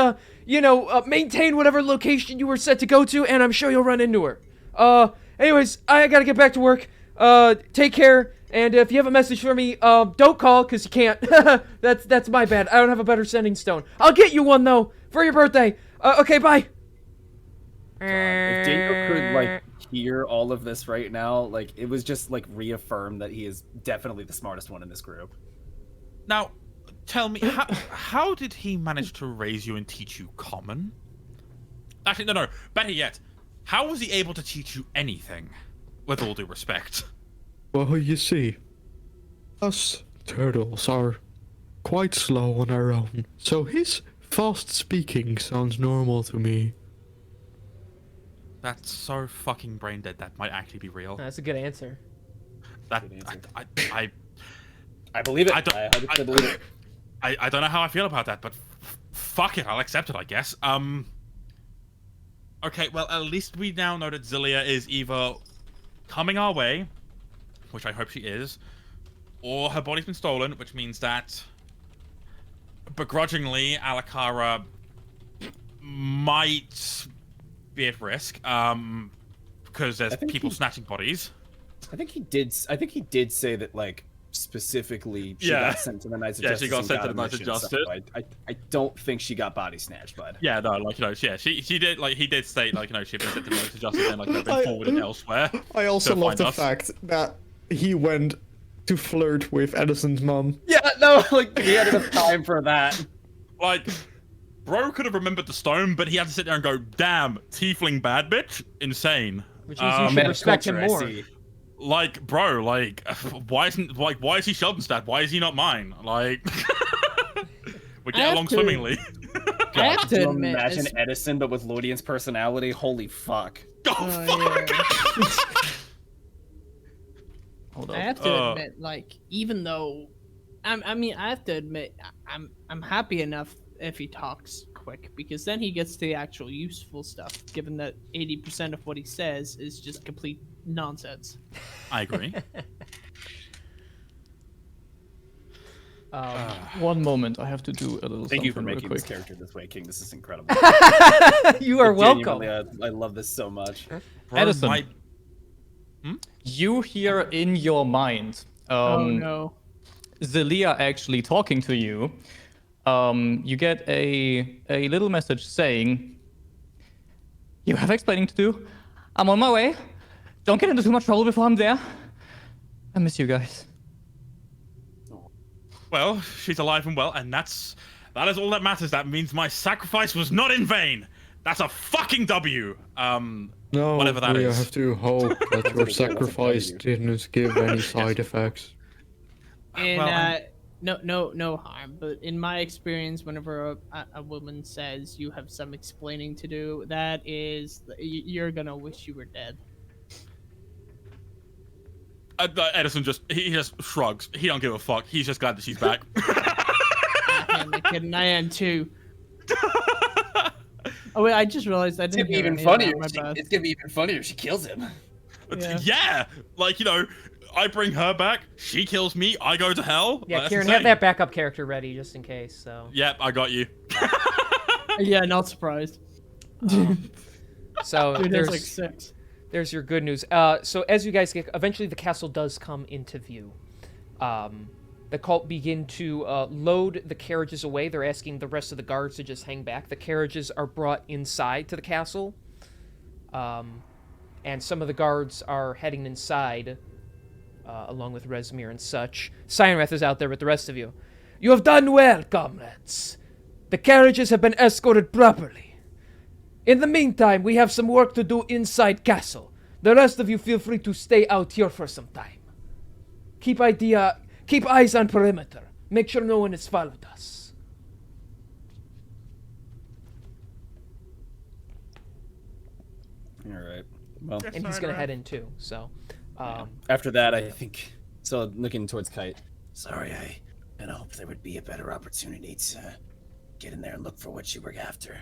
maintain whatever location you were set to go to, and I'm sure you'll run into her. Anyways, I gotta get back to work. Take care. And if you have a message for me, don't call, because you can't. That's my bad. I don't have a better sending stone. I'll get you one, though, for your birthday. Okay, bye. If Dingo could, like, hear all of this right now, like, it was just, like, reaffirmed that he is definitely the smartest one in this group. Now, tell me, how did he manage to raise you and teach you common? Actually, no, better yet, how was he able to teach you anything? With all due respect. Well, you see, us turtles are quite slow on our own, so his fast speaking sounds normal to me. That's so fucking brain dead. That might actually be real. That's a good answer. I believe it. I I believe it. I don't know how I feel about that, but fuck it, I'll accept it, I guess. Okay, well, at least we now know that Zilia is either coming our way, which I hope she is, or her body's been stolen, which means that begrudgingly Alakara might be at risk, because there's people snatching bodies. I think he did say that, like, specifically she got sent to the Knights of Justice. Yeah, she got sent to the Knights of Justice. Justice. So I don't think she got body snatched, bud. Yeah, no, like, she did, like, he did state, like, she'd been sent to the Knights of Justice and, like, they've been forwarded elsewhere. I also love the fact that he went to flirt with Edison's mom. Yeah, no, like, he had enough time for that. Like, bro could have remembered the stone, but he had to sit there and go, damn, tiefling bad bitch? Insane. Which means you should respect him more. Like, bro, like, why is he Sheldon's dad? Why is he not mine? Like, we get along swimmingly. I have to admit, imagine Edison, but with Lodian's personality. Holy fuck! Oh fuck! Hold on. I have to admit, like, even though, I have to admit, I'm happy enough if he talks quick, because then he gets to the actual useful stuff. Given that 80% of what he says is just complete nonsense. I agree. One moment, I have to do a little. Thank you for something making real this quick. character this way, King. This is incredible. You are welcome. I love this so much. Bro, Edison, you hear in your mind. Oh no. Zelia actually talking to you. You get a little message saying, "You have explaining to do. I'm on my way. Don't get into too much trouble before I'm there. I miss you guys." Well, she's alive and well, and that is all that matters. That means my sacrifice was not in vain. That's a fucking W. No, whatever that we is. have to hope that your sacrifice didn't give any side effects. And no harm, but in my experience, whenever a woman says you have some explaining to do, that is, you're gonna wish you were dead. Edison just shrugs. He don't give a fuck. He's just glad that she's back. I'm kidding. I am too. Oh wait, I just realized I didn't. It's gonna be even funnier. It's gonna be even funnier if she kills him. Yeah, like, I bring her back. She kills me. I go to hell. Yeah, That's Kieran, insane. have that backup character ready just in case. So. Yep, I got you. Yeah, not surprised. So Dude, there's like 6. There's your good news. So as you guys get, eventually the castle does come into view. The cult begin to load the carriages away. They're asking the rest of the guards to just hang back. The carriages are brought inside to the castle. And some of the guards are heading inside, along with Rezmir and such. Cyanrath is out there with the rest of you. You have done well, comrades. The carriages have been escorted properly. In the meantime, we have some work to do inside castle. The rest of you feel free to stay out here for some time. Keep eyes on perimeter. Make sure no one has followed us. All right. Well, And he's gonna head in too. So, after that, I think. So looking towards Kite. Sorry, I kind of hoped there would be a better opportunity to get in there and look for what you were after.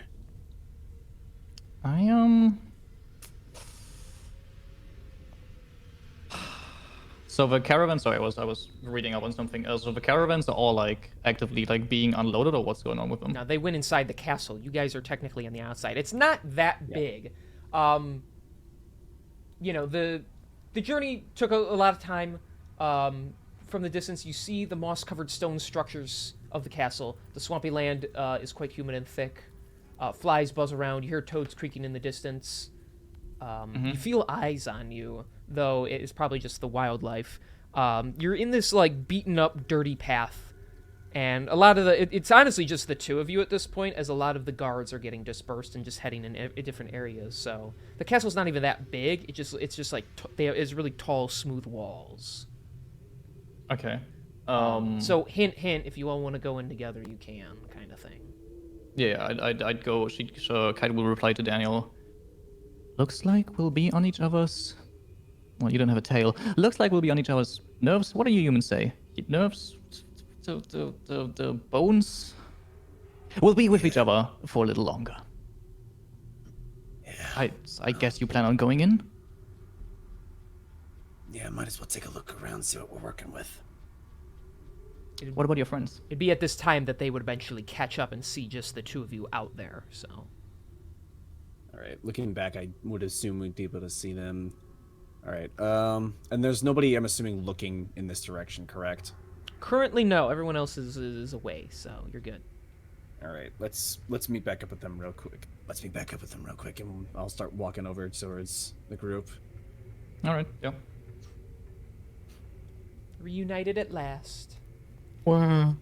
So the caravans. Sorry, I was reading up on something. So the caravans are all like actively like being unloaded, or what's going on with them? now they went inside the castle. You guys are technically on the outside. It's not that big. You know, the journey took a lot of time. From the distance, you see the moss-covered stone structures of the castle. The swampy land is quite humid and thick. Flies buzz around. You hear toads creaking in the distance. You feel eyes on you, though it is probably just the wildlife. You're in this like beaten up, dirty path, and a lot of it's honestly just the two of you at this point, as a lot of the guards are getting dispersed and just heading in different areas. So the castle's not even that big. It's just like it's really tall, smooth walls. Okay. So hint, if you all want to go in together, you can, kind of thing. Yeah, I'd go. Kite will reply to Daniel. Looks like we'll be on each other's. Well, you don't have a tail. Looks like we'll be on each other's nerves. What do you humans say? Nerves? The bones? We'll be with each other for a little longer. Yeah. I guess you plan on going in? Yeah, might as well take a look around, see what we're working with. What about your friends? It'd be at this time that they would eventually catch up and see just the two of you out there. So. All right. Looking back, I would assume we'd be able to see them. All right. And there's nobody, I'm assuming, looking in this direction, correct? Currently, no. Everyone else is away, so you're good. All right. Let's meet back up with them real quick. And I'll start walking over towards the group. All right. Yeah. Reunited at last. Wow.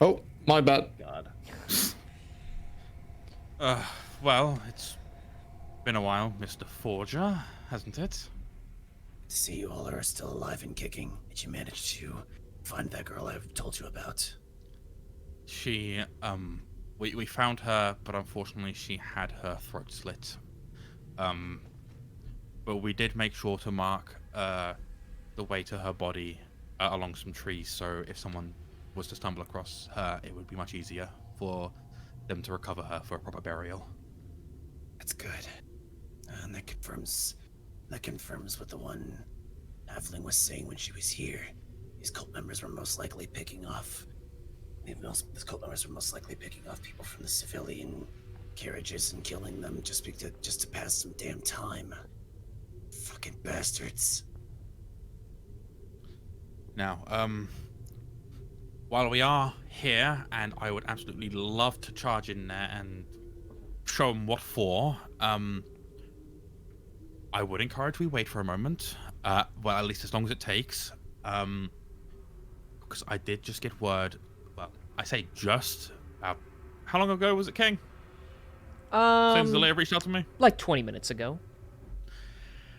Oh, my bad. God. Well, it's been a while, Mr. Forger, hasn't it? To see you all are still alive and kicking. Did you manage to find that girl I've told you about? She, we found her, but unfortunately she had her throat slit. But we did make sure to mark, the way to her body along some trees, so if someone was to stumble across her, it would be much easier for them to recover her for a proper burial. That's good. And that confirms what the one halfling was saying when she was here. These cult members were most likely picking off. These cult members were most likely picking off people from the civilian carriages and killing them just to pass some damn time. Fucking bastards. Now, while we are here, and I would absolutely love to charge in there and show them what for, I would encourage we wait for a moment. Well, at least as long as it takes. Because I did just get word, well, I say just, how long ago was it, King? Since the layer reached out to me? Like 20 minutes ago.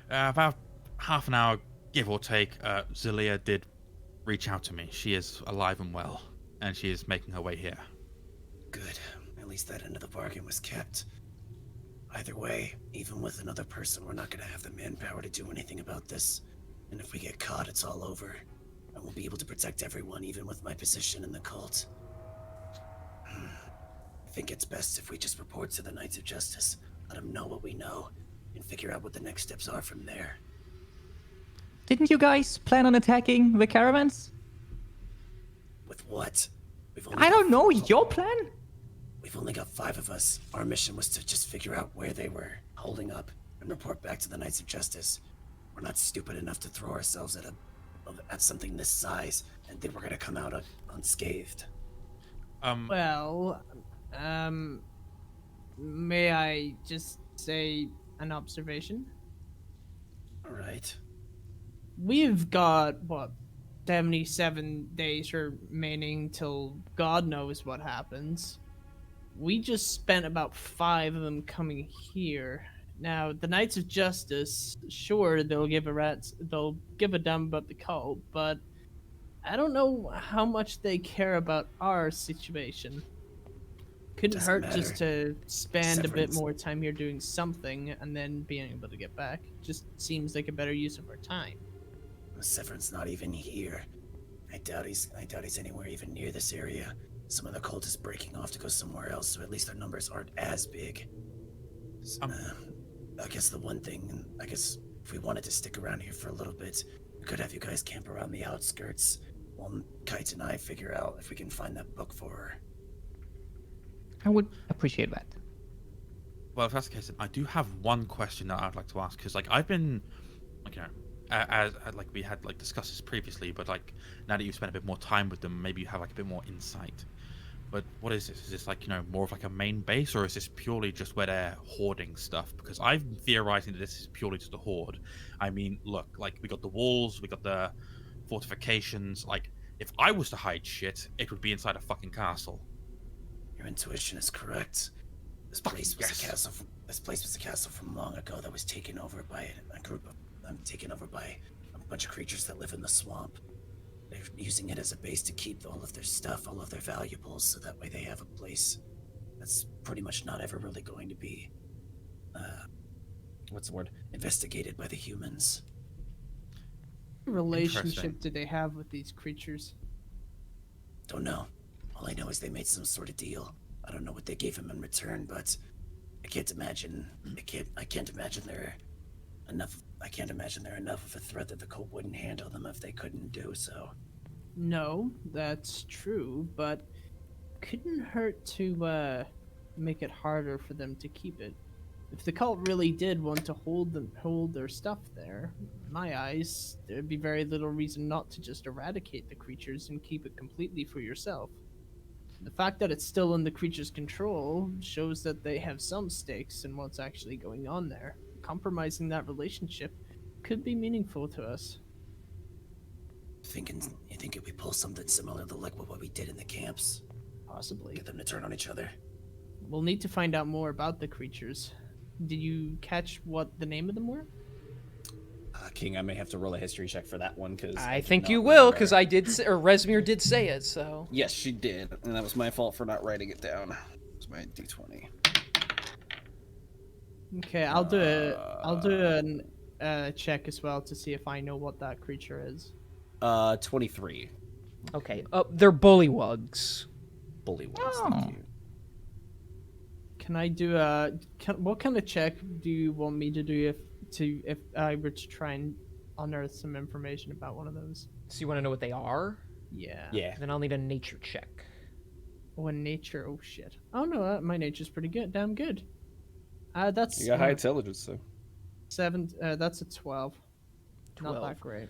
About half an hour, give or take, Zelia did reach out to me. She is alive and well, and she is making her way here. Good. At least that end of the bargain was kept. Either way, even with another person, we're not going to have the manpower to do anything about this. And if we get caught, it's all over. I won't be able to protect everyone, even with my position in the cult. I think it's best if we just report to the Knights of Justice, let them know what we know, and figure out what the next steps are from there. Didn't you guys plan on attacking the caravans? With what? I don't know, your plan? We've only got 5 of us. Our mission was to just figure out where they were holding up and report back to the Knights of Justice. We're not stupid enough to throw ourselves at something this size and think we're gonna come out unscathed. Well, may I just say an observation? All right. We've got, what, 77 days remaining till God knows what happens. We just spent about 5 of them coming here. Now, the Knights of Justice, sure, they'll give a damn about the cult, but I don't know how much they care about our situation. Couldn't Doesn't hurt matter. just to spend a bit Severance. more time here doing something and then being able to get back. Just seems like a better use of our time. Severin's not even here. I doubt he's anywhere even near this area. Some of the cult is breaking off to go somewhere else, so at least their numbers aren't as big. I guess the one thing, I guess if we wanted to stick around here for a little bit, we could have you guys camp around the outskirts while Kite and I figure out if we can find that book for her. I would appreciate that. Well, if that's the case, then I do have one question that I'd like to ask, because like I've been, like, you know, as like we had like discussed this previously, but like now that you've spent a bit more time with them, maybe you have like a bit more insight. But what is this? Is this like, you know, more of like a main base, or is this purely just where they're hoarding stuff? Because I'm theorizing that this is purely just a hoard. I mean, look, like we got the walls, we got the fortifications. Like, if I was to hide shit, it would be inside a fucking castle. Your intuition is correct. This place was a castle. This place was a castle from long ago that was taken over by a group of. Taken over by a bunch of creatures that live in the swamp. They're using it as a base to keep all of their stuff, all of their valuables, so that way they have a place that's pretty much not ever really going to be, what's the word? Investigated by the humans. What relationship do they have with these creatures? Don't know. All I know is they made some sort of deal. I don't know what they gave him in return, but I can't imagine they're enough of a threat that the cult wouldn't handle them if they couldn't do so. No, that's true, but couldn't hurt to make it harder for them to keep it. If the cult really did want to hold their stuff there, in my eyes, there'd be very little reason not to just eradicate the creatures and keep it completely for yourself. The fact that it's still in the creature's control shows that they have some stakes in what's actually going on there. Compromising that relationship could be meaningful to us. You think if we pull something similar to like what we did in the camps? Possibly. Get them to turn on each other? We'll need to find out more about the creatures. Did you catch what the name of them were? King, I may have to roll a history check for that one, because I think you will, because I did, or Resmir did say it, so. Yes, she did, and that was my fault for not writing it down. It was my D20. Okay, I'll do a check as well to see if I know what that creature is. 23. Okay, they're bullywugs. Bullywugs, thank you. Can I do what kind of check do you want me to do if I were to try and unearth some information about one of those? So you want to know what they are? Yeah. Yeah. Then I'll need a nature check. Oh, a nature. Oh shit. Oh no, my nature's pretty good. Damn good. That's You got high intelligence, so. 7. That's a 12. 12. Not that great.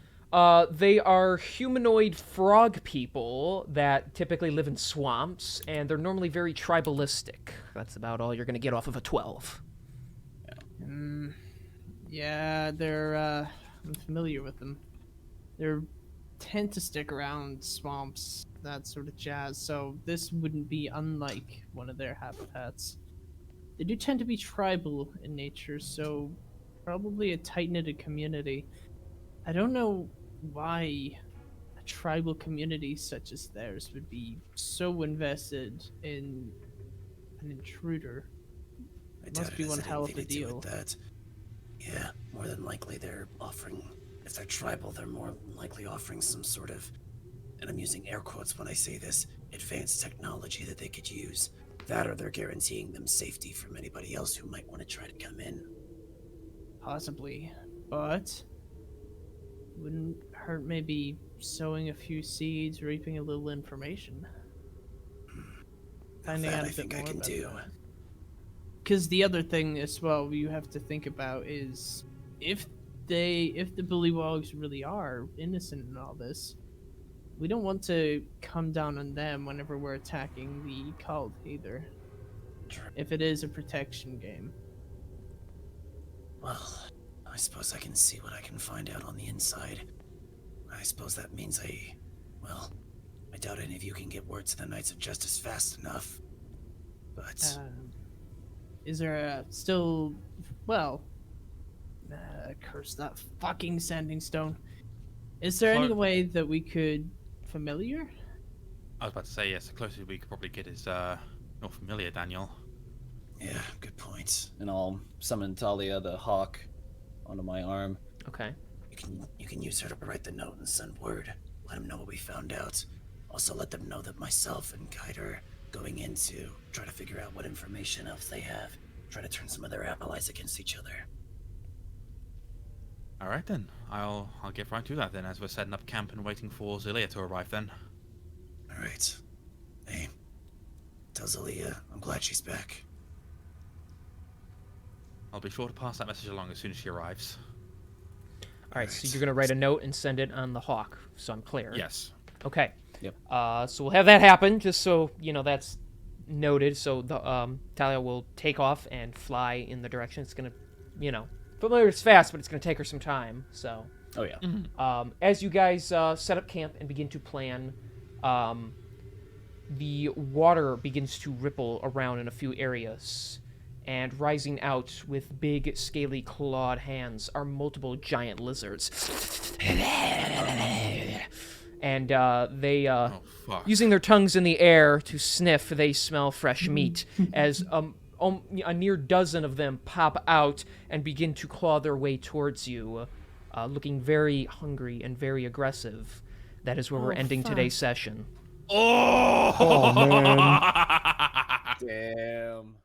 They are humanoid frog people that typically live in swamps, and they're normally very tribalistic. That's about all you're going to get off of a 12. Yeah, they're, I'm familiar with them. They tend to stick around swamps, that sort of jazz, so this wouldn't be unlike one of their habitats. They do tend to be tribal in nature, so probably a tight-knitted community. I don't know why a tribal community such as theirs would be so invested in an intruder. It must be one hell of a deal. That. Yeah, more than likely they're offering, if they're tribal, they're more than likely offering some sort of, and I'm using air quotes when I say this, advanced technology that they could use. That, or they're guaranteeing them safety from anybody else who might want to try to come in. Possibly, but wouldn't hurt maybe sowing a few seeds, reaping a little information. Finding out a bit more about that. Because the other thing as well you have to think about is if the bullywogs really are innocent in all this, we don't want to come down on them whenever we're attacking the cult either. If it is a protection game. Well, I suppose I can see what I can find out on the inside. I suppose that means well, I doubt any of you can get word to the Knights of Justice fast enough. But Is there still, well, curse that fucking sending stone. Is there any way that we could familiar? I was about to say, yes, the closest we could probably get is not familiar, Daniel. yeah, good point. And I'll summon Talia the hawk onto my arm. Okay. You can use her to write the note and send word. Let them know what we found out. Also let them know that myself and Kite are going in to try to figure out what information else they have. Try to turn some of their allies against each other. All right then, I'll get right to that then, as we're setting up camp and waiting for Zelia to arrive then. All right. Hey, tell Zelia I'm glad she's back. I'll be sure to pass that message along as soon as she arrives. All right, so you're gonna write a note and send it on the hawk, so I'm clear. Yes. Okay. Yep. So we'll have that happen, just so you know that's noted. So the Talia will take off and fly in the direction. It's gonna, familiar is fast, but it's gonna take her some time. So. Oh yeah. As you guys set up camp and begin to plan, the water begins to ripple around in a few areas. And rising out with big, scaly, clawed hands are multiple giant lizards. And they, using their tongues in the air to sniff, they smell fresh meat as a near dozen of them pop out and begin to claw their way towards you, looking very hungry and very aggressive. That is where we're ending today's session. Oh man. Damn.